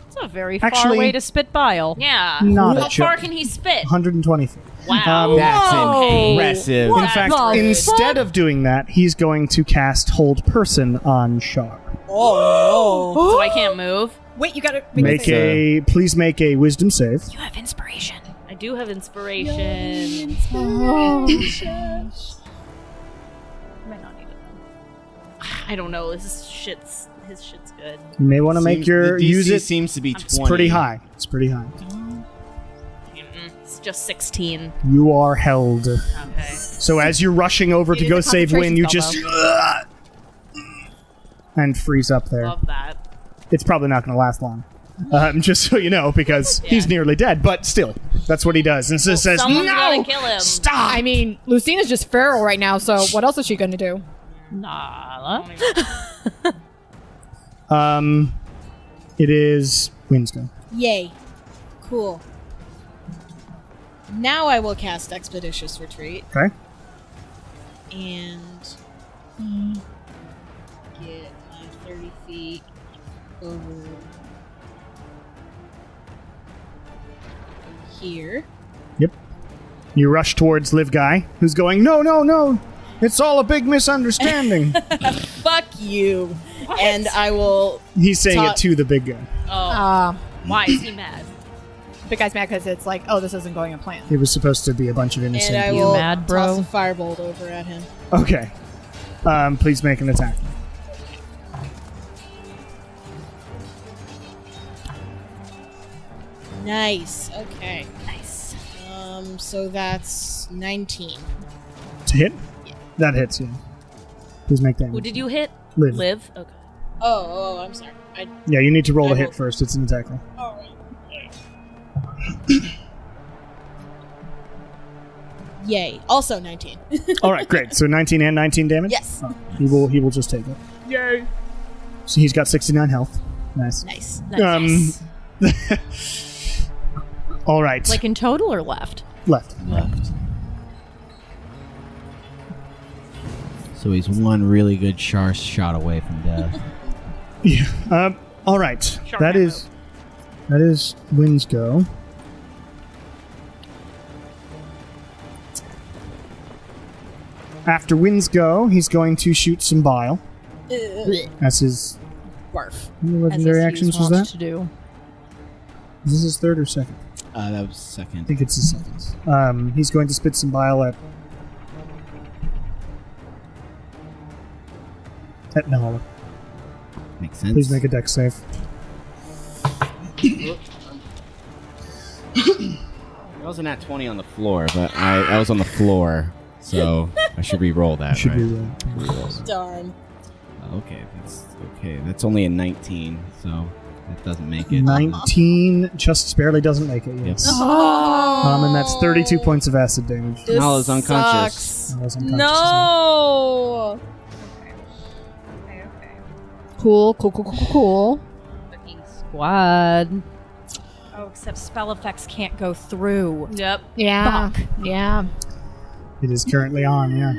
It's a very far Actually- way to spit bile. Yeah. Not How a far joke. can he spit? 120 feet. Wow. That's Okay. impressive. In fact, the instead of doing that, he's going to cast Hold Person on Char. Oh So I can't move. no! Wait, you gotta Please make a Wisdom save. You have inspiration. I do have inspiration. Might not need it. I don't know. His shit's good. You may want to make your the DC use it. seems to be 20. It's pretty high. It's pretty high. It's just 16. You are held. Okay. So as you're rushing over to It go is a save Win, you concentration just and freeze up there. Love that. It's probably not going to last long. Just so you know, because he's nearly dead. But still, that's what he does. And so says, Someone's "No, gotta kill him. stop." I mean, Lucina's just feral right now, so what else is she gonna do? Nala. It is Win's go. Yay! Cool. Now I will cast Expeditious Retreat Okay. and get 30 feet over here. Yep. You rush towards Liv Guy, who's going, no, no, no. It's all a big misunderstanding. Fuck you. And I will. He's saying it to the big guy. Oh. Why is he mad? The guy's mad because it's like, oh, this isn't going to plan. It was supposed to be a bunch of innocent And I people. will mad, bro? toss a firebolt over at him. Okay. Please make an attack. Nice. Okay. Nice. So that's 19. To hit? That hits, yeah. Please make Who damage. did you hit? Liv. Liv? Okay. Oh, I'm sorry. Yeah, you need to roll I a hit rolled- first. It's an attack roll. All right. Yay. Also 19. All right, great. So 19 and 19 damage? Yes. Oh, he will just take it. Yay. So he's got 69 health. Nice. Nice. All right. Like in total or left? left. So he's one really good shot away from death. Yeah. All right. That is Wynn's go. After Wynn's go, he's going to shoot some bile. That's his. Barf. How many legendary actions was that? To do. Is this his third or second? That was I second. think it's his second. He's going to spit some bile at Nala. Makes sense. Please make a dex save. I wasn't at 20 on the floor, but I was on the floor, so I should re-roll that, Should right? be Darn. Okay, that's only a 19, so that doesn't make it. 19 just barely doesn't make it. Yes. Yep. And that's 32 points of acid damage. This Nala's unconscious. sucks. Nala's unconscious. No. Cool. Squad. Oh, except spell effects can't go through. Yep. Yeah. Fuck. Yeah. It is currently on, yeah.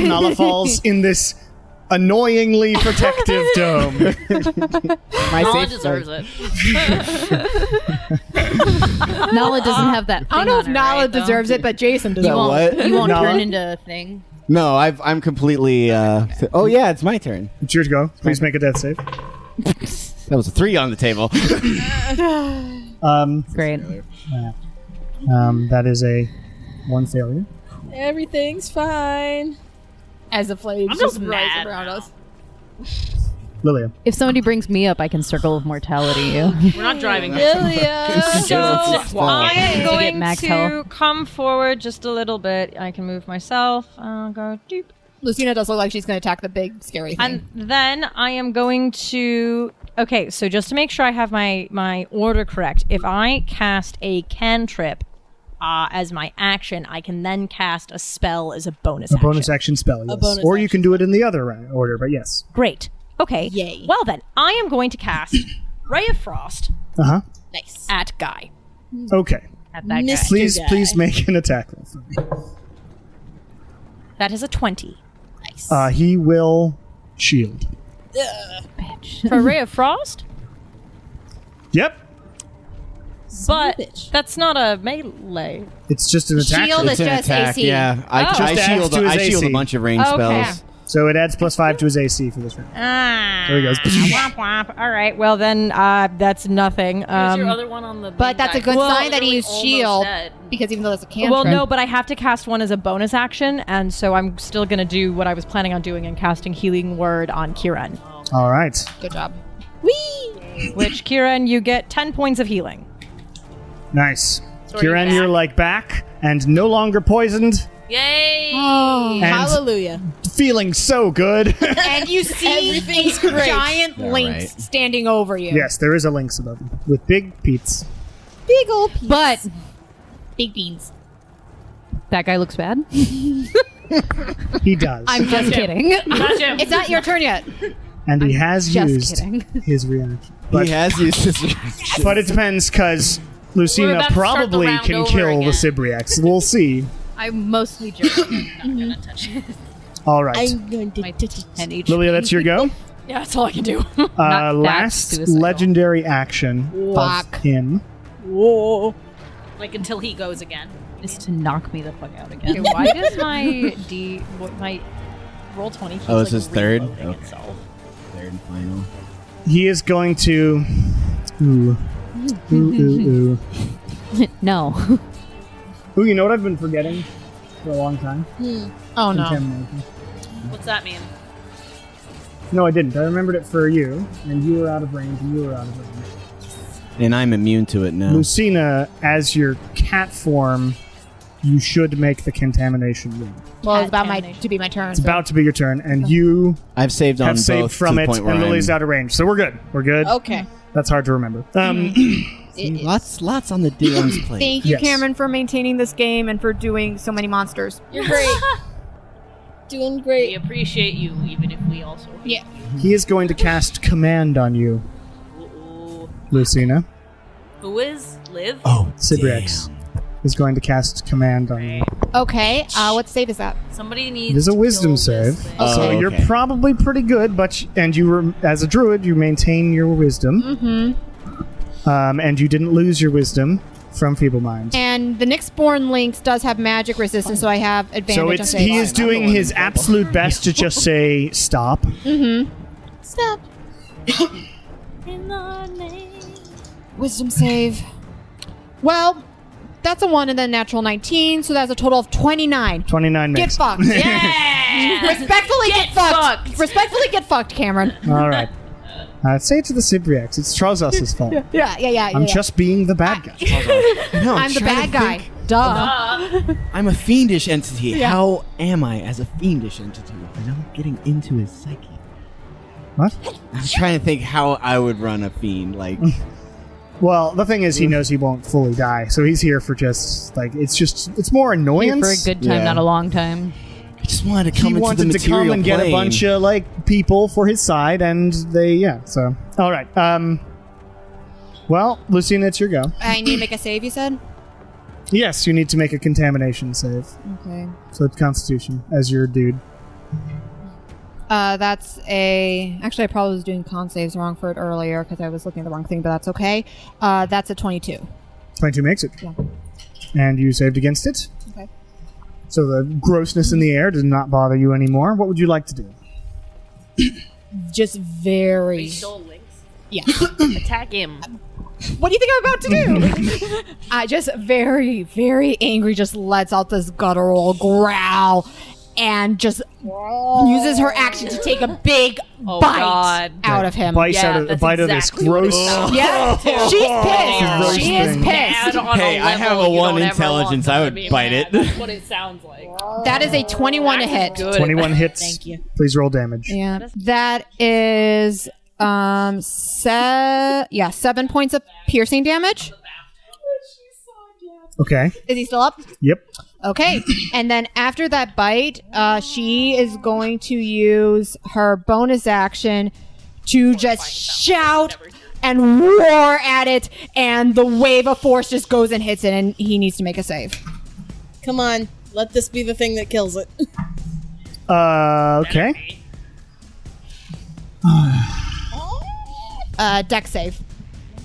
Nala falls in this annoyingly protective dome. My Nala safe deserves it. Nala doesn't have that. I don't know if Nala deserves it, but Jason does. No, what? You won't Nala? turn into a thing. No, I'm completely. Oh yeah, it's my turn. It's your go. Please make a death save. That was a 3 on the table. Great. That is a 1 failure. Everything's fine. As the flames I'm just just rise mad around now. us. Lilia. If somebody brings me up, I can circle of mortality you. We're not driving. Lilia. So I am To get going max to health. come forward just a little bit. I can move myself. I'll go deep. Lucina does look like she's going to attack the big scary thing. And then I am going to... Okay, so just to make sure I have my order correct, if I cast a cantrip as my action, I can then cast a spell as a bonus A action. bonus action spell, yes. bonus Or you action can do it in the other order, but yes. Great. Okay. Yay. Well then, I am going to cast Ray of Frost Uh-huh. Nice. at Guy. Okay. At that guy. Mr. Please Guy. make an attack roll for me. That is a 20. Nice. He will shield. Bitch. For Ray of Frost? Yep. But bitch. that's not a melee. It's just an attack. Shield roll. is just AC. Yeah, Oh. I Just adds shield. to his I shield AC. a bunch of range Okay. spells. So it adds +5 to his AC for this round. There he goes. Womp womp. All right. Well then, that's nothing. Who's your other one on the? But big that's guy? a good Well, sign that literally he's almost shield. dead. Because even though that's a cantrip. Well, no, but I have to cast one as a bonus action, and so I'm still going to do what I was planning on doing and casting Healing Word on Kieran. All right. Good job. Which, Kieran, you get 10 points of healing. Nice. So are you Kieran, back? you're like back and no longer poisoned. Yay! Oh, And Hallelujah. feeling so good. and you see Everything's a great. giant Yeah, lynx right. standing over you. Yes, there is a lynx above you with big peats. Big old piece. But Big beans. that guy looks bad. He does. I'm just kidding. Got you. It's not your turn yet. And he has just used kidding. his reaction. But, He has used his. but it depends because We're Lucina about to start the probably round can over kill again. the Sybriacs. We'll see. I'm mostly joking. Not gonna touch it. All right. I'm going to My 10 HP. Lilia, that's your go. Yeah, that's all I can do. Not that Last suicidal. legendary action Fuck. of him. Whoa. Like until he goes again. Is to knock me the fuck out Okay, again. why does my roll 20 keeps, Oh, it's his third? reloading Okay. itself? Third and final. He is going to. Ooh. Ooh. No. Ooh, you know what I've been forgetting for a long time? Oh no. Contamination. What's that mean? No, I didn't. I remembered it for you, and you were out of range, and you were out of range. And I'm immune to it now. Lucina, as your cat form, you should make the contamination roll. Well, it's about Contamination. to be my turn. It's about to be your turn, and you I've saved on have saved both from to the it, point where and Lily's I'm- out of range. So we're good. We're good. Okay. That's hard to remember. See, lots on the DM's plate. Thank you, Yes. Cameron, for maintaining this game and for doing so many monsters. You're great. Doing We great. appreciate you, even if we also hate Yeah. He is going to cast command on you, you. Ooh. Lucina. Who is Liv? Oh, Sibrix is going to cast command on you. Okay, what save is that? Somebody needs. It is a to wisdom kill this save. thing. Oh, So okay. you're probably pretty good, but and you as a druid, you maintain your wisdom. Mm-hmm. And you didn't lose your wisdom from Feeble Mind. And the Nyxborn Lynx does have magic resistance, so I have advantage So on it's saves. he is doing his absolute best to just say stop. Mm-hmm. Stop. Wisdom save. Well, that's a 1 and then natural 19, so that's a total of 29. 29 Get makes. fucked. Yeah. Respectfully get fucked. fucked. Respectfully get fucked, Cameron. All right. Say it to the Sibriax. It's Trozos' fault. Yeah. I'm just being the bad guy. No, I'm the trying bad to guy. think. Duh. I'm a fiendish entity. Yeah. How am I as a fiendish entity? And I'm getting into his psyche. What? I'm trying to think how I would run a fiend. Like, Well, the thing is, he knows he won't fully die, so he's here for just it's more Here annoyance. for a good time, Yeah. not a long time. I just wanted to He come into the wanted to material come and get a plane. bunch of people for his side, and So all right. Well, Lucina, it's your go. I need to make a save, you said? Yes, you need to make a contamination save. Okay. So it's Constitution as your dude. That's a... Actually, I probably was doing con saves wrong for it earlier because I was looking at the wrong thing, but that's okay. That's a 22. 22 makes it. Yeah. And you saved against it. Okay. So the grossness in the air does not bother you anymore. What would you like to do? Just very... He stole links. Yeah. Attack him. What do you think I'm about to do? I just very, very angry, just lets out this guttural growl and just uses her action to take a big Oh, bite God. out of him. Bite Yeah, out of, that's bite of exactly this what it gross. sounds Yeah, she's pissed. She is Roasting. pissed. On Hey, a I have level a you 1 don't ever intelligence. want I to would be bite mad. it. That's what it sounds like. That is a 21 to hit. Good. 21 hits. Thank you. Please roll damage. Yeah, that is 7 points of piercing damage. Okay. Is he still up? Yep. Okay, and then after that bite, she is going to use her bonus action to just shout and roar at it, and the wave of force just goes and hits it, and he needs to make a save. Come on. Let this be the thing that kills it. Okay. Dex save.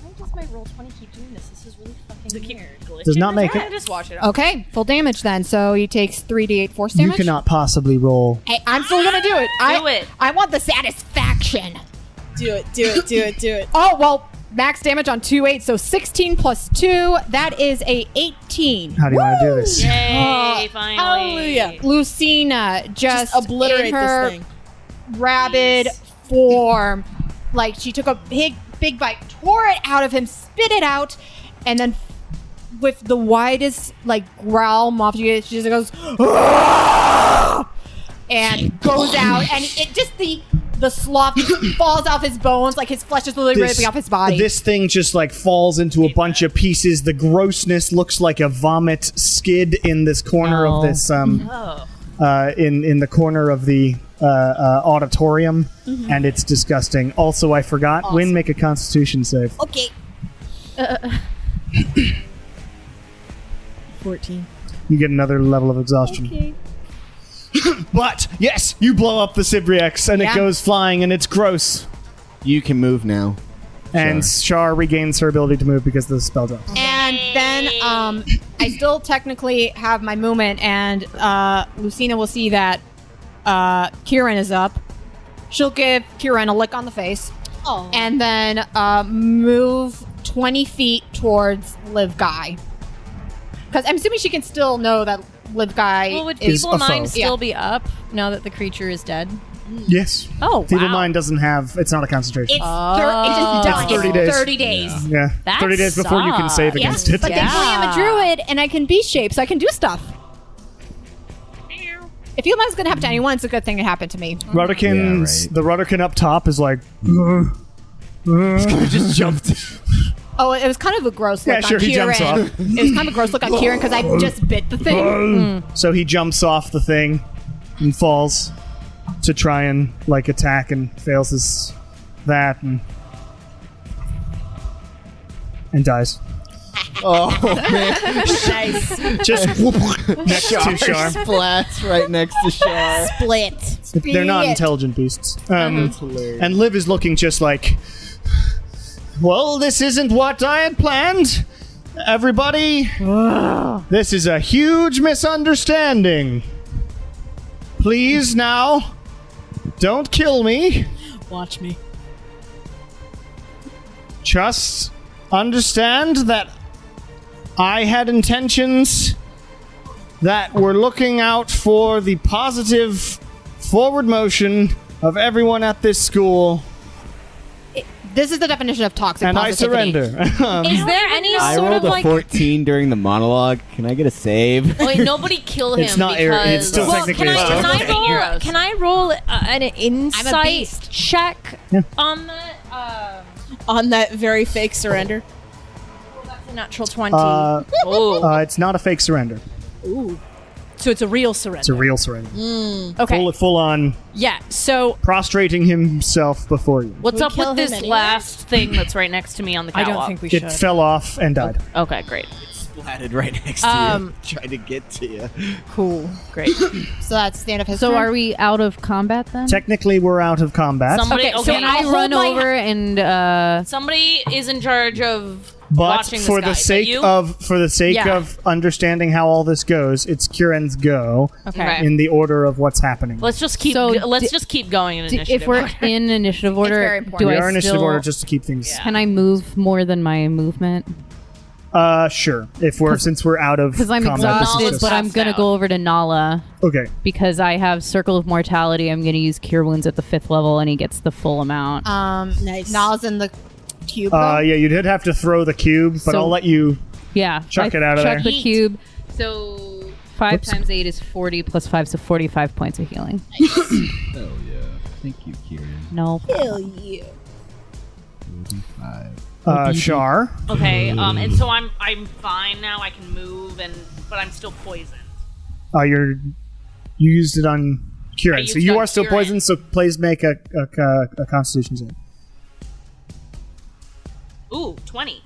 Why does my roll 20 keep doing this? This is really fucking weird. Does not make it. Just watch it. Okay, full damage then. So he takes 3d8 force You damage. cannot possibly roll. Hey, I'm still gonna do it. Do it. I want the satisfaction. Do it. Oh, well, max damage on 2/8, so 16 plus 2. That is a 18. How do you want to do this? Yay, finally. Hallelujah. Lucina just Obliterate in her this thing. rabid form. Like, she took a big bite, tore it out of him, spit it out, and then with the widest, growl moth she just goes, "Aah!" and goes out, and it just, the sloth just falls off his bones, like his flesh is literally ripping off his body. This thing just falls into a bunch of pieces. The grossness looks like a vomit skid in this corner of this in the corner of the auditorium, and it's disgusting. Also, I forgot. Awesome. Win, make a Constitution save. Okay. 14. You get another level of exhaustion. Okay. But yes, you blow up the Cibriex and Yeah. it goes flying and it's gross. You can move now. And Char regains her ability to move because the spell drops. And then I still technically have my movement, and Lucina will see that Kieran is up. She'll give Kieran a lick on the face. Oh. And then move 20 feet towards Liv Guye. Because I'm assuming she can still know that Liv Guye Well, would is Feeble a foe. Mind still Yeah. be up now that the creature is dead? Yes. Oh, Feeble wow. Mind doesn't have... It's not a concentration. It's, it's done. 30 days. 30 days. Yeah. That 30 days before you can save sucks. against it. But thankfully I'm a druid, and I can be shaped, so I can do stuff. If Feeble Mind's going to happen to anyone, it's a good thing it happened to me. Rudderkin's... Yeah, right. The Rudderkin up top is like... Just jumped. Oh, it was kind of a gross look Yeah, sure, on he Kieran. jumps off. It was kind of a gross look on Kieran because I just bit the thing. So he jumps off the thing and falls to try and like attack and fails his that and dies. Oh man! Just whoop, next to Char. Splats right next to Char. Split. They're not intelligent beasts. That's hilarious. And Liv is looking just like, well, this isn't what I had planned. Everybody, this is a huge misunderstanding. Please now, don't kill me. Watch me. Just understand that I had intentions that were looking out for the positive forward motion of everyone at this school, This is the definition of toxic and I positivity. surrender. Is there any I sort rolled of a like? 14 during the monologue. Can I get a save? Wait, nobody kill him It's not because air- it's still Well, technically can I, a can, spell. I roll, Heroes. can I roll an insight beast. check Yeah. on that? On that very fake surrender. That's a natural 20. Oh, It's not a fake surrender. Ooh. So it's a real surrender. It's a real surrender. okay. Full on Yeah, so prostrating himself before you. what's We up kill with him this anyway? last thing that's right next to me on the I catwalk? don't think we It should. fell off and died. Okay, great. Splatted right next to you. Trying to get to you. Cool. Great. So that's the end of his So turn. are we out of combat then? Technically, we're out of combat, Somebody, Okay, okay, so Can I I'll run hold my- over and somebody is in charge of but watching this for guy. the Is that sake you? Yeah. of understanding how all this goes, it's Kieran's go Okay. Okay. in the order of what's happening. Let's just keep. So let's di- just keep going in d- initiative. if we're order. in initiative order, very important. do we I are initiative still, order just to keep things. Yeah. Can I move more than my movement? Sure. Since we're out of Because I'm combat, this is exhausted, just- but I'm passed gonna out. go over to Nala okay. because I have Circle of Mortality. I'm gonna use Cure Wounds at the 5th level, and he gets the full amount. Nice. Nala's in the cube. though. Yeah, you did have to throw the cube, but So- I'll let you. Yeah, Chuck I it out of chuck there. the Yeet. cube. So 5 Whoops. times 8 is 40 plus 5, so 45 points of healing. Hell yeah. Thank you, Kieran. No. Hell yeah. 45. Char. Okay, and so I'm fine now. I can move, but I'm still poisoned. You used it on I Kieran, used so it you on are still Kieran. poisoned. So please make a Constitution save. Ooh, 20.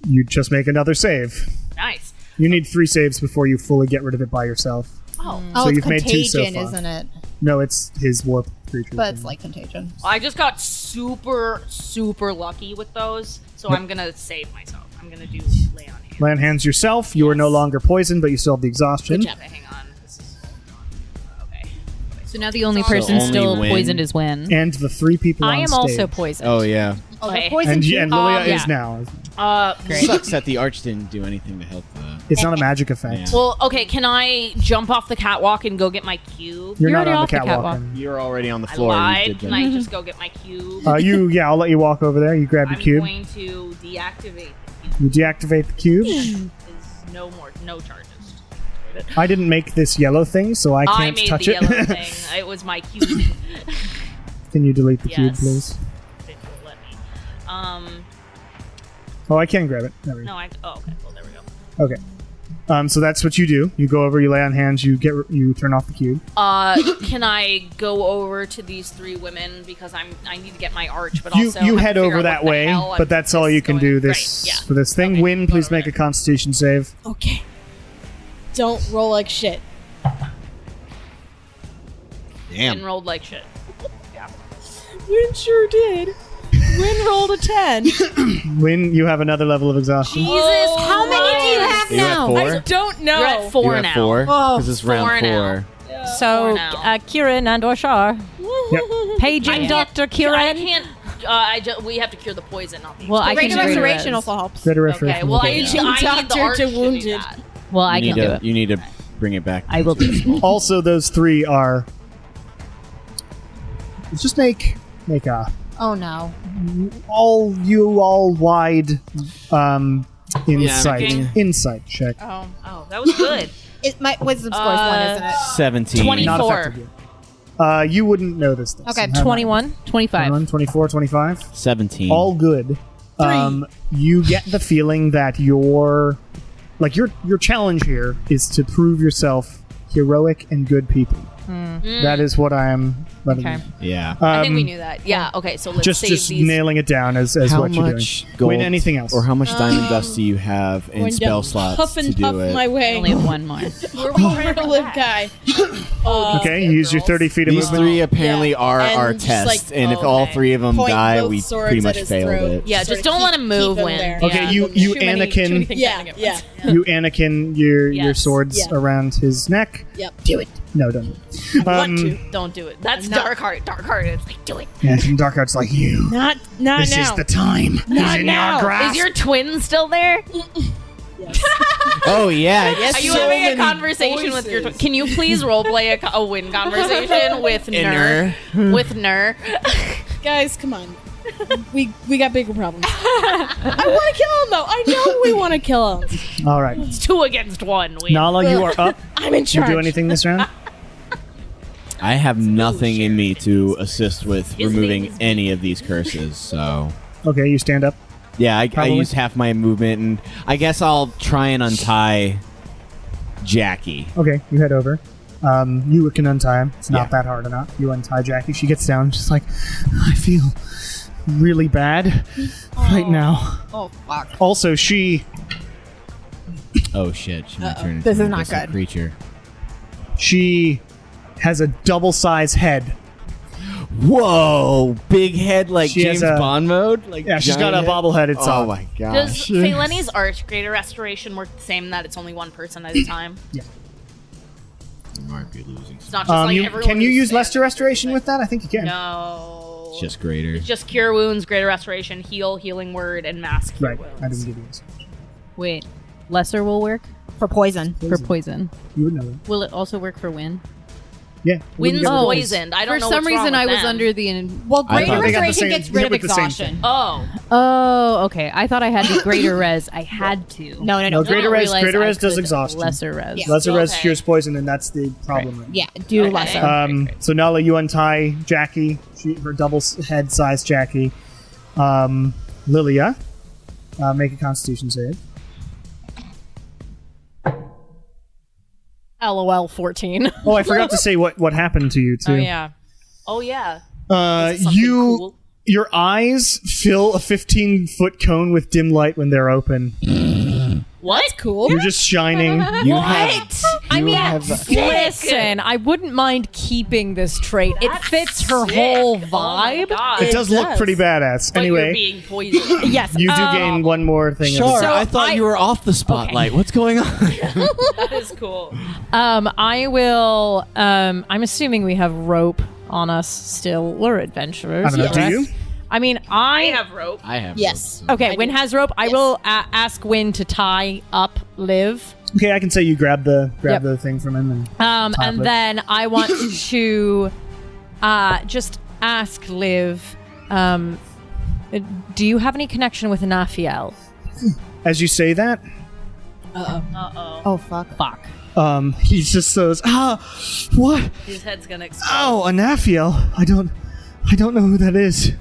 You just make another save. Nice. You need 3 saves before you fully get rid of it by yourself. Oh, Oh, so it's you've made 2 so contagion, far. isn't it? No, it's his warp creature. But it's like contagion. I just got super, super lucky with those, so I'm gonna save myself. I'm gonna do lay on hands. Land hands yourself. You are no longer poisoned, but you still have the exhaustion. Okay, hang on. This is okay. So now the only So person only still Win. poisoned is Win. And the 3 people I on am stage. also poisoned. Oh, yeah. Okay. And Lilia is yeah. now. Sucks that the arch didn't do anything to help that. It's not a magic effect. Yeah. Well, okay. Can I jump off the catwalk and go get my cube? You're You're not already on the off the catwalk. catwalk. and- You're already on the I floor. You lied. did Can jump. I just go get my cube? Yeah, I'll let you walk over there. You grab your I'm cube. going to deactivate the cube. You deactivate the cube. There's no charges. I didn't make this yellow thing, so I I can't made touch the it. yellow thing. It was my cube. Can you delete the cube, Yes. please? It won't let me. Oh, I can grab it. There we go. No, oh, okay. Well, there we go. Okay. So that's what you do. You go over, you lay on hands, you turn off the cube. Can I go over to these 3 women because I need to get my arch, but also You have to head figure over out that what the way, hell but that's all you can do this Right, yeah. for this thing. Okay, Win, go please over make there. a Constitution save. Okay. Don't roll like shit. 20. Win rolled like shit. Win sure did. Win rolled a 10. Win, you have another level of exhaustion. Jesus, How many do you have You're at now? 4? I don't know. You're at 4 You're now. at 4? Oh, Because it's round 4 now. 4. So, now. Kieran and Oshar. Paging I Dr. I Kieran. can't. We have to cure the poison, not the. Well, I Greater can do restoration res. also helps. Better Okay. restoration. Well, I Okay. need the Doctor arch to to do wounded. that. Well, I can do it. You need to bring it back. I will do it. Also, those 3 are. Just make a Oh no. all wide insight okay. insight check. Oh, that was good. My wisdom score is 1, isn't it? 17. 20. Not 24. effective yet. You wouldn't notice this. Okay, How 21. 25. 21, 24, 25. 17. All good. You get the feeling that your challenge here is to prove yourself heroic and good people. That is what I am letting Okay. you. Yeah. I think we knew that. Yeah. Okay. So let's Just save just these. nailing it down as How what you're doing. much gold Win anything else. or how much diamond dust do you have in Going spell to slots huff to and do puff it? my I way. only have one more. Over to live guy. Okay, you use your 30 feet of These movement. 3 apparently Yeah, are and our just, test, like, and if all okay. 3 of them Point die, both we swords pretty at much his failed throat. it. Yeah. Sort Just of don't let him move. keep him Win. there. Okay, Yeah. you Too Anakin Yeah. you Anakin your Yes. swords Yeah. around his neck. Yep. Do it. No, don't. Want to. Don't do it. That's I'm not- dark heart. Dark heart. It's like do it. Yeah, some dark arts like you. Not This now. is the time. Not He's in now. your grasp. Is your twin still there? Oh, yeah. Are you having a conversation with your twin? Can you please roleplay a win conversation with Nur? With Nur. Guys, come on. We got bigger problems. I want to kill him though. I know we want to kill him. All right. It's 2 against 1. Win. Nala, you are up. I'm in Did you charge. do anything this round? I have nothing in me to assist with His removing name is any of these curses, so... Okay, you stand up. Yeah, I Probably. used half my movement, and I guess I'll try and untie Jackie. Okay, you head over. You can untie him. It's not Yeah. that hard enough. You untie Jackie. She gets down, just like, I feel really bad right now. Oh fuck. Also, she Oh shit, she might turn into This a is not different good. creature. has a double-size head. Whoa! Big head like She has James a- Bond mode? Like Yeah, she's got a giant head? bobblehead. It's Oh on. my Does gosh. Pheleni's Arch Greater Restoration work the same that it's only one person at a time? You might be losing. It's not just like everyone Can you who's use there. Lesser Restoration with that? I think you can. No. It's just greater. It's just Cure Wounds, Greater Restoration, Heal, Healing Word, and Mass Cure Right. Wounds. I didn't give you this. Wait. Lesser will work For poison. for poison. You would know that. Will it also work for win? Yeah. Wind's Wouldn't get rid of poisoned. I don't For know some what's wrong reason, with I was them. under the. Well, I greater thought they got the restoration same- gets rid of hit with the same exhaustion. Oh. Oh, okay. I thought I had the greater res. I had to. No, No, no, no. Greater I Res. realized Greater I Res does could exhaustion. Lesser res. Yeah. Lesser Res Okay. cures poison, and that's the problem. Right. Yeah, do Okay. lesser. So Nala, you untie Jackie, her double head size Jackie. Lilia, make a Constitution save. LOL 14. Oh, I forgot to say what happened to you too. Oh, yeah. Oh, yeah. Is it something You cool? your eyes fill a 15-foot cone with dim light when they're open. What? Cool. You're just shining. You have. I mean, have- listen, I wouldn't mind keeping this trait. It fits her whole Oh my vibe. God. It does look does. pretty badass. But you're Anyway, being poisoned. Yes. you do gain one more thing. of Sure, this. I thought you were off the spotlight. What's going on? That is cool. I will. I'm assuming we have rope on us still. We're adventurers. I don't know. Do correct? you? I mean, I have rope. I have. Yes. Okay, Win has rope. I will ask Win to tie up Liv. Okay, I can say you grab the Yep. thing from him and And Liv. then I want to just ask Liv, do you have any connection with Nafiel? as you say that, Uh-oh. Oh, fuck. Fuck. he just says, what? His head's gonna explode. Oh, Anafiel. I don't know who that is.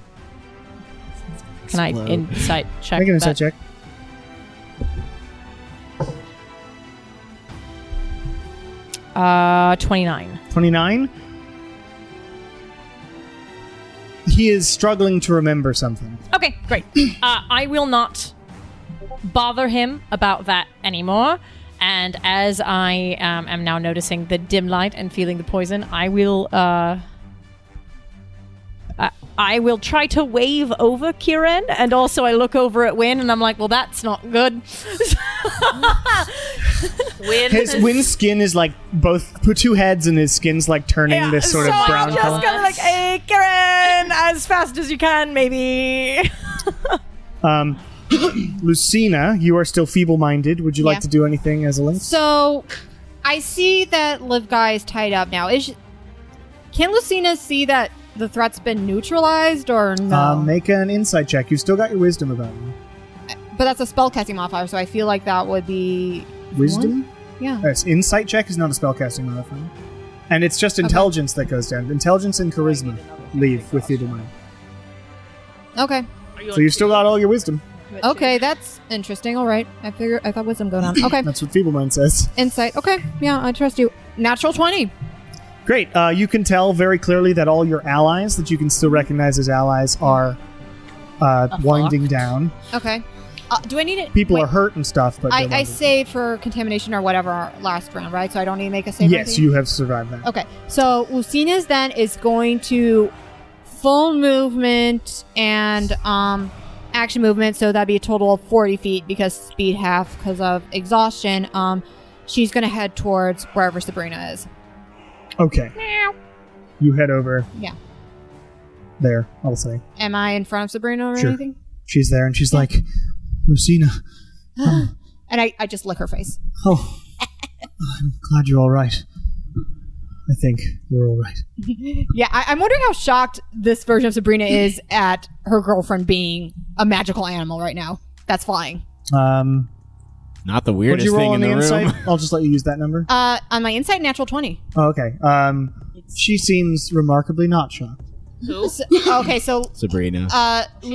Can I Explode. insight check? Make an that? insight check. Uh, 29. 29. He is struggling to remember something. Okay, great. I will not bother him about that anymore. And as I am now noticing the dim light and feeling the poison, I will I will try to wave over Kieran, and also I look over at Win, and I'm like, well, that's not good. Win's skin is like put two heads, and his skin's like turning this sort of brown just color. kind of like, hey, Kieran, as fast as you can, maybe. Lucina, you are still feeble-minded. Would you like Yeah. to do anything as a lynx? So, I see that Liv Guy is tied up now. Can Lucina see that the threat's been neutralized, or no? Make an insight check. You've still got your wisdom about you. But that's a spellcasting modifier, so I feel like that would be... Wisdom? one? Yeah. Yes, insight check is not a spellcasting modifier. And it's just intelligence that goes down. Intelligence and charisma leave with feeble mind. Okay. So you've still got all your wisdom. Okay, that's interesting. All right. I thought wisdom go down. Okay. That's what feeble mind says. Insight. Okay. Yeah, I trust you. Natural 20. Great. You can tell very clearly that all your allies that you can still recognize as allies are winding down. Okay. Do I need it? People are hurt and stuff, but I saved for contamination or whatever last round, right? So I don't need to make a save? Yes, you have survived that. Okay. So Lucina's then is going to full movement and action movement, so that'd be a total of 40 feet because speed half because of exhaustion. She's going to head towards wherever Sabrina is. Okay. You head over. Yeah. There, I'll say. Am I in front of Sabrina or Sure. anything? She's there, and she's like, Lucina. And I just lick her face. Oh, I'm glad you're all right. I think you're all right. Yeah, I'm wondering how shocked this version of Sabrina is at her girlfriend being a magical animal right now that's flying. Not the What'd weirdest you roll thing on in the the insight? room. I'll just let you use that number. On my insight, natural 20. Oh, okay. She seems remarkably not shocked. Who? Okay, so Sabrina.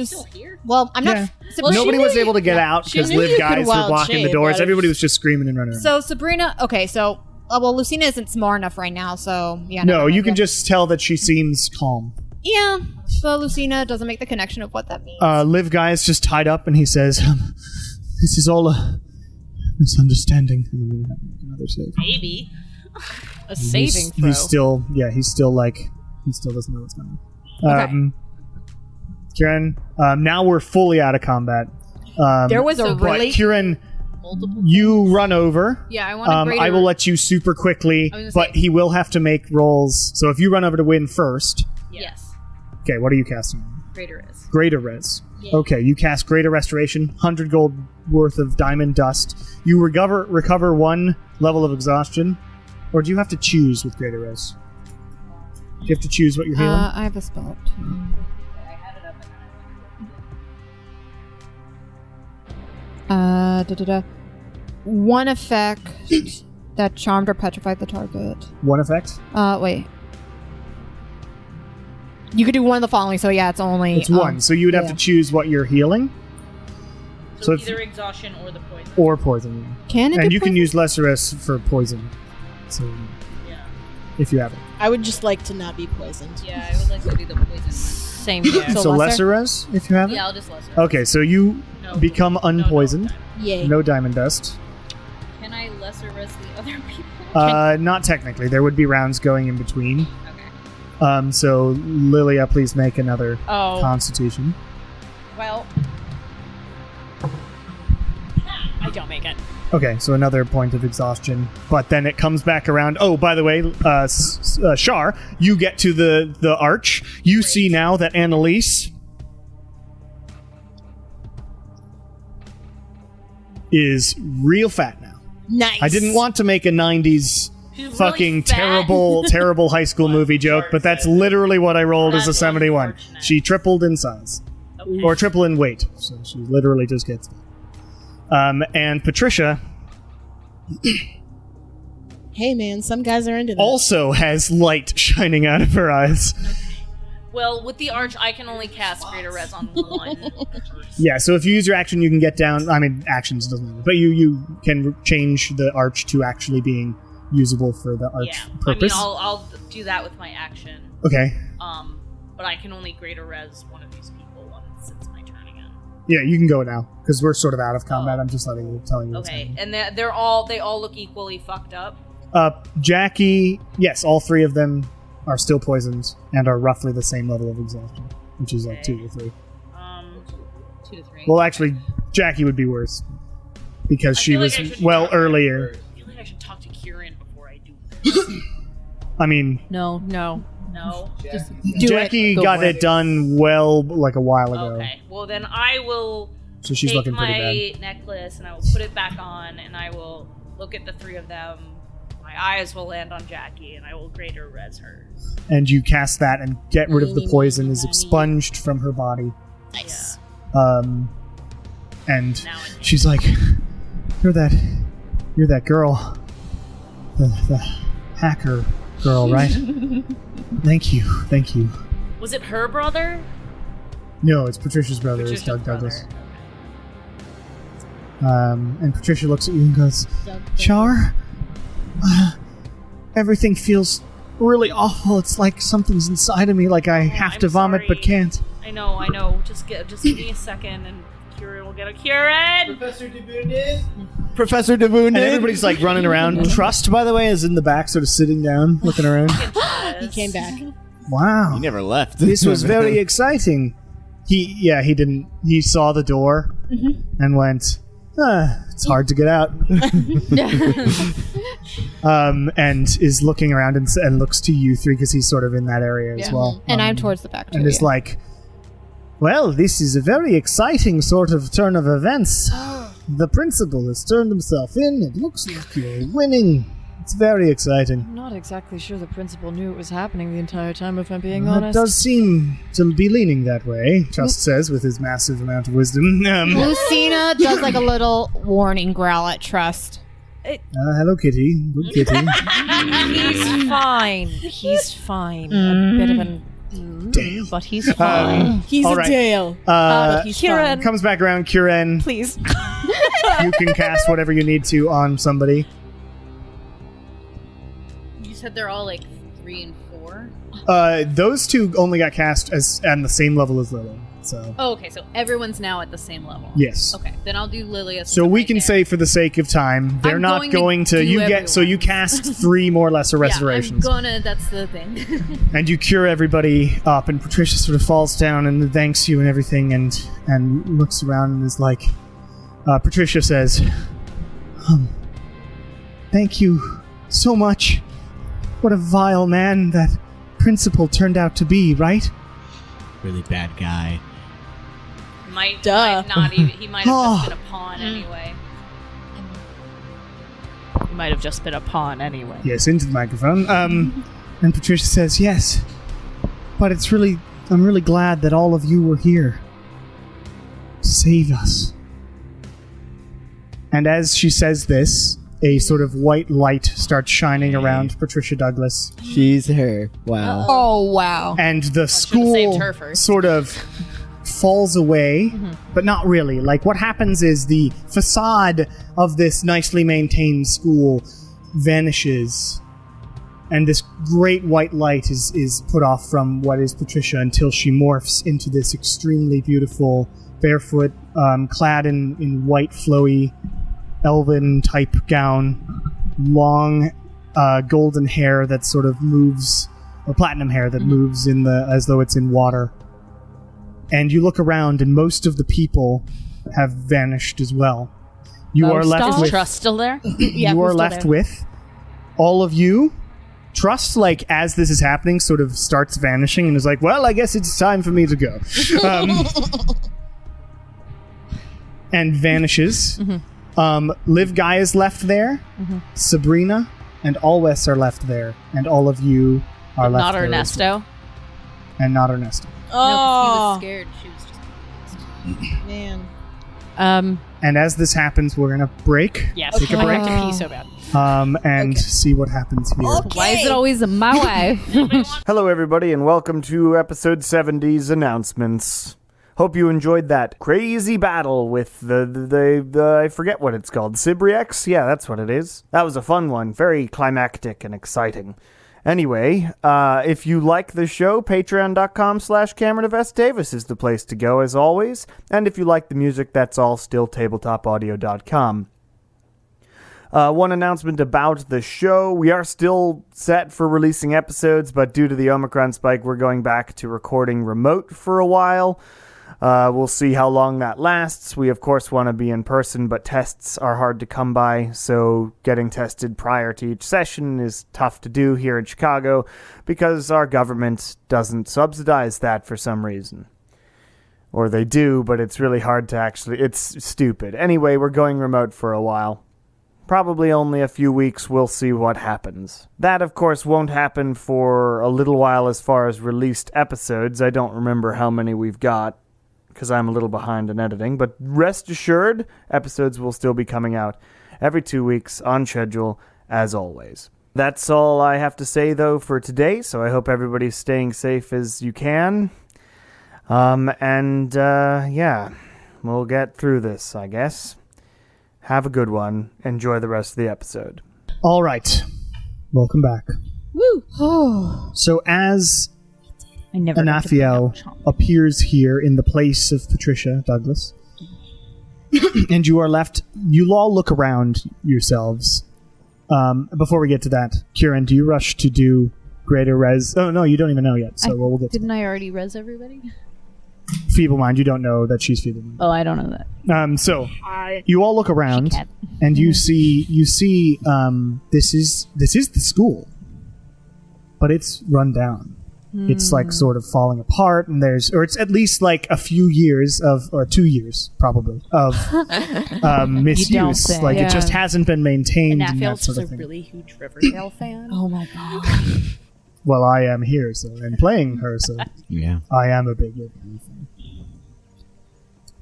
Still here? well, I'm not. Yeah. Sabrina, Nobody was able to get out She because knew you Liv could guys were wild blocking the shape, doors. but- Everybody was just screaming and running around. So Sabrina. Okay, so well, Lucina isn't smart enough right now. So yeah. No, never you mind. can just tell that she seems calm. Yeah, but Lucina doesn't make the connection of what that means. Liv guy is just tied up, and he says, "This is all a misunderstanding." And I'm gonna have another save. Maybe. A saving throw. He's still doesn't know what's going on. Okay. Kieran, now we're fully out of combat. There was a but really Kieran, Multiple. you run over. Yeah, I want to. I will let you super quickly, I was but gonna say- he will have to make rolls. So if you run over to win first, Yes. okay, what are you casting? Greater is. Greater Res. Okay, you cast Greater Restoration, 100 gold worth of diamond dust. You recover 1 level of exhaustion, or do you have to choose with Greater Res? Do you have to choose what you're healing? I have a spell up too. One effect that charmed or petrified the target. One effect? Wait. You could do one of the following, so yeah, it's only... It's 1, so you would have to choose what you're healing. So if- either exhaustion or the poison. Or poison. Can it And do you can poison? use Lesser S for poison. So, Yeah. if you have it. I would just like to not be poisoned. Yeah, I would like to do the poison one. Same here. So, Lesser Res, if you have it? Yeah, I'll just lesser. Okay, so you No, become unpoisoned. Yay. No diamond dust. Can I lesser res the other people? Not technically. There would be rounds going in between. Okay. So, Lilia, please make another Oh, Constitution. well. I don't make it. Okay, so another point of exhaustion, but then it comes back around. Oh, by the way, Shar, you get to the arch. You see now that Annalise is real fat now. Nice. I didn't want to make a 90s She's fucking really fat. terrible high school movie joke, but that's literally what I rolled as a That's 71. unfortunate. She tripled in size. Okay. Or triple in weight. So she literally just gets fat. And Patricia Hey man, some guys are into that. also has light shining out of her eyes. Well, with the arch, I can only cast Greater Res on 1. Yeah, so if you use your action, you can get down. I mean, actions doesn't matter, but you can change the arch to actually being usable for the arch Yeah. purpose. I mean, I'll do that with my action. Okay. But I can only Greater Res one of these people once it's my turn again. Yeah, you can go now because we're sort of out of combat. Oh. I'm just telling you. What's Okay, happening. and they all look equally fucked up. Jackie, yes, all 3 of them are still poisoned and are roughly the same level of exhaustion. which is like 2 to 3. 2 to 3. Well, actually, Jackie would be worse because she was earlier. I feel like I should talk to Kieran before I do this. I mean, No. No. Just Jackie got it done like a while ago. Okay. Well, then I will So she's take looking pretty my necklace and I will put it back on and I will look at the 3 of them. My eyes will land on Jackie and I will greater res hers. bad. And you cast that and get rid of the poison is expunged from her body. Nice. And Now I she's like, you're that girl. The hacker girl, right? Thank you. Was it her brother? No, it's Patricia's brother. It's Doug Douglas. And Patricia looks at you and goes, Char, everything feels really awful. It's like something's inside of me, like I have to vomit but can't. I know. Just give me a second and Kieran will get a Kieran! Professor DeVoon. And everybody's like running around. Trust, by the way, is in the back, sort of sitting down, looking around. He came back. Wow. He never left. This was very exciting. He didn't. He saw the door and went, it's hard to get out. And is looking around and looks to you 3 because he's sort of in that area as well. And I'm towards the back too. And is like, well, this is a very exciting sort of turn of events. The principal has turned himself in. It looks like you're winning. It's very exciting. I'm not exactly sure the principal knew it was happening the entire time, if I'm being It honest. does seem to be leaning that way, Trust says with his massive amount of wisdom. Lucina does like a little warning growl at Trust. Hello, Kitty. Good Kitty. He's fine. He's fine. A bit of an... Damn. But he's fine. He's all a right. tail. But he's Kieran. fine. Comes back around, Kieran. Please. You can cast whatever you need to on somebody. You said they're all like 3 and 4? Those 2 only got cast as on the same level as Lily. So Oh, okay, so everyone's now at the same level. yes. Okay, then I'll do Lilia. So we can say, for the sake of time, they're I'm not going to. do You get so you cast 3 more lesser restorations, Yeah, I'm gonna. That's the thing. and you cure everybody up. And Patricia sort of falls down and thanks you and everything, and looks around and is like, Patricia says, "Thank you so much. What a vile man that principal turned out to be, right?" Really bad guy. Might Duh. not even. He might have just been a pawn anyway. He might have just been a pawn anyway. Yes, into the microphone. And Patricia says, "Yes, but I'm really glad that all of you were here to save us." And as she says this, a sort of white light starts shining around Patricia Douglas, She's her. Wow. Oh, wow. and the should've saved school her first. sort of falls away, but not really. Like, what happens is the facade of this nicely maintained school vanishes, and this great white light is put off from what is Patricia until she morphs into this extremely beautiful, barefoot, clad in white, flowy, elven-type gown, long golden hair that sort of moves, or platinum hair that moves in as though it's in water. And you look around, and most of the people have vanished as well. You are left Is with Trust still there? you are left with all of you. Trust, like, as this is happening, sort of starts vanishing and is like, well, I guess it's time for me to go. And vanishes. Liv Guye is left there. Sabrina and Alwes are left there. And all of you are left Not there. Ernesto. And not Ernesto. No, 'cause he Oh, was scared. She was just. man. And as this happens, we're going to break. Yes. Take a I break. have to pee so bad. And see what happens here. Why is it always my wife? Hello, everybody, and welcome to episode 70's announcements. Hope you enjoyed that crazy battle with the I forget what it's called, Cibriex? Yeah, that's what it is. That was a fun one, very climactic and exciting. Anyway, if you like the show, patreon.com/CameronofSDavis is the place to go, as always. And if you like the music, that's all still tabletopaudio.com. One announcement about the show. We are still set for releasing episodes, but due to the Omicron spike, we're going back to recording remote for a while. We'll see how long that lasts. We, of course, want to be in person, but tests are hard to come by, so getting tested prior to each session is tough to do here in Chicago because our government doesn't subsidize that for some reason. Or they do, but it's really hard to actually... It's stupid. Anyway, we're going remote for a while. Probably only a few weeks. We'll see what happens. That, of course, won't happen for a little while as far as released episodes. I don't remember how many we've got, because I'm a little behind in editing, but rest assured, episodes will still be coming out every 2 weeks on schedule, as always. That's all I have to say, though, for today, so I hope everybody's staying safe as you can. Yeah, we'll get through this, I guess. Have a good one. Enjoy the rest of the episode. All right. Welcome back. Woo! So as I never got to bring Anafiel up Chomp. appears here in the place of Patricia Douglas, and you are left, you all look around yourselves. Before we get to that, Kieran, do you rush to do greater res? Oh, no, you don't even know yet, so we'll get to Didn't I already res everybody? Feeble Mind. You don't know that she's Feeble Mind. Oh, I don't know that. So you all look around, and you see this is the school, but it's run down. It's like sort of falling apart, and it's at least like a few years or 2 years probably of misuse. say. Like it just hasn't been maintained. And And that Nafiel's sort just of a thing. really huge Riverdale fan. Oh my god. Well, I am here, and playing her, so Yeah. I am a big Riverdale fan.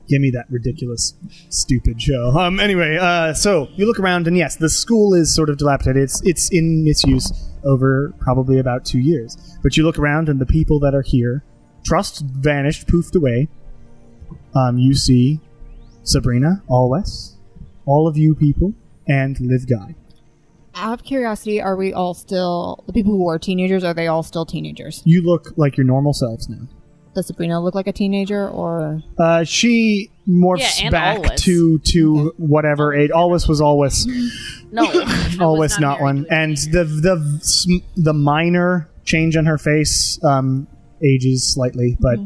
Give me that ridiculous, stupid show. Anyway, so you look around, and yes, the school is sort of dilapidated. It's in misuse over probably about 2 years. But you look around, and the people that are here, trust vanished, poofed away. You see Sabrina, Alwes, all of you people, and Liv Guye. Out of curiosity, are we all still the people who were teenagers? Are they all still teenagers? You look like your normal selves now. Does Sabrina look like a teenager, or She morphs Yeah, and back Alwes. to whatever age. Alwes was Alwes. No, Always not one. And the minor change on her face ages slightly, but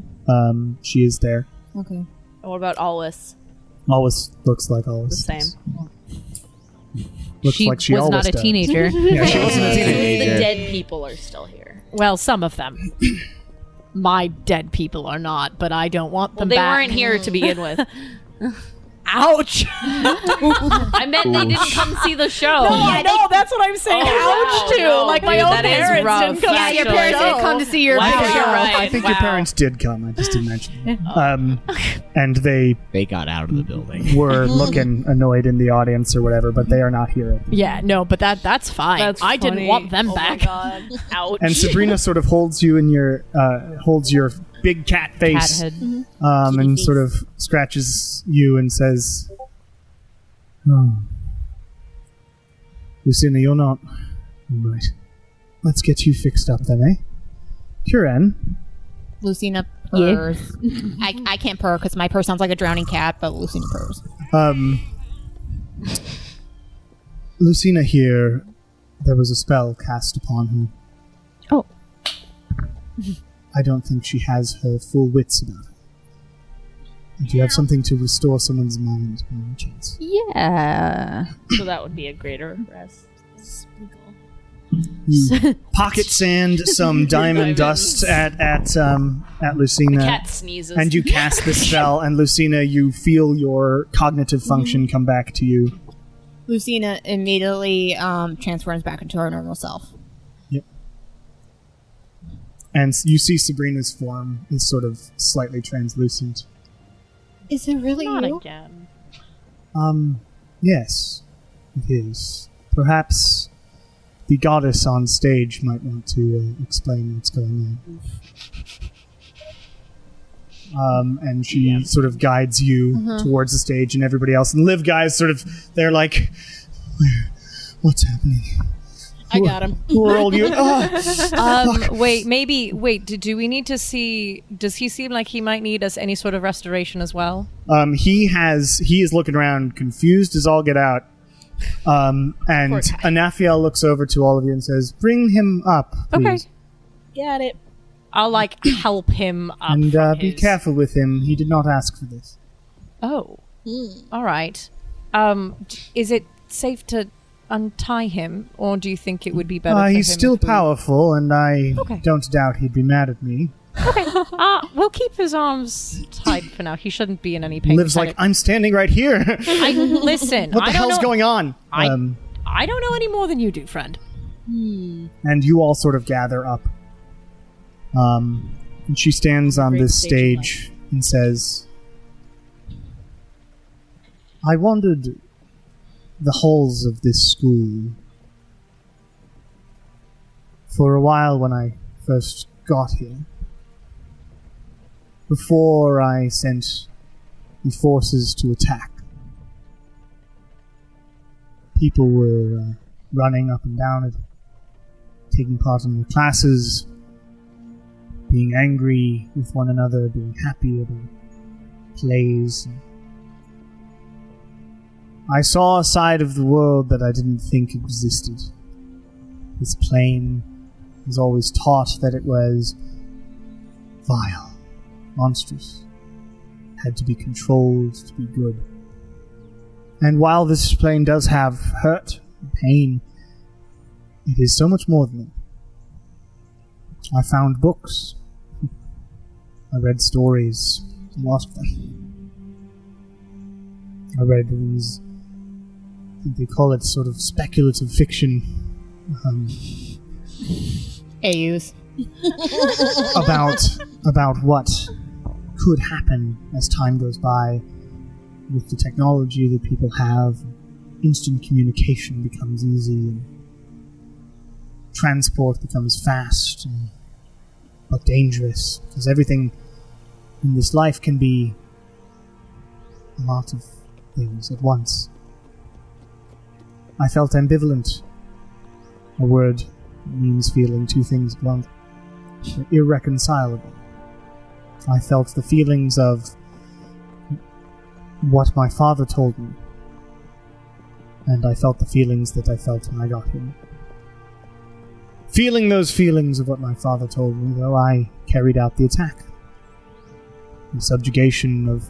she is there. okay? What about Alwys? Always looks like Always. The same. Looks She like she was always not a does. teenager. Yeah, she wasn't a The teenager. dead people are still here. Well, some of them. My dead people are not, but I don't want Well, them they back. weren't here to begin with. Ouch! I meant they didn't come see the show. No, I know. That's what I'm saying. Oh, Ouch wow, to. no, Like my dude, own that is parents rough. didn't come Yeah, see your the parents show. didn't come to see your Wow, video. you're right. I think your Wow. parents did come. I just didn't mention it. And they They got out of the building. were looking annoyed in the audience or whatever, but they are not here. Yeah, no, but that's fine. That's I didn't funny. want them Oh back. my god. Ouch. And Sabrina sort of holds you in your big cat face, Cat head. and sort of scratches you and says, "Oh, Lucina, you're not all right. Let's get you fixed up then, eh? Kieran, Lucina purrs. I can't purr because my purr sounds like a drowning cat, but Lucina purrs. Lucina here, there was a spell cast upon her. Oh. I don't think she has her full wits about her. Do you have something to restore someone's mind by any chance? Yeah. So that would be a greater rest. You pocket sand some diamond dust at Lucina. The cat sneezes. And you cast the spell, and Lucina, you feel your cognitive function come back to you. Lucina immediately transforms back into her normal self. Yep. And you see Sabrina's form is sort of slightly translucent. Is it really Not you? again. Yes, it is. Perhaps the goddess on stage might want to explain what's going on. And she sort of guides you towards the stage and everybody else. And Liv Guye is sort of, they're like, what's happening? I got him. Who are all you? Wait, do we need to see, does he seem like he might need us any sort of restoration as well? He is looking around confused as all get out. And Anafiel looks over to all of you and says, "Bring him up, please." Okay. Got it. I'll help him up. And from be his- careful with him. He did not ask for this. Oh. All right. Is it safe to untie him, or do you think it would be better for him He's still if we- powerful, and I Okay. don't doubt he'd be mad at me. Okay. We'll keep his arms tied for now. He shouldn't be in any pain. Liv's like, I'm standing right here. Listen. What the I don't hell's know- going on? I don't know any more than you do, friend. And you all sort of gather up. And she stands on this stage and says, "I wandered the halls of this school for a while when I first got here. Before I sent the forces to attack. People were running up and down it, taking part in the classes, being angry with one another, being happy about plays. I saw a side of the world that I didn't think existed. This plane was always taught that it was vile, monstrous, had to be controlled to be good. And while this plane does have hurt and pain, it is so much more than that. I found books. I read stories, a lot of them. I read these, I think they call it sort of speculative fiction, AUs. about what could happen as time goes by with the technology that people have. Instant communication becomes easy, and transport becomes fast, but dangerous, because everything in this life can be a lot of things at once. I felt ambivalent. A word means feeling two things at once. They're irreconcilable. I felt the feelings of what my father told me, and I felt the feelings that I felt when I got here. Feeling those feelings of what my father told me, though, I carried out the attack. The subjugation of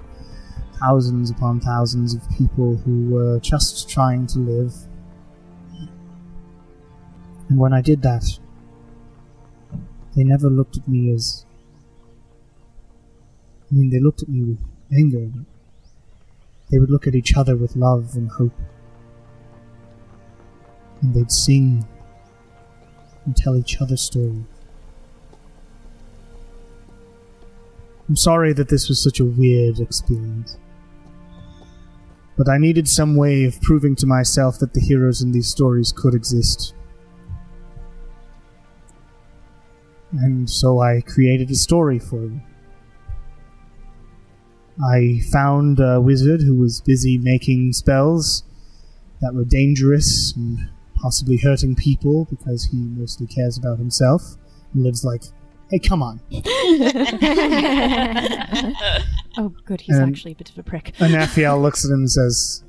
thousands upon thousands of people who were just trying to live. And when I did that, they never looked at me as... they looked at me with anger, but they would look at each other with love and hope. And they'd sing and tell each other stories. I'm sorry that this was such a weird experience. But I needed some way of proving to myself that the heroes in these stories could exist. And so I created a story for you. I found a wizard who was busy making spells that were dangerous and possibly hurting people because he mostly cares about himself. And lives like, hey, come on. Oh, good. He's And- actually a bit of a prick. Anafiel looks at him and says,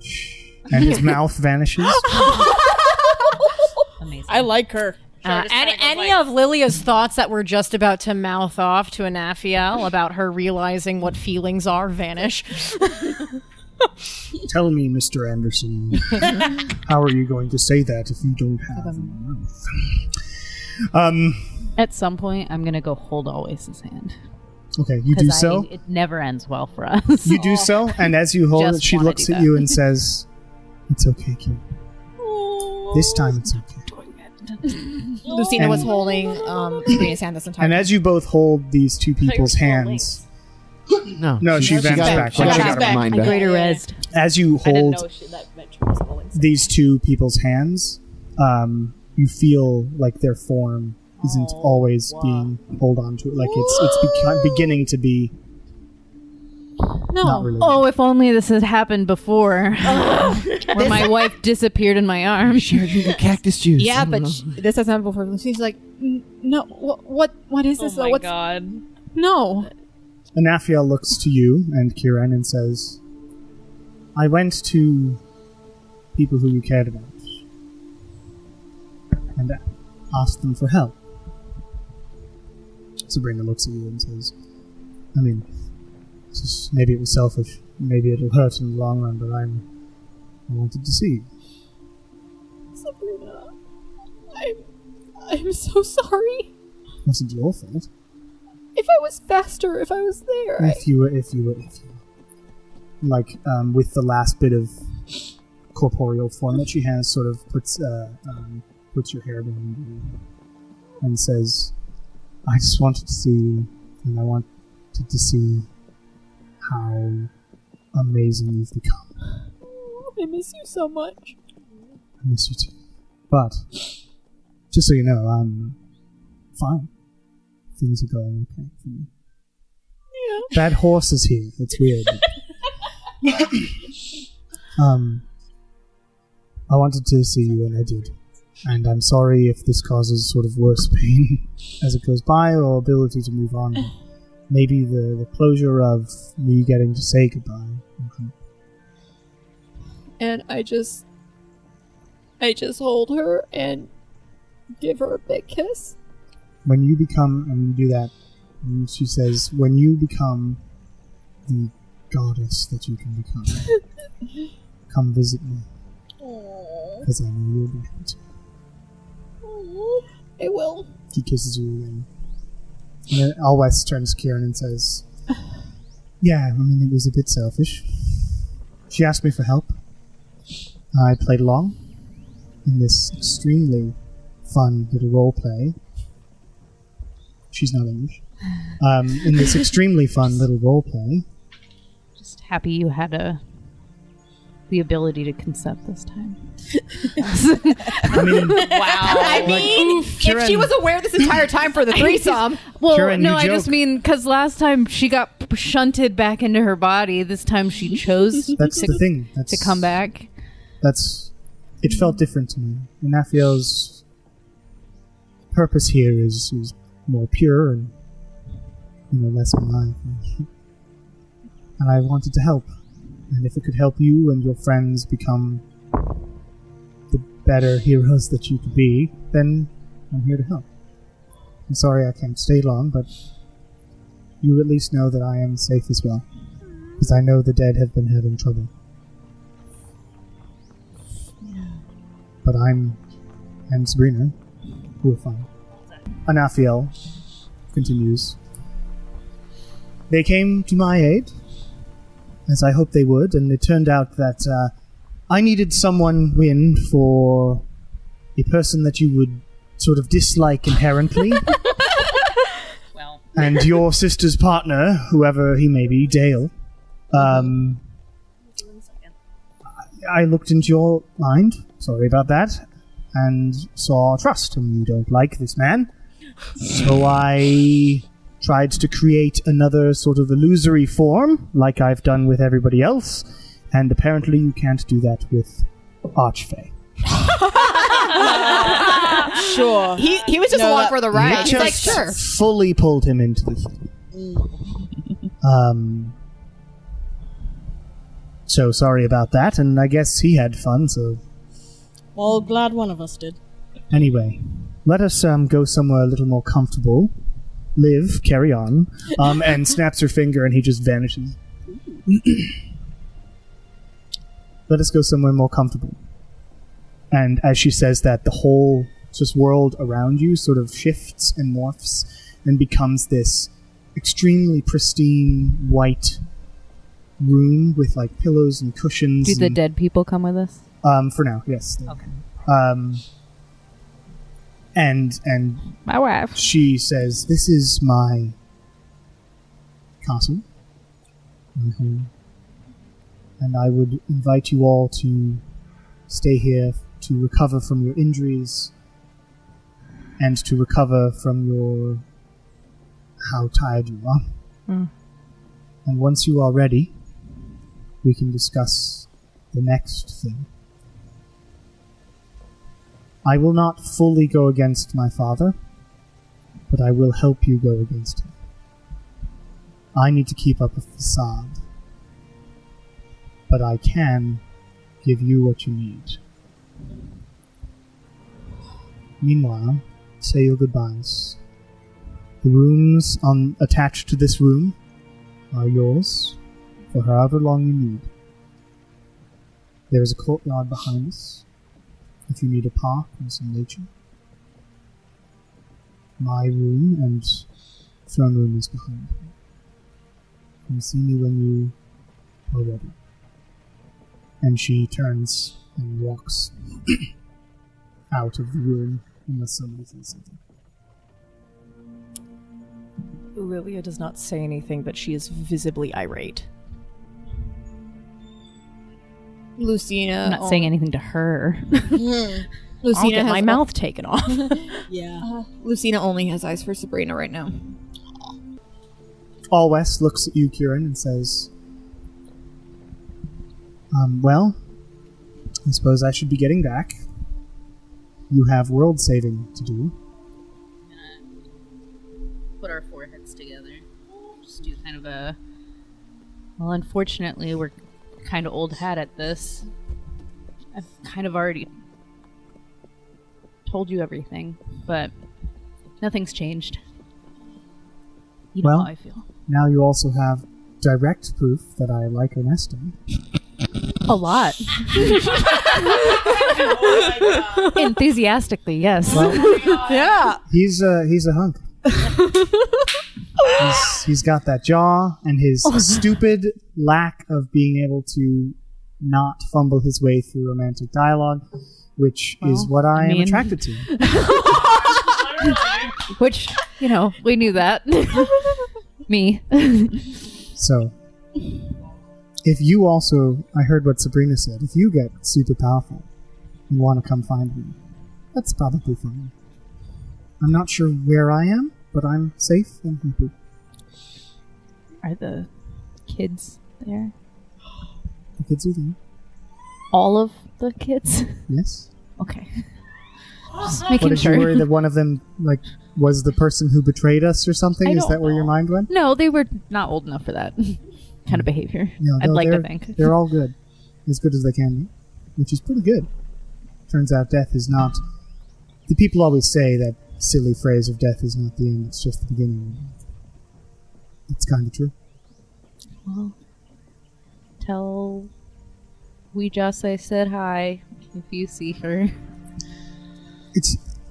shh. And his mouth vanishes. Amazing. I like her. Any of Lilia's thoughts that were just about to mouth off to Anafiel about her realizing what feelings are vanish. Tell me, Mr. Anderson, how are you going to say that if you don't have a mouth? At some point, I'm gonna go hold Always' hand. Okay, you do 'Cause so. it never ends well for us. You do so, and as you hold it, Just she wanna looks do at that. you and says, "It's okay, kid. This time it's okay." Lucina was And- holding Sabrina's hand this entire And time. as you both hold these two people's hands, No, she vanished back. She She got got her mind I back. greater rezzed. as you I didn't hold know that meant she was holding something. these two people's hands, you feel like their form isn't always being pulled onto it. Like it's beginning to be not really. Oh, if only this had happened before. Where my wife disappeared in my arms. Shared your cactus juice. Yeah, I don't but know. this has happened before. She's like, no, what is this? Oh my What's god. no? Anafiel looks to you and Kieran and says, I went to people who you cared about and asked them for help. Sabrina looks at you and says, I mean, maybe it was selfish, maybe it'll hurt in the long run, but I wanted to see you. Sabrina, I'm so sorry. It wasn't your fault. If I was faster, if I was there. If you were. Like, with the last bit of corporeal form that she has, sort of puts your hair behind you and says, I just wanted to see you, and I wanted to see how amazing you've become. I miss you so much. I miss you too. But, just so you know, I'm fine. Things are going okay for me. Yeah. That horse is here. It's weird. I wanted to see you and I did. And I'm sorry if this causes sort of worse pain as it goes by or ability to move on. Maybe the closure of me getting to say goodbye. And I just hold her and give her a big kiss. When you become, and you do that, and she says, when you become the goddess that you can become, come visit me. Because I know you'll be happy to. I will. She kisses you again. And then Alwest turns to Kieran and says, yeah, I mean, it was a bit selfish. She asked me for help. I played along in this extremely fun little role play. She's not English. In this extremely fun little role play. Just happy you had the ability to consent this time. I mean, Wow. I mean, if she was aware this entire time for the threesome. Well, Kieran, no, you I just joke. mean because last time she got shunted back into her body. This time she chose that's the thing. to come back. It felt different to me. Inafiel's purpose here is more pure and, less alive. And I wanted to help. And if it could help you and your friends become the better heroes that you could be, then I'm here to help. I'm sorry I can't stay long, but you at least know that I am safe as well. Because I know the dead have been having trouble. But I'm and Sabrina, who are fine. Anafiel continues. They came to my aid, as I hoped they would, and it turned out that I needed someone in for a person that you would sort of dislike inherently. Well. And your sister's partner, whoever he may be, Dale. I looked into your mind, sorry about that, and saw trust, and you don't like this man. So I tried to create another sort of illusory form, like I've done with everybody else, and apparently you can't do that with Archfey. Sure. He was just along for the ride. He's like, sure. Fully pulled him into the thing. So sorry about that, and I guess he had fun, so... Well, glad one of us did. Anyway, let us go somewhere a little more comfortable. Liv, carry on. And snaps her finger and he just vanishes. Let us go somewhere more comfortable. And as she says that, the whole just world around you sort of shifts and morphs and becomes this extremely pristine white room with like pillows and cushions. Do the dead people come with us? For now, yes. Okay. And my wife. She says, "This is my castle, my home, and I would invite you all to stay here to recover from your injuries and to recover from how tired you are. And once you are ready, we can discuss the next thing. I will not fully go against my father, but I will help you go against him. I need to keep up a facade, but I can give you what you need. Meanwhile, say your goodbyes. The rooms attached to this room are yours for however long you need. There is a courtyard behind us if you need a park and some nature. My room and throne room is behind me. You can see me when you are ready. And she turns and walks out of the room unless somebody says something. Lilia does not say anything, but she is visibly irate. Lucina. I'm not saying anything to her. Lucina I'll get has my mouth taken off. Yeah. Lucina only has eyes for Sabrina right now. All West looks at you, Kieran, and says, well, I suppose I should be getting back. You have world saving to do. Put our foreheads together. Just do kind of a... Well, unfortunately, we're kind of old hat at this. I've kind of already told you everything, but nothing's changed. You know Well, how I feel. Now you also have direct proof that I like Ernesto. A lot. Enthusiastically, yes. Well, Yeah. he's a hunk. He's got that jaw, and his stupid lack of being able to not fumble his way through romantic dialogue, which is what I am attracted to. Which, we knew that. Me. So, if you also, I heard what Sabrina said, if you get super powerful and want to come find me, that's probably fine. I'm not sure where I am, but I'm safe and happy. Are the kids there? The kids are there. All of the kids? Yes. Okay. Just What, making did sure. you worry that one of them, was the person who betrayed us or something? I Is don't that where your know. mind went? No, they were not old enough for that kind of behavior. I'd like to think. They're all good. As good as they can be. Which is pretty good. Turns out death is not... The people always say that silly phrase of death is not the end, it's just the beginning. It's kind of true. Well, tell Weejase I said hi if you see her.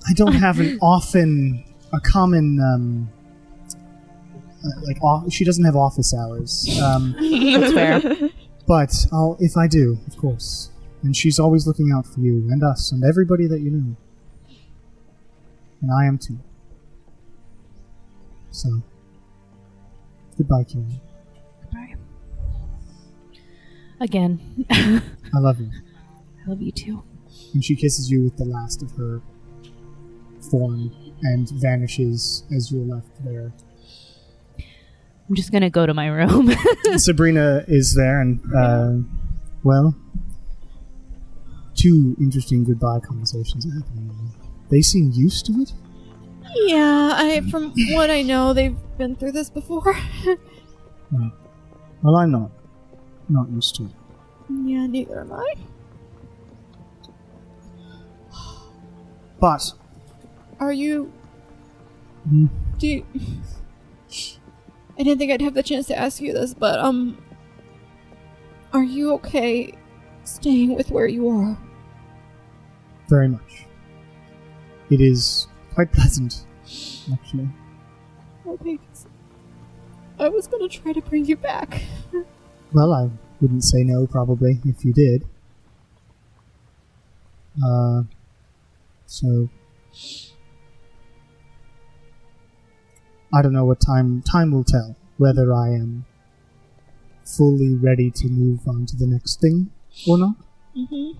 I don't have a common, she doesn't have office hours. That's fair. But if I do, of course. And she's always looking out for you and us and everybody that you know. And I am too. So, goodbye, Kieran. Goodbye. Again. I love you. I love you too. And she kisses you with the last of her form and vanishes as you're left there. I'm just gonna go to my room. Sabrina is there, and, two interesting goodbye conversations are happening. They seem used to it. Yeah, from what I know, they've been through this before. Well, I'm not used to it. Yeah, neither am I. But Are you... Mm. Do you... I didn't think I'd have the chance to ask you this, but, are you okay staying with where you are? very much. It is quite pleasant, actually. Okay, 'cause I was gonna try to bring you back. Well, I wouldn't say no, probably, if you did. So... I don't know what time will tell, whether I am fully ready to move on to the next thing or not. Mm-hmm.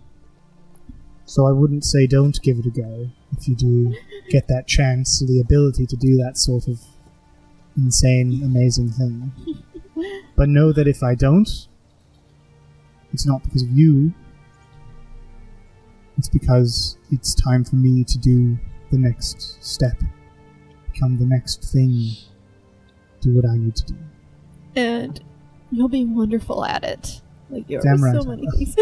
So I wouldn't say don't give it a go if you do get that chance or the ability to do that sort of insane, amazing thing. But know that if I don't, it's not because of you. It's because it's time for me to do the next step. Become the next thing. Do what I need to do. And you'll be wonderful at it. Like there Damn are right. so many things.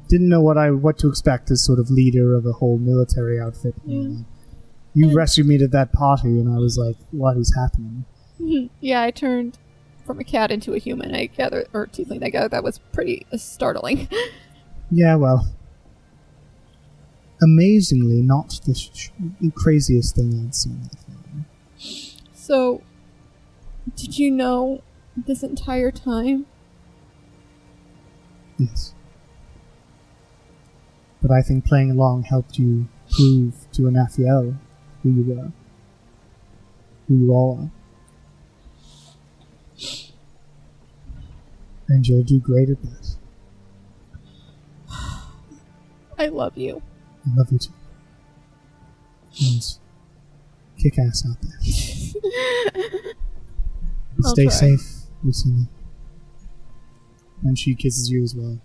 Didn't know what to expect as sort of leader of a whole military outfit. Yeah. You rescued me to that party, and I was like, "What is happening?" Yeah, I turned from a cat into a human. I gathered, or tiefling. I gathered that was pretty startling. Yeah, well, amazingly, not the craziest thing I'd seen. So, did you know this entire time? Yes. But I think playing along helped you prove to Anafiel who you were. Who you all are. And you'll do great at that. I love you. I love you too. And kick ass out there. I'll Stay try. safe, Lucina. And she kisses you as well.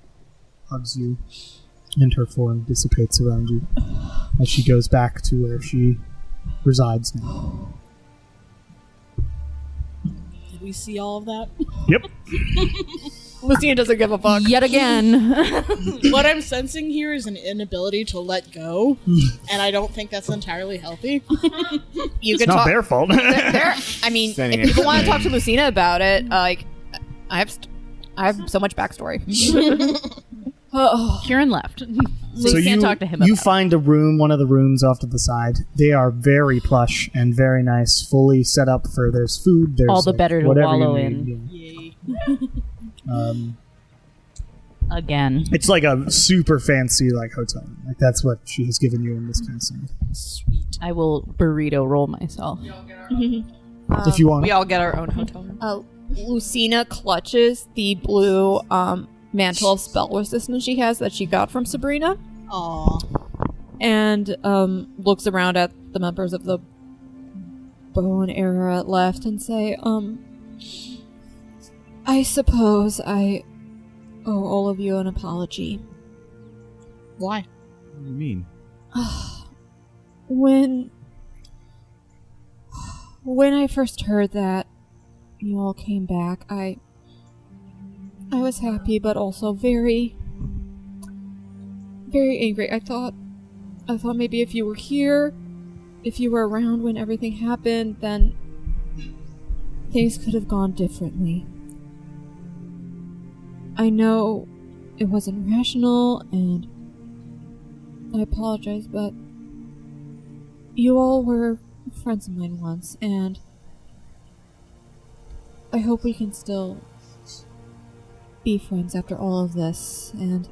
Hugs you. And her form dissipates around you as she goes back to where she resides now. Did we see all of that? Yep. Lucina doesn't give a fuck. Yet again. What I'm sensing here is an inability to let go, and I don't think that's entirely healthy. You It's can not talk. their fault. I mean, Standing if people next want to to talk me. to Lucina about it, like, I have so much backstory. Oh, Kieran left. So, So you can't talk to him you about find a room, one of the rooms off to the side. They are very plush and very nice, fully set up for there's food. There's All the better to whatever you wallow need, in. Yay. yeah. it. Again. It's like a super fancy like hotel. Like that's what she has given you in this castle. Sweet. I will burrito roll myself. If you want. We all get our own hotel room. Lucina clutches the blue mantle of spell resistance she has that she got from Sabrina, Aw. and looks around at the members of the Bone era left and say, I suppose I owe all of you an apology. Why? What do you mean? When I first heard that you all came back, I was happy, but also very, very angry. I thought maybe if you were here, if you were around when everything happened, then things could have gone differently. I know it wasn't rational, and I apologize, but you all were friends of mine once, and I hope we can still be friends after all of this, and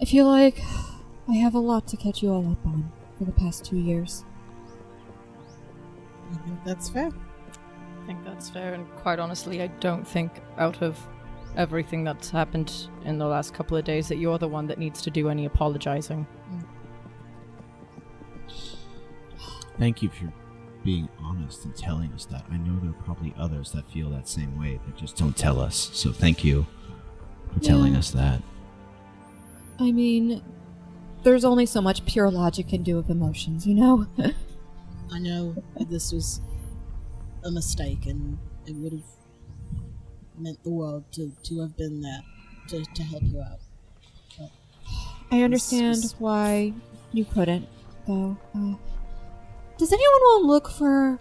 I feel like I have a lot to catch you all up on for the past 2 years. I think that's fair. I think that's fair, and quite honestly, I don't think out of everything that's happened in the last couple of days that you're the one that needs to do any apologizing. Thank you for being honest and telling us that. I know there are probably others that feel that same way that just don't tell us. So thank you for telling us that. I mean, there's only so much pure logic can do with emotions, you know? I know this was a mistake, and it would have meant the world to have been there to help you out. But I understand why you couldn't, though. Does anyone want to look for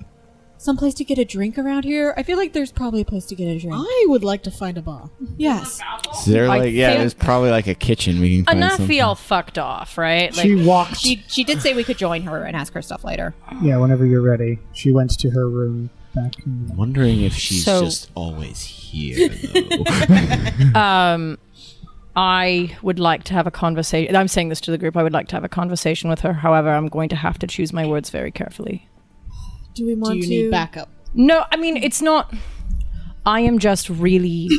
someplace to get a drink around here? I feel like there's probably a place to get a drink. I would like to find a bar. Yes. So they're I like, yeah, think- there's probably like a kitchen we can find something. Anafiel fucked off, right? Like, She walked. She did say we could join her and ask her stuff later. Yeah, whenever you're ready. She went to her room back. I'm wondering if she's So- just always here, though. I would like to have a conversation. I'm saying this to the group. I would like to have a conversation with her. However, I'm going to have to choose my words very carefully. Do we want Do you to need backup? No, I mean, it's not. I am just really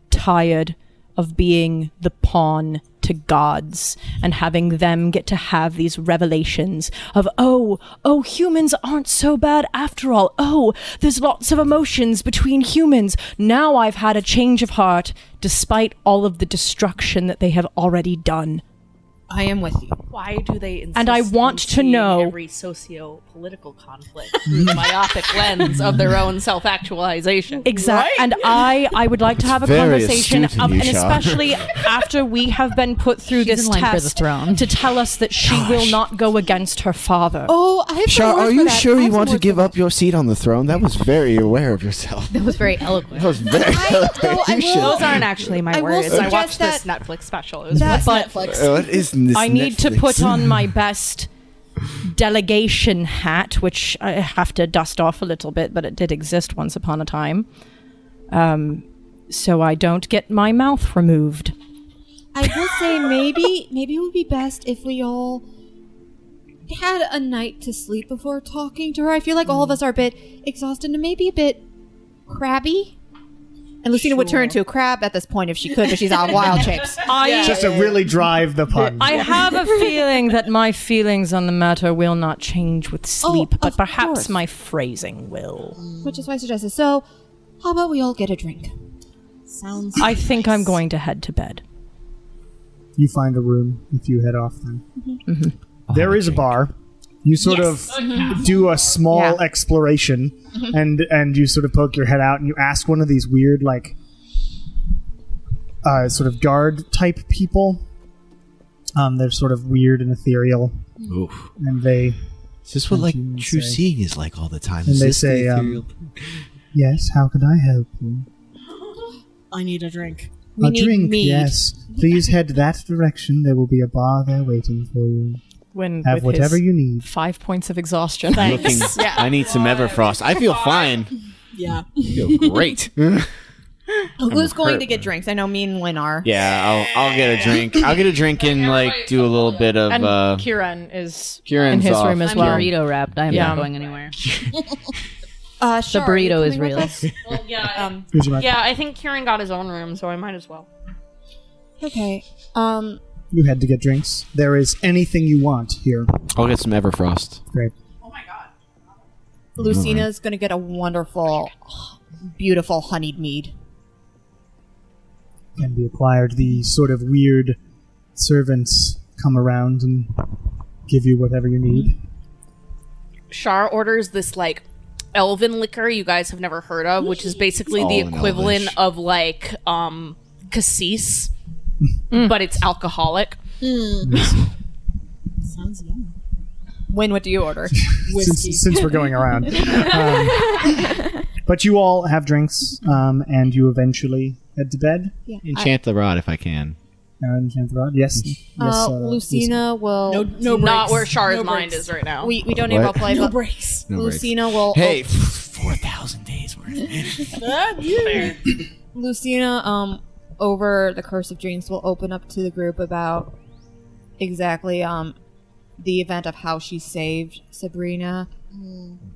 tired of being the pawn to gods and having them get to have these revelations of, oh, humans aren't so bad after all. Oh, there's lots of emotions between humans. Now I've had a change of heart despite all of the destruction that they have already done. I am with you. Why do they insist And I want on to seeing know- every socio-political conflict through the myopic lens of their own self-actualization? Exactly. Right? And I would like to have a Very conversation, astute of you, and Char. especially after we have been put through She's this in line for the test, throne. to tell us that she will not go against her father. Oh, I have some Char, words are for you that. sure I you have some want to words give for up your seat on the throne? That was very aware of yourself. That was very eloquent. That was very. I You should- Those aren't actually my I will words. I watched suggest this Netflix special. It was that- but What is this I need to Netflix? put on my best delegation hat, which I have to dust off a little bit, but it did exist once upon a time. So I don't get my mouth removed. I will say maybe it would be best if we all had a night to sleep before talking to her. I feel like all of us are a bit exhausted and maybe a bit crabby. And Lucina would turn into a crab at this point if she could, but she's on wild shapes. Just to really drive the pun. I have a feeling that my feelings on the matter will not change with sleep, but of perhaps course. my phrasing will. Which is why I suggested. So, how about we all get a drink? Sounds. I think I'm going to head to bed. You find a room if you head off then. There is a bar. You sort of do a small exploration and you sort of poke your head out and you ask one of these weird like sort of guard type people. They're sort of weird and ethereal Oof. and they Is this what like you true say- seeing is like all the time? and Is they this the say ethereal- yes, how could I help you? I need a drink. A drink, yes. Please head that direction. There will be a bar there waiting for you. When Have with whatever his you need. 5 points of exhaustion. Looking, I need some Everfrost. I feel fine. Yeah. I feel great. Who's going hurt. to get drinks? I know me and Lynn are. Yeah, I'll get a drink. I'll get a drink and like do a little bit of. And Kieran is Kieran's in his off. room as I'm well. burrito wrapped. I'm Yeah. not going anywhere. The The burrito is real. well, yeah, Here's your mic. yeah. I think Kieran got his own room, so I might as well. Okay. You head to get drinks. There is anything you want here. I'll get some Everfrost. Great. Lucina's going to get a wonderful, beautiful honeyed mead. Can be acquired. The sort of weird servants come around and give you whatever you need. Shar orders this like elven liquor you guys have never heard of, which is basically the all in equivalent Elvish. of like cassis, but it's alcoholic. Sounds yummy. Wynn, what do you order? Whiskey. Since we're going around. But you all have drinks, and you eventually head to bed. Enchant the rod if I can. Enchant the rod. Yes. Lucina will. No breaks. Not where Shar's No mind breaks. is right now. We don't need What? roleplay, No but breaks. No breaks. Lucina will. Hey, 4,000 days worth. Fair. Lucina, over the Curse of Dreams, will open up to the group about exactly the event of how she saved Sabrina,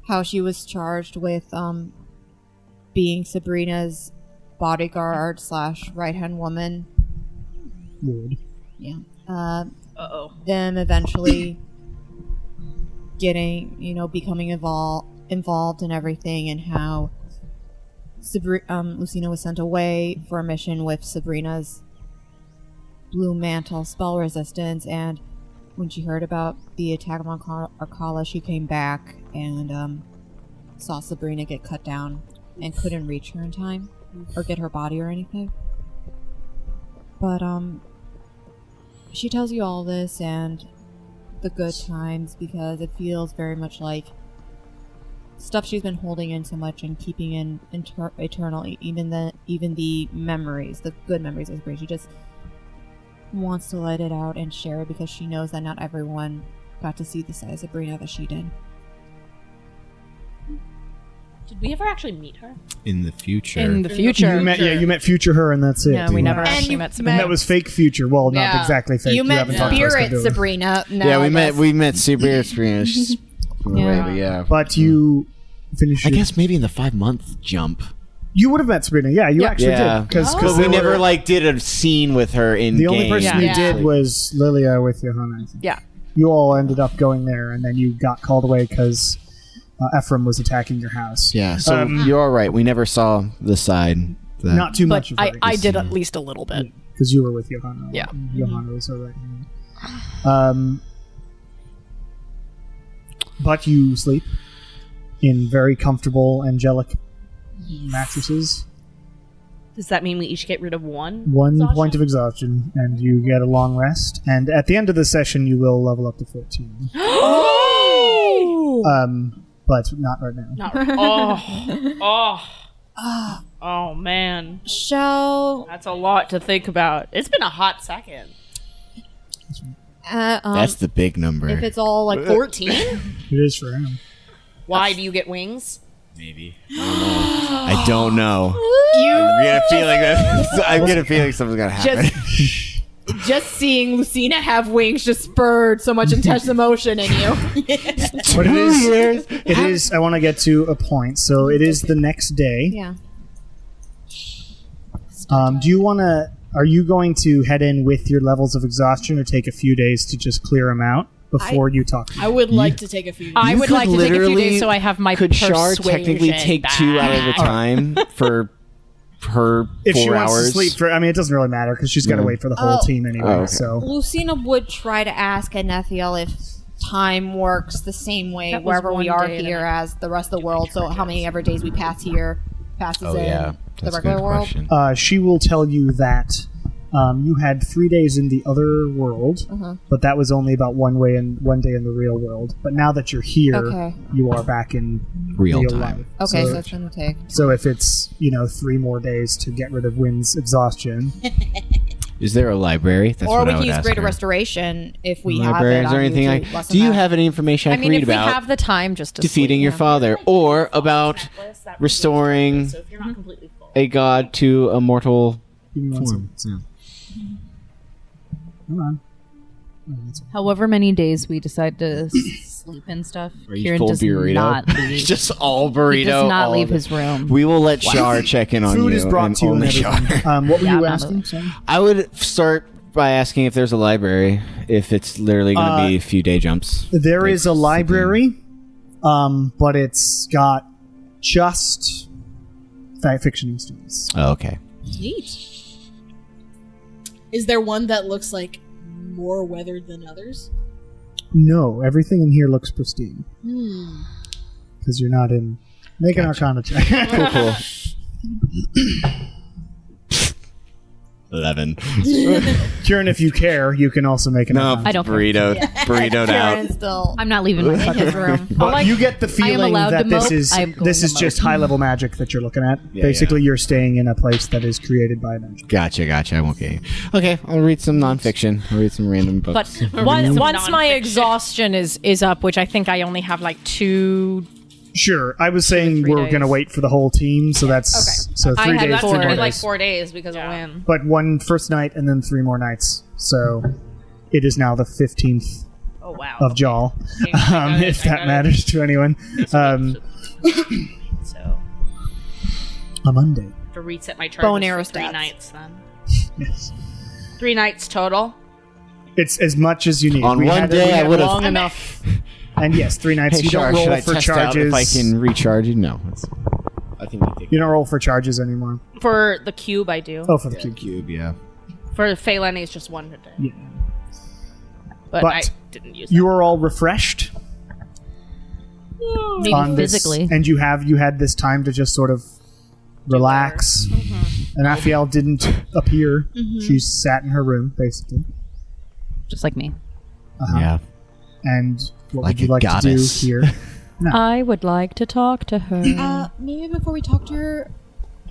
how she was charged with being Sabrina's bodyguard / right-hand woman. Weird. Yeah. Uh-oh. Them eventually getting, becoming involved in everything, and how Lucina was sent away for a mission with Sabrina's Blue Mantle spell resistance, and when she heard about the attack on Arkala, she came back and saw Sabrina get cut down and couldn't reach her in time or get her body or anything. But she tells you all this and the good times because it feels very much like stuff she's been holding in so much and keeping in eternal, even the memories, the good memories of Sabrina. She just wants to let it out and share it because she knows that not everyone got to see the side of Sabrina that she did. Did we ever actually meet her? In the future. In the future. You met future her, and that's it. Yeah, we never And actually you met Sabrina. And that was fake future. Well, not Yeah. exactly fake. You met haven't talked to us Spirit to do it. Sabrina. No, Yeah, I guess. we met Sabrina. Yeah. But you finished. I your- guess maybe in the 5-month jump. You would have met Sabrina. Yeah, you actually Yeah. did. Because But we never like did a scene with her in The only game. person Yeah. you did was Lilia with Johanna. I think. Yeah. You all ended up going there, and then you got called away because Ephraim was attacking your house. Yeah, so Um, you're all right. We never saw the side. That, Not too But much of I it. did at least a little bit. Because you were with Johanna. Yeah. and Johanna was all right. But you sleep in very comfortable, angelic mattresses. Does that mean we each get rid of one? One exhaustion? point of exhaustion, and you get a long rest. And at the end of the session, you will level up to 14. But not right now. Not oh man. That's a lot to think about. It's been a hot second. That's the big number. If it's all like 14? It is for him. Why do you get wings? Maybe. I don't know. I get a feeling that I get a feeling something's gonna happen. just seeing Lucina have wings just spurred so much intense emotion in you. But it is. I want to get to a point. So it is the next day. Yeah. Do you want to? Are you going to head in with your levels of exhaustion, or take a few days to just clear them out before you talk? I would like to take a few. I would like to take a few days so I have my Could Shar persuasion technically take 2 out of the time for her If 4 she wants hours? to sleep for, I mean, it doesn't really matter because she's got to wait for the whole team anyway. Oh, okay. So Lucina would try to ask Anethiel if time works the same way That was wherever we one are day and here then as the rest of the world. So how many ever days we pass here passes Oh in yeah, the that's a regular good world. question. she will tell you that you had 3 days in the other world, but that was only about one day in the real world. But now that you're here, Okay. you are back in Real real time. life. Okay, so So, it's gonna take. so if it's 3 more days to get rid of Wynn's exhaustion, Is there a library? That's Or what we I can would use ask Greater her. Restoration if we Library? have it. Is there on anything YouTube, less do than you that. have any information I I can mean, read if we about have the time just to defeating sleep, your yeah. father, or about restoring So if you're not completely full. a god to a mortal give me 1 form? second. Come on. Oh, that's all. However many days we decide to sleep and stuff, Are you Kieran full does burrito? not leave. Just all burrito. He does not all leave of it. his room. We will let Shar check in on you. Food is brought and to you and only Shar. everything. What were Yeah, you I'm asking? not- Sorry? I would start by asking if there's a library. If it's literally going to be a few day jumps. There is a library, but it's got just fiction and stories. Oh, okay. Neat. Is there one that looks like more weathered than others? No, everything in here looks pristine because you're not in. Make an Arcana check. Cool. 11. Kieran, if you care, you can also make an No, Arcana. I don't care. burritoed out. Kieran still. I'm not leaving in his room. But you get the feeling allowed that to this mope. is I am going this to is just mope. high level magic that you're looking at. Yeah, Basically, you're staying in a place that is created by magic. Gotcha. I won't get you. Okay, I'll read some nonfiction. I'll read some random But books. once my nonfiction. exhaustion is up, which I think I only have like 2. Sure, I was saying 3 we're going to days. wait for the whole team, so that's so I 3 had days. That's 3 gonna more be like days. 4 days because of Win. But one first night and then 3 more nights. So it is now the 15th Oh wow. of Jaw, Okay, I got it, if I that got it. matters to anyone. So A Monday. to reset my charges Bone for arrow 3 stats. nights then. Yes. 3 nights total. It's as much as you need. On We one had- day, we I had would long have. enough. And yes, 3 nights. Hey, You Shar, don't should roll I for test out if I charges. can recharge you? No. I think you take You don't roll for charges anymore. For the cube, I do. Oh, for the cube. cube. Yeah. For Phelan, it's just 1 a day. Yeah. But, But I didn't use You are all refreshed. Maybe on this, physically. and you had this time to just sort of relax. And Raphael didn't appear. She sat in her room, basically. Just like me. Yeah. And what Like would you a like goddess. to do here? I would like to talk to her. Maybe before we talk to her,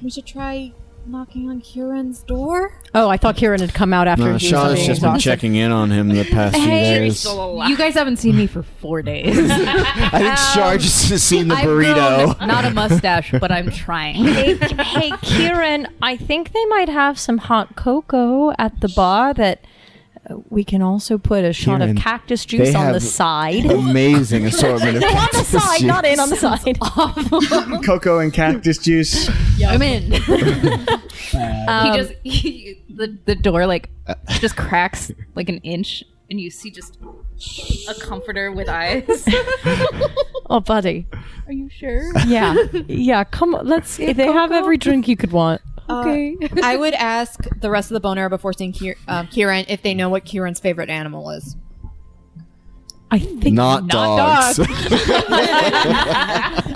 we should try knocking on Kieran's door. Oh, I thought Kieran had come out after No, he was Shaw's being just been exhausted. checking in on him the past few Hey, days. still alive. You guys haven't seen me for 4 days. I think Shar just has seen the I've burrito. grown not a mustache, but I'm trying. Hey, Kieran, I think they might have some hot cocoa at the bar that we can also put a shot Kieran, of cactus they juice on the have side. Amazing assortment of No, on the cactus side, juice. not in, on the side. Cocoa and cactus juice. I'm in. The door like just cracks like an inch, and you see just a comforter with eyes. Oh, buddy. Are you sure? Yeah. Yeah, come on. Let's. They have every drink you could want. Okay. I would ask the rest of the bone arrow before seeing Kieran if they know what Kieran's favorite animal is. I think Not dogs.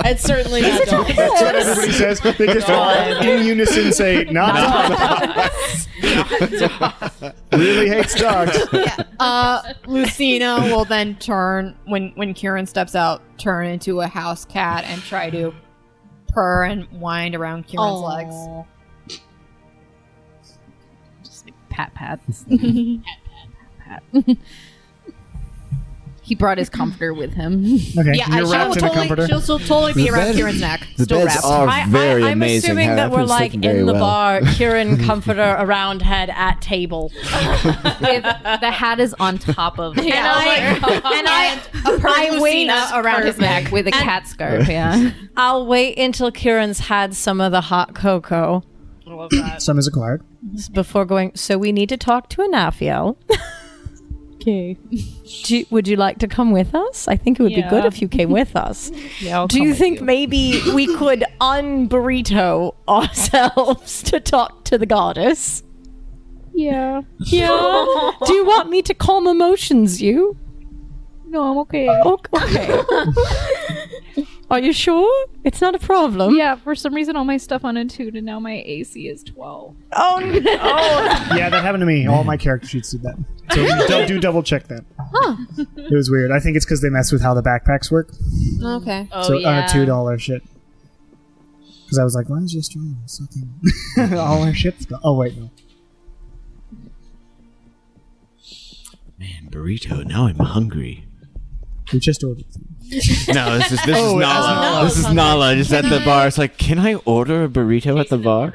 It's certainly not dogs. That's what everybody says. They just all in unison say, not dogs. Really hates dogs. Lucina will then turn, when Kieran steps out, turn into a house cat and try to purr and wind around Kieran's legs. Just like pat pats. pat. He brought his comforter with him. Okay, Yeah, you're wrapped in a comforter. she'll totally be The around bed- Kieran's neck. The Still beds wrapped. are very I'm amazing. assuming How that we're happens like looking very in the well. bar, Kieran comforter around head at table. With the hat is on top of And I wait around his neck. with a cat scarf. Yeah. I'll wait until Kieran's had some of the hot cocoa I love that. Some is acquired. before going. So we need to talk to Anafiel. Okay. Would you like to come with us? I think it would be good Yeah. if you came with us. Yeah. I'll Do come you with think maybe we could unburrito ourselves to talk to the goddess? Yeah. Yeah. Do you want me to calm emotions, you? No, I'm okay. Okay. Are you sure? It's not a problem. Yeah. For some reason, all my stuff unattuned, and now my AC is 12. Oh no. Yeah, that happened to me. All my character sheets did that. So don't double check that. It was weird. I think it's because they mess with how the backpacks work. Okay. Oh, So yeah. on a $2 shit. Because I was like, why is your strong sucking all our shit's gone? Oh wait, no. Man, burrito. Now I'm hungry. We just ordered. No, this is Oh, Nala. This is Nala. Just at the bar. It's like, can I order a burrito at the bar?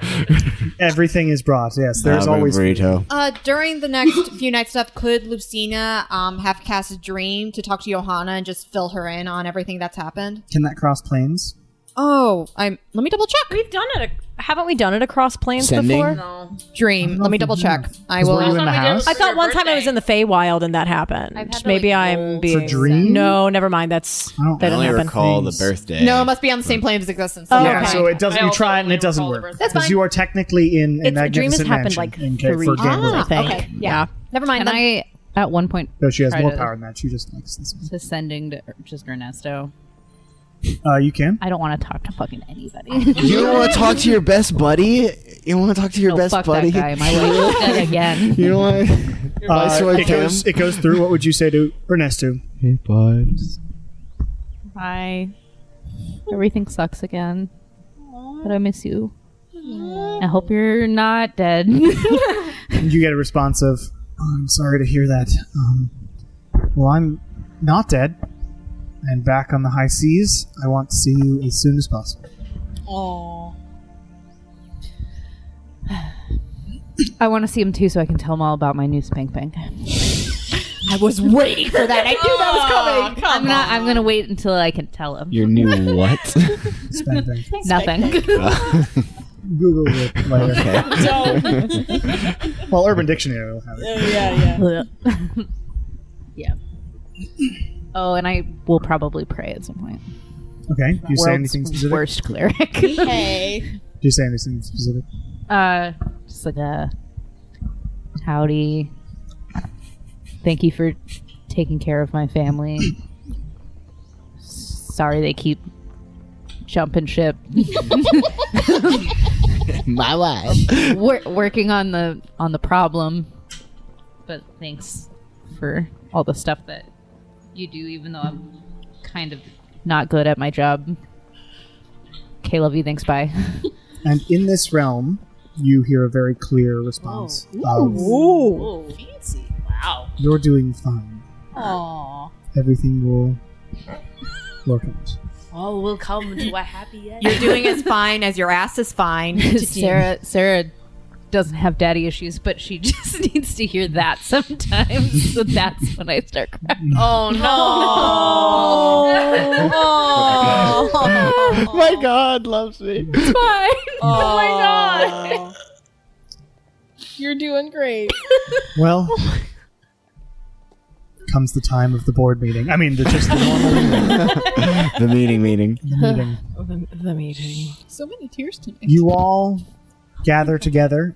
Everything is brought. Yes, there's always burrito. During the next few night stuff, could Lucina have cast a dream to talk to Johanna and just fill her in on everything that's happened? Can that cross planes? Oh, let me double check. We've done it. Haven't we done it across planes Sending? before? No. Dream. Let me double check. I 'Cause will. were you in the Last time we did house? I thought your one time I was birthday. in the Feywild and that happened. I've had to, Maybe like, I'm roll being dream? No, never mind. That I don't didn't I only happen. recall the Things. birthday. No, it must be on the same plane of existence. Oh, Yeah, okay. so it doesn't. I You also try it and only it doesn't recall the work birthday. That's fine. because you are technically in a It's a dream has magnificent happened mansion like in three for times, gambling. I think. okay. Yeah. Never mind. Can then. I, at one point, No, she has try more to- power than that. She just likes this one. to sending to just Ernesto? You can. I don't want to talk to fucking anybody. You don't want to talk to your best buddy? You don't want to talk to your No, best fuck buddy? that guy. My wife is dead again. You don't want to... Viceroy Tim? It goes through. What would you say to Ernesto? Hey, bud. Hi. Everything sucks again. But I miss you. I hope you're not dead. You get a response of, oh, "I'm sorry to hear that. Well, I'm not dead, and back on the high seas. I want to see you as soon as possible." Oh. I want to see him too so I can tell him all about my new spank bank. I was waiting for that. I knew that was coming. I'm gonna wait until I can tell him. Your new what? Spend thing. Nothing. Google it later. Okay. Well, Urban Dictionary will have it. Yeah. Oh, and I will probably pray at some point. Okay. Do you say World's anything specific? worst cleric. Hey. Do you say anything specific? Just like a howdy. Thank you for taking care of my family. Sorry they keep jumping ship. My wife. Working on the problem. But thanks for all the stuff that you do, even though I'm kind of not good at my job. Okay, love you. Thanks. Bye. And in this realm, you hear a very clear response of, Ooh. Fancy. Wow. "You're doing fine. Aw. Everything will work out." Oh, we'll come to a happy end. You're doing as fine as your ass is fine. Sarah doesn't have daddy issues, but she just needs to hear that sometimes. So that's when I start crying. Oh no! My God loves me. It's fine. Oh my god! You're doing great. Well, comes the time of the board meeting. I mean, just the normal The meeting. meeting. The meeting. So many tears tonight. You all gather together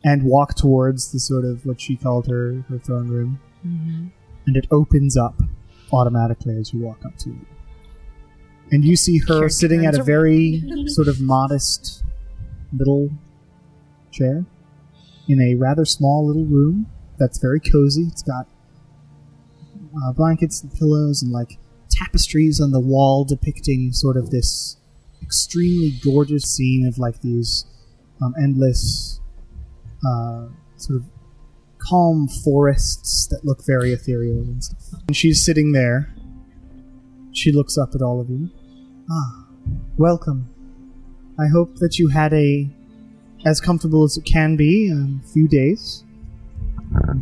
and walk towards the sort of what she called her throne room. Mm-hmm. And it opens up automatically as you walk up to it. And you see her sitting at a very sort of modest little chair in a rather small little room that's very cozy. It's got blankets and pillows and like tapestries on the wall depicting sort of this extremely gorgeous scene of like these endless sort of calm forests that look very ethereal and stuff. And she's sitting there. She looks up at all of you. Ah, welcome. I hope that you had as comfortable as it can be a few days.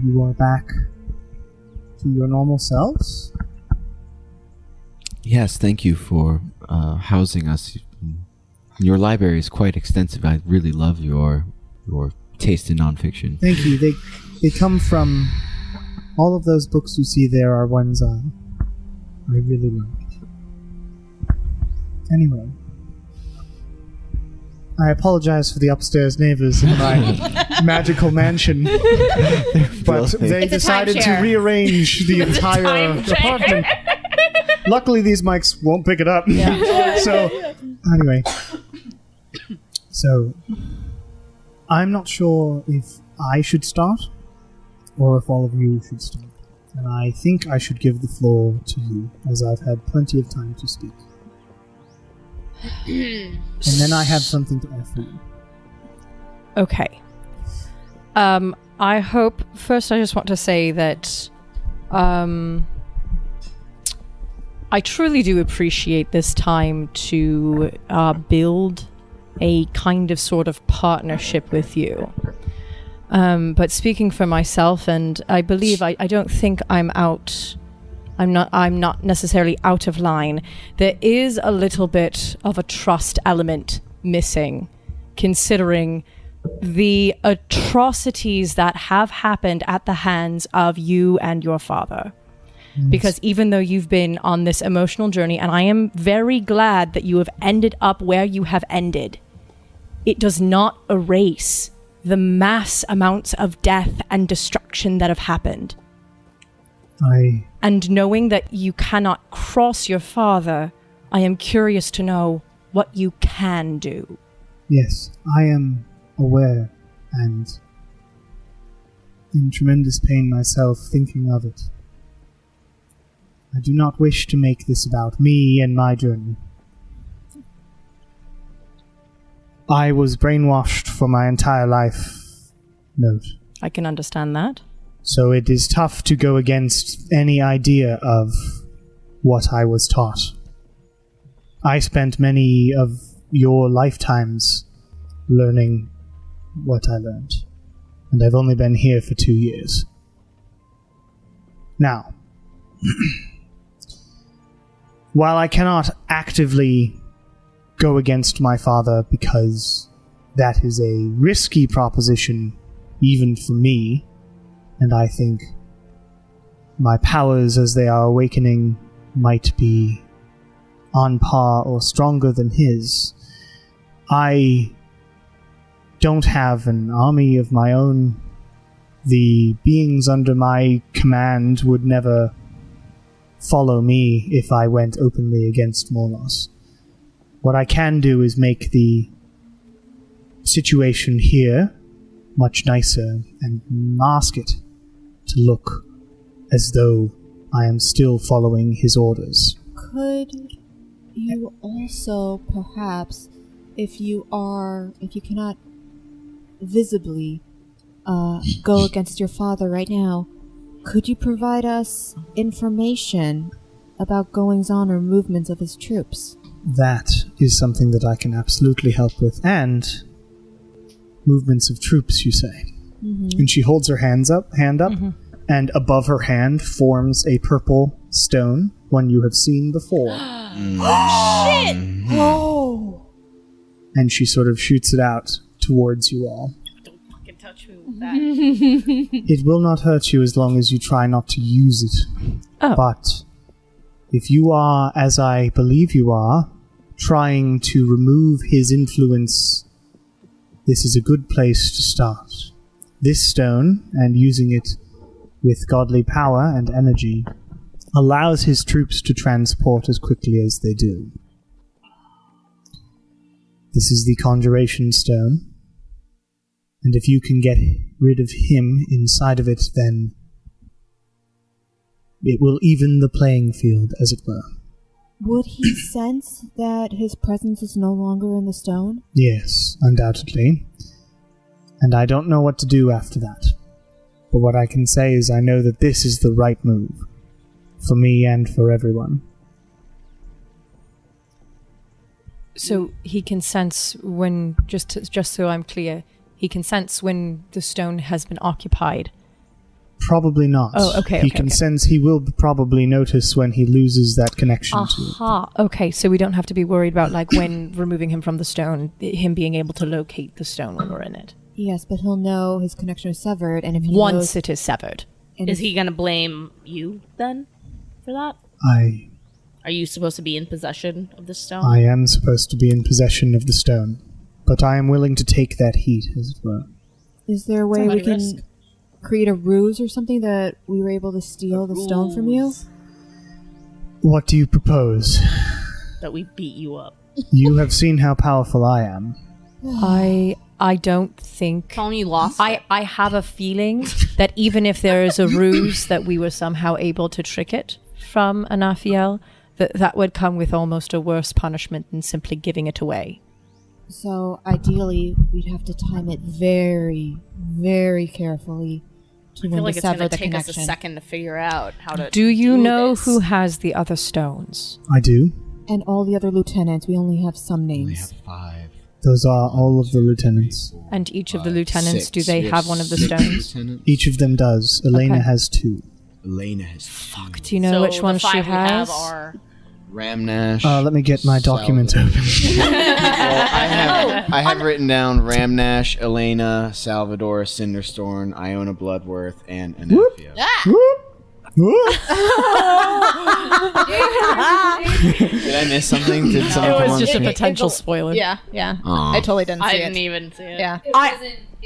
You are back to your normal selves. Yes, thank you for housing us. Your library is quite extensive. I really love your taste in nonfiction. Thank you. They come from all of those books you see there are ones I really liked. Anyway, I apologize for the upstairs neighbors in my magical mansion, but they decided to rearrange the entire apartment. Luckily, these mics won't pick it up. Yeah. So, anyway. So, I'm not sure if I should start or if all of you should start. And I think I should give the floor to you, as I've had plenty of time to speak. And then I have something to offer you. Okay. I hope... First, I just want to say that... I truly do appreciate this time to build a kind of sort of partnership with you. But speaking for myself, and I believe I don't think I'm not necessarily out of line. There is a little bit of a trust element missing, considering the atrocities that have happened at the hands of you and your father. Because even though you've been on this emotional journey, and I am very glad that you have ended up where you have ended, it does not erase the mass amounts of death and destruction that have happened. And knowing that you cannot cross your father, I am curious to know what you can do. Yes, I am aware and in tremendous pain myself thinking of it. I do not wish to make this about me and my journey. I was brainwashed for my entire life. Note. I can understand that. So it is tough to go against any idea of what I was taught. I spent many of your lifetimes learning what I learned, and I've only been here for 2 years. Now, while I cannot actively go against my father because that is a risky proposition even for me, and I think my powers as they are awakening might be on par or stronger than his, I don't have an army of my own. The beings under my command would never follow me if I went openly against Morlos. What I can do is make the situation here much nicer and mask it to look as though I am still following his orders. Could you also perhaps, if you cannot visibly go against your father right now, could you provide us information about goings-on or movements of his troops? That is something that I can absolutely help with. And movements of troops, you say? Mm-hmm. And she holds her hand up, mm-hmm. And above her hand forms a purple stone, one you have seen before. Oh, shit! Oh! And she sort of shoots it out towards you all. Don't fucking touch me with that. It will not hurt you as long as you try not to use it. Oh. But if you are, as I believe you are, trying to remove his influence this is a good place to start. This stone, and using it with godly power and energy, allows his troops to transport as quickly as they do. This is the Conjuration Stone, and if you can get rid of him inside of it, then it will even the playing field, as it were. Would he sense that his presence is no longer in the stone? Yes, undoubtedly. And I don't know what to do after that. But what I can say is I know that this is the right move. For me and for everyone. So he can sense when, just so I'm clear, he can sense when the stone has been occupied. Probably not. Oh, okay. He can sense, he will probably notice when he loses that connection to it. Aha. Okay, so we don't have to be worried about, like, when removing him from the stone, him being able to locate the stone when we're in it. Yes, but he'll know his connection is severed, and if he Once knows, it is severed. Is he going to blame you then for that? Are you supposed to be in possession of the stone? I am supposed to be in possession of the stone. But I am willing to take that heat, as it were. Is there a way we can create a ruse or something that we were able to steal the stone from you? What do you propose? That we beat you up. You have seen how powerful I am. I don't think... Tony lost. I have a feeling that even if there is a ruse that we were somehow able to trick it from Anafiel, that would come with almost a worse punishment than simply giving it away. So, ideally, we'd have to time it very, very carefully to I feel like it's sever going the to take connection. us a second to figure out how to Do you know this. who has the other stones? I do. And all the other lieutenants, we only have some names. We have 5. Those are all of the lieutenants. And each of the lieutenants, 6. do they We have one of the 6 stones? lieutenants. Each of them does. Elena Okay. has 2. Elena has Fuck, do you know So which the one she 5 we have has? are Ramnash. Let me get my documents Salvador. open. Well, I have written down Ramnash, Elena, Salvador, Cinderstorm, Iona Bloodworth, and Anaphia. Did I miss something? Did someone It come was on just the a screen? potential spoiler. Yeah, yeah. Aw. I totally didn't see I it. didn't even see it. Yeah.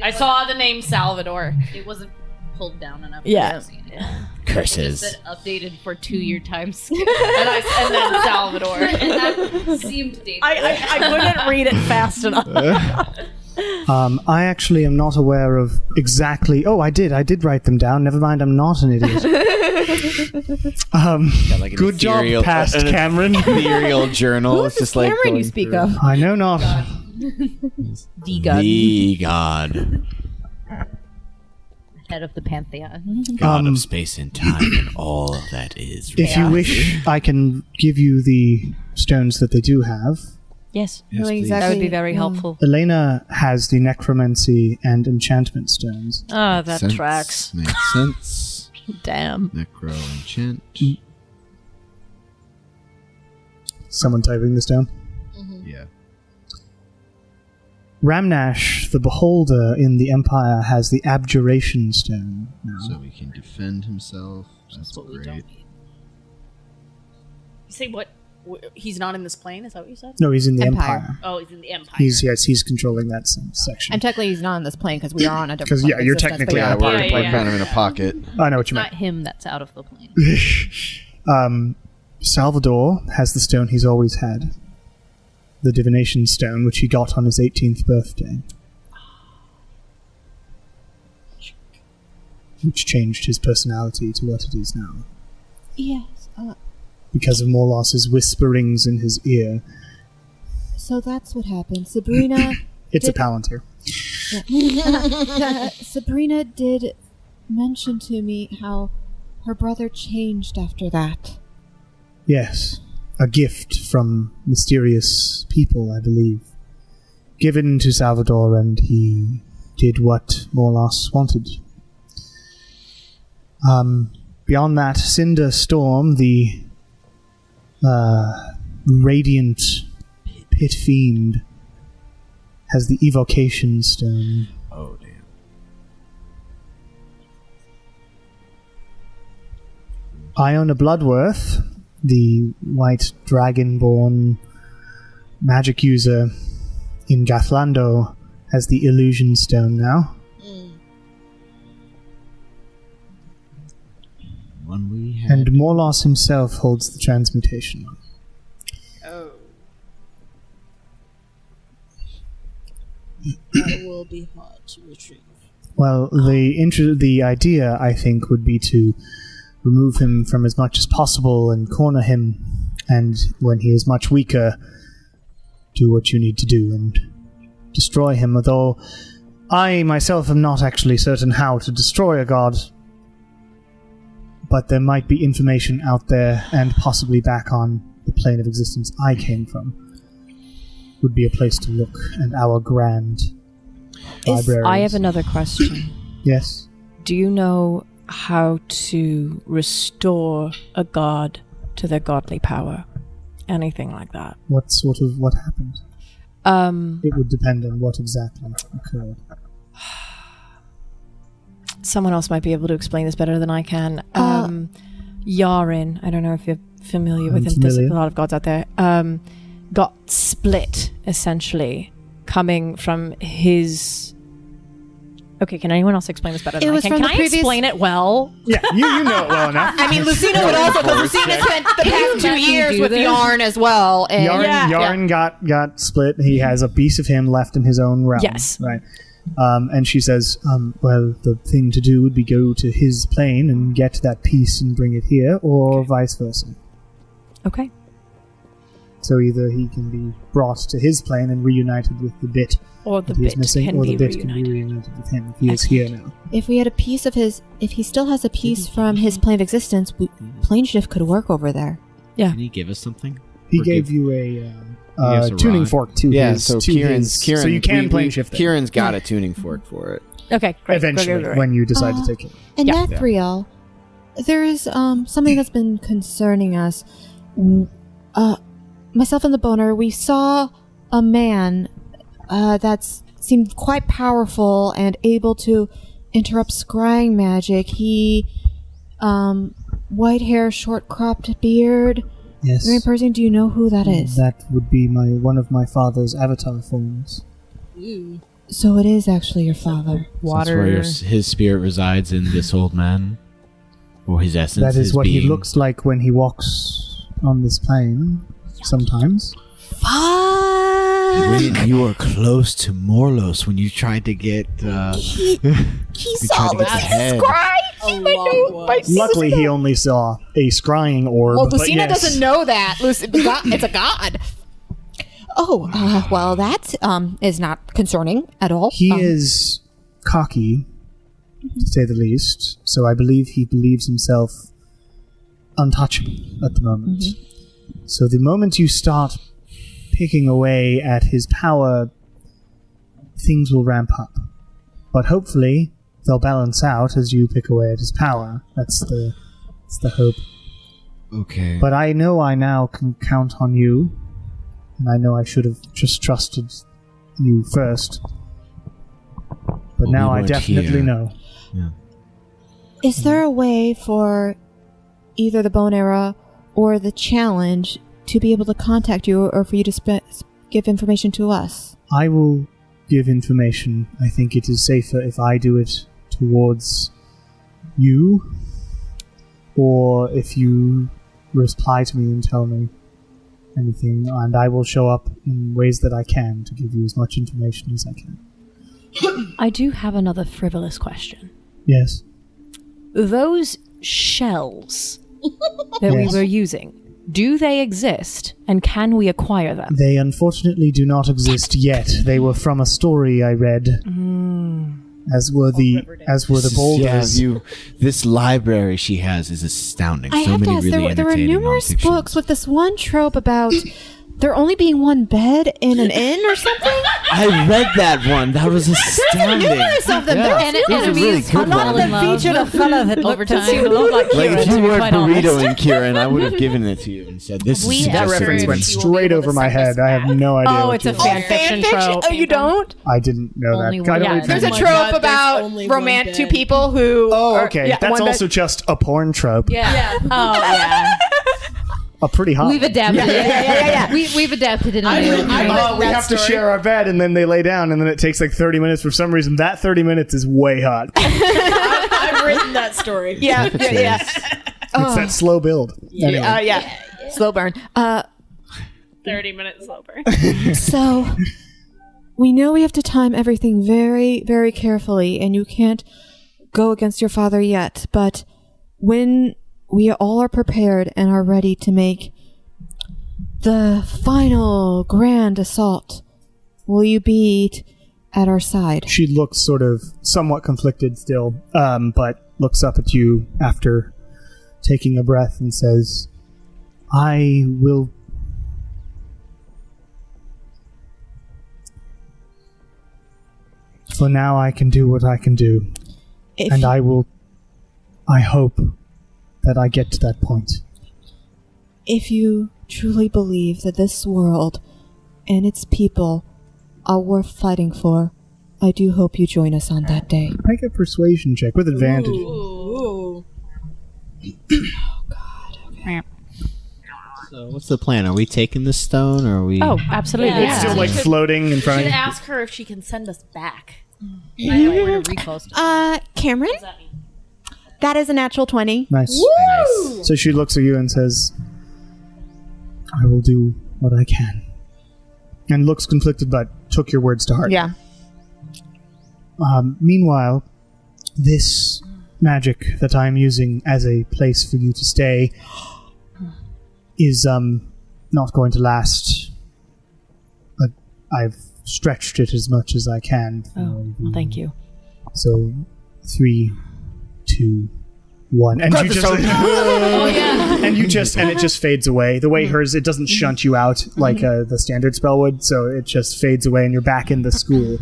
I saw the name Salvador. It wasn't pulled down enough. Yeah. Curses. It said updated for 2-year time skip. and then Salvador. And that seemed dated. I couldn't read it fast enough. I actually am not aware of exactly... Oh, I did write them down. Never mind, I'm not an idiot. Got like an Good job, ethereal- past an Cameron. Ethereal journal. Who's It's this just like Cameron you going speak through. of? I know not. The god. The god. Head of the pantheon. God of space and time and all that is. If you wish, I can give you the stones that they do have. Yes, Yes, Really please. exactly. that would be very helpful. Elena has the necromancy and enchantment stones. Ah, that Sense. tracks. Makes sense. Damn. Necro enchant. Someone typing this down. Yeah. Ramnash, the beholder in the Empire, has the abjuration stone now. So he can defend himself. That's what we great. don't need. You say what? He's not in this plane? Is that what you said? No, he's in the Empire. Empire. Oh, he's in the Empire. He's controlling that section. And technically, he's not on this plane because we are on a different. Because, yeah, plane you're existence, but technically yeah. on a We're, Yeah, we're yeah. kind of in a pocket. I know what you Not meant. him that's out of the plane. Salvador has the stone he's always had. The divination stone, which he got on his 18th birthday. Which changed his personality to what it is now. Yes. Because of Morlos's whisperings in his ear. So that's what happened. Sabrina. It's a Did- Palantir. Sabrina did mention to me how her brother changed after that. Yes. A gift from mysterious people, I believe. Given to Salvador, and he did what Morlos wanted. Beyond that, Cinder Storm, the radiant pit fiend, has the evocation stone. Oh, damn. Iona Bloodworth, the white dragonborn magic user in Gathlando, has the illusion stone now. One we had. And Morlos himself holds the transmutation one. Oh. That will be hard to retrieve. Well, the idea, I think, would be to remove him from as much as possible and corner him, and when he is much weaker, do what you need to do and destroy him, although I myself am not actually certain how to destroy a god. But there might be information out there, and possibly back on the plane of existence I came from. Would be a place to look, and our grand library. I have another question. Yes. Do you know how to restore a god to their godly power? Anything like that? What happened? It would depend on what exactly occurred. Someone else might be able to explain this better than I can. Yarin, I don't know if you're familiar with him. There's a lot of gods out there. Got split, essentially, coming from his... Okay, can anyone else explain this better than I can? Can I explain it well? Yeah, you know it well enough. I mean, Lucina would also, because Lucina spent the past 2 years with Yarn as well. And Yarn got split. He has a piece of him left in his own realm. Yes. Right. And she says, well, the thing to do would be go to his plane and get that piece and bring it here, or vice versa. Okay. So either he can be brought to his plane and reunited with the bit or the that he is bit missing, can or be the bit reunited. can be reunited with him if he is here now. if we had a piece of his, if he still has a piece from his plane of existence, plane shift could work over there. Yeah. Can he give us something? He Or gave give- you us a a tuning rod. fork to Yeah, his. so to Kieran's his, so you can plane shift it Kieran's got a tuning fork for it. Okay, great. eventually Great. when you decide to take it. And Yeah. Nathriel, there is something that's been concerning us. Myself and the Boner, we saw a man that seemed quite powerful and able to interrupt scrying magic. He, white hair, short cropped beard. Yes. Very person, do you know who that is? That would be one of my father's avatar forms. So it is actually your father. So that's where his spirit resides in this old man, or his essence. That is his what being. he looks like when he walks on this plane. Sometimes. When you were close to Morlos when you tried to get. He saw tried to get the head. Luckily, he only saw a scrying orb. Well, but Lucina yes. doesn't know that. It's a god. Oh, well, that is not concerning at all. He is cocky, to say the least, so I believe he believes himself untouchable at the moment. So the moment you start picking away at his power, things will ramp up. But hopefully, they'll balance out as you pick away at his power. That's the hope. Okay. But I know I now can count on you, and I know I should have just trusted you first. But Well, now we I weren't definitely here. know. Yeah. Is there a way for either the Bone Era or the Challenge to be able to contact you, or for you to give information to us? I will give information. I think it is safer if I do it towards you, or if you reply to me and tell me anything, and I will show up in ways that I can to give you as much information as I can. I do have another frivolous question. Yes. Those shells that we Yes. were using, do they exist, and can we acquire them? They unfortunately do not exist yet. They were from a story I read. As were the boulders. Yeah, this library she has is astounding. I so have to many ask, really there were entertaining numerous nonfiction. books with this one trope about there only being one bed in an inn or something. I read that one. That was astounding. Numerous of them. Yeah. There's And it Those are would be really good a lot of ones. them featured a fella that Over looked time. and seemed a lot like Like Kieran, if to you be weren't quite Burrito honest. and Kieran, I would have given it to you and said, "This We is That Yes, reference sir. went You will straight be able over to my send us head. I have no idea. Oh, what it's a you're fan saying. fiction trope. Oh, you don't? I didn't know Only that. one I don't bed. even- There's a my trope God, there's about only one romantic two bed. people who. Oh, are- okay. yeah, That's one bed. also just a porn trope. Yeah. Oh, yeah. pretty hot. We've adapted. Yeah. We've adapted it. We have to share our bed, and then they lay down, and then it takes like 30 minutes. For some reason, that 30 minutes is way hot. I've written that story. Yeah. It's that slow build. Anyway. Slow burn. 30 minutes slow burn. So, we know we have to time everything very, very carefully, and you can't go against your father yet, but when we all are prepared and are ready to make the final grand assault, will you be at our side? She looks sort of somewhat conflicted still, but looks up at you after taking a breath and says, I will... For now, I can do what I can do. And I hope that I get to that point. If you truly believe that this world and its people are worth fighting for, I do hope you join us on that day. Make a persuasion check with advantage. Ooh. So what's the plan? Are we taking the stone, or are we? Oh, absolutely. Yeah. It's still like floating in front should of you. ask her if she can send us back. Cameron? That is a natural 20. Nice. So she looks at you and says, I will do what I can. And looks conflicted, but took your words to heart. Yeah. Meanwhile, this magic that I'm using as a place for you to stay is not going to last. But I've stretched it as much as I can. Oh, well, thank you. So, 3, 2, 1, and you just, and it just fades away. The way hers, it doesn't shunt you out like the standard spell would. So it just fades away, and you're back in the school,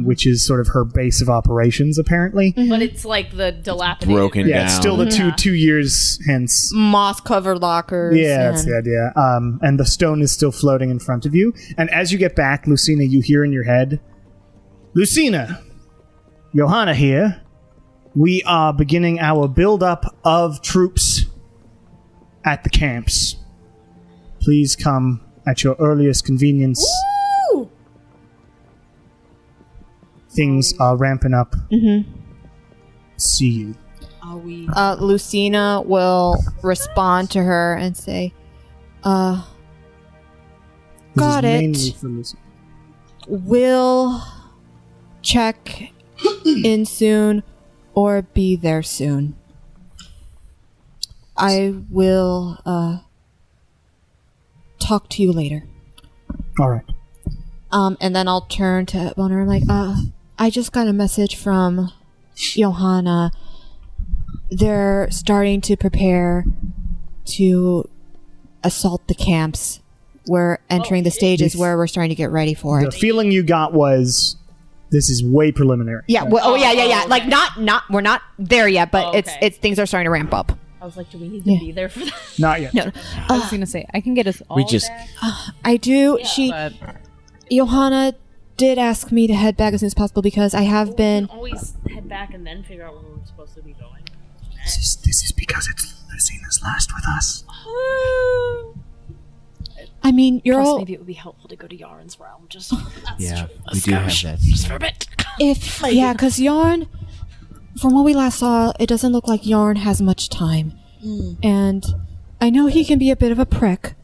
which is sort of her base of operations, apparently. But it's like the dilapidated. Broken Yeah, it's still the down. two years hence. Moss-covered lockers. Yeah, that's the idea. And the stone is still floating in front of you. And as you get back, Lucina, you hear in your head, Lucina, Johanna here. We are beginning our build-up of troops at the camps. Please come at your earliest convenience. Woo! Things are ramping up. Mm-hmm. See you. Are we? Lucina will respond to her and say, This got is it. mainly for Lucina. We'll check in soon or be there soon. I will talk to you later. All right. And then I'll turn to Boner. I'm like, I just got a message from Johanna. They're starting to prepare to assault the camps. We're entering the stages where we're starting to get ready for The it. feeling you got was this is way preliminary. Yeah. Well, yeah. Like not. We're not there yet, but okay. it's things are starting to ramp up. I was like, do we need to be there for that? Not yet. No, I was gonna say I can get us all. We just- back, I do. but Johanna did ask me to head back as soon as possible because I have been. Always head back and then figure out where we're supposed to be going. This is because it's Lucina's last with us. I mean, you're Plus, all. maybe it would be helpful to go to Yaren's realm. Just Yeah, we do have that. just for a bit. Yeah, because Yarn, from what we last saw, it doesn't look like Yarn has much time. And I know he can be a bit of a prick,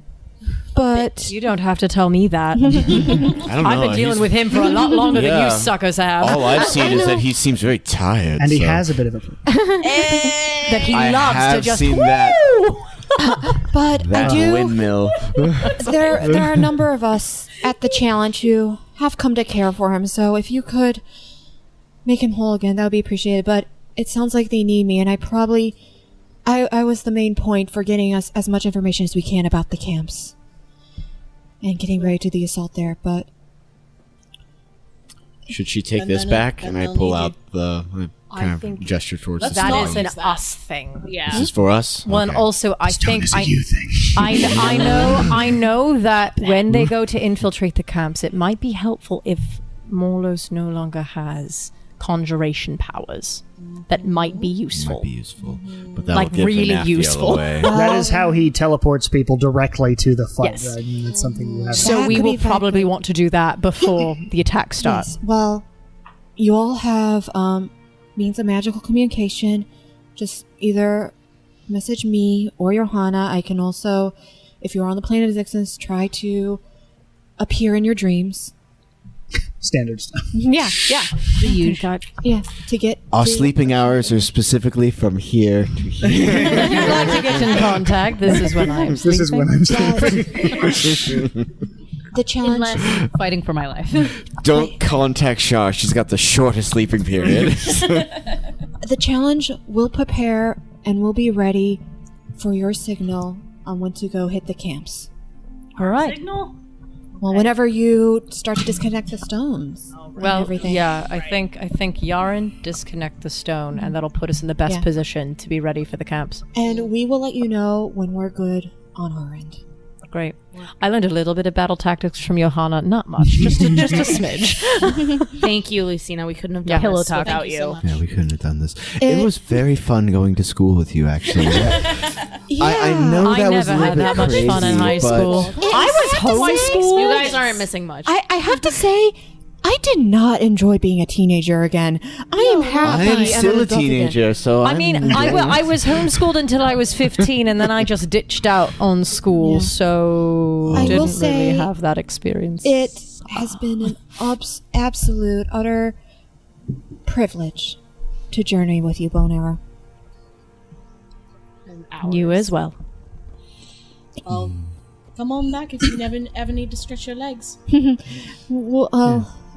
but You don't have to tell me that. I don't know. I've been dealing with him for a lot longer than Yeah. you suckers have. All I've seen is that he seems very tired. And he so- has a bit of a... That he I loves have to just. seen that. but I That do. windmill. There are a number of us at the challenge who have come to care for him. So if you could make him whole again, that would be appreciated. But it sounds like they need me, and I was the main point for getting us as much information as we can about the camps and getting ready to the assault there. But Should she take And this then back? then And I they'll pull need out the kind of think gesture towards the That stone. is an use that. us thing. Yeah. This is for us? Well, and Okay. also I think Is a you thing. I know that when they go to infiltrate the camps, it might be helpful if Morlos no longer has conjuration powers that might be useful. Might be useful, but that Like, will give really Anathiel useful. away. That is how he teleports people directly to the fight. Yes. Right? I mean, it's something you have. So That we could will be very probably good. want to do that before the attack starts. Yes. Well, you all have means of magical communication. Just either message me or Johanna. I can also, if you're on the plane of existence, try to appear in your dreams. Standard stuff. Yeah, yeah, yeah. To get Our to- sleeping hours are specifically from here to here. If you'd like to get in contact, this is when I am sleeping. This is when I'm sleeping. the challenge. Unless fighting for my life. Don't contact Shah. She's got the shortest sleeping period. The challenge will prepare and will be ready for your signal on when to go hit the camps. All right. Signal? Well, whenever you start to disconnect the stones. Well, everything. yeah, I think Yaren disconnect the stone, and that'll put us in the best Yeah. position to be ready for the camps. And we will let you know when we're good on our end. Great. I learned a little bit of battle tactics from Johanna. Not much, just a smidge. Thank you, Lucina. We couldn't have done Pillow this talk. without Thank you you. so much. Yeah, we couldn't have done this. It was very fun going to school with you, actually. I know I that was a never little had bit that much crazy, fun in high but school. I was homeschooled. You guys aren't missing much. I have to say, I did not enjoy being a teenager again. I am happy. I am I'm still an a adult again. teenager, so I mean, I was homeschooled until I was 15, and then I just ditched out on school, Yeah. so I will didn't say really have that experience. It has been an absolute, utter privilege to journey with you, Bone Arrow. You as well. Well, come on back if you ever need to stretch your legs. Well,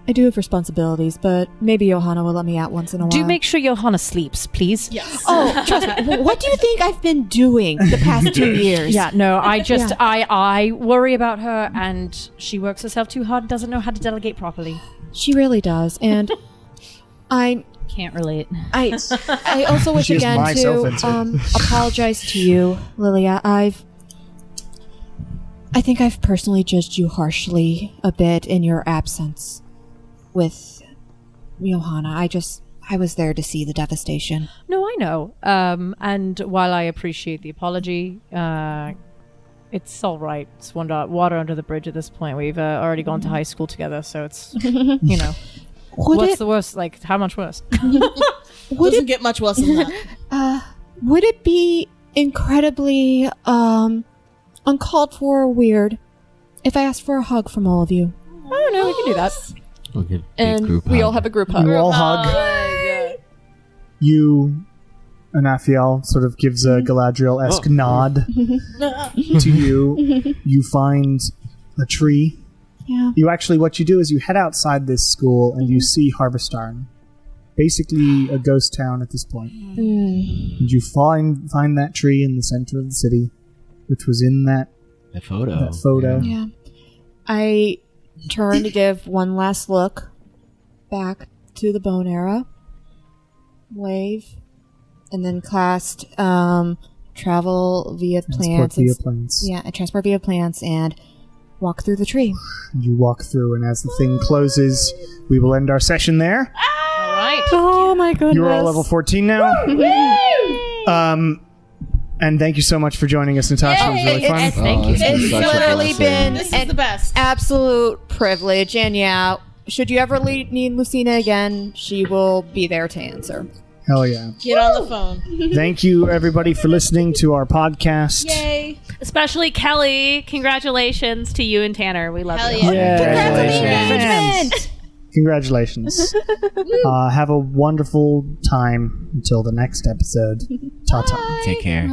I do have responsibilities, but maybe Johanna will let me out once in a while. Do make sure Johanna sleeps, please. Yes. Oh, trust me. What do you think I've been doing the past 2 years? Yeah, no, I just, Yeah. I worry about her, and she works herself too hard and doesn't know how to delegate properly. She really does, and I Can't relate. I also wish She is again my to self-insert. apologize to you, Lilia. I think I've personally judged you harshly a bit in your absence with Johanna. I was there to see the devastation. No, I know. And while I appreciate the apology, it's all right. It's water under the bridge at this point. We've already gone to high school together, so it's, you know. What's the worst? Like, how much worse? Doesn't get much worse than that. Would it be incredibly uncalled for or weird if I asked for a hug from all of you? Oh, no, we can do that. We'll get a big And group we hug. all have a group hug. You all hug. You, Anathiel, sort of gives a Galadriel-esque nod to you. You find a tree. Yeah. You actually, what you do is you head outside this school and you see Harvestarn. Basically a ghost town at this point. And you find that tree in the center of the city, which was in that photo. Yeah. I turn to give one last look back to the Bone Era. Wave. And then cast travel via Transport plants. via plants. Yeah, I transport via plants and walk through the tree. You walk through, and as the thing closes, we will end our session there. All right. Oh, my goodness. You're all level 14 now. And thank you so much for joining us, Natasha. It was really fun. Thank you. It's such a literally blessing. been This is an the best. absolute privilege. And yeah, should you ever need Lucina again, she will be there to answer. Hell yeah. Get on the phone. Thank you, everybody, for listening to our podcast. Yay. Especially Kelly. Congratulations to you and Tanner. We love Hell you. yeah. Congratulations. Have a wonderful time until the next episode. Ta-ta. Take care.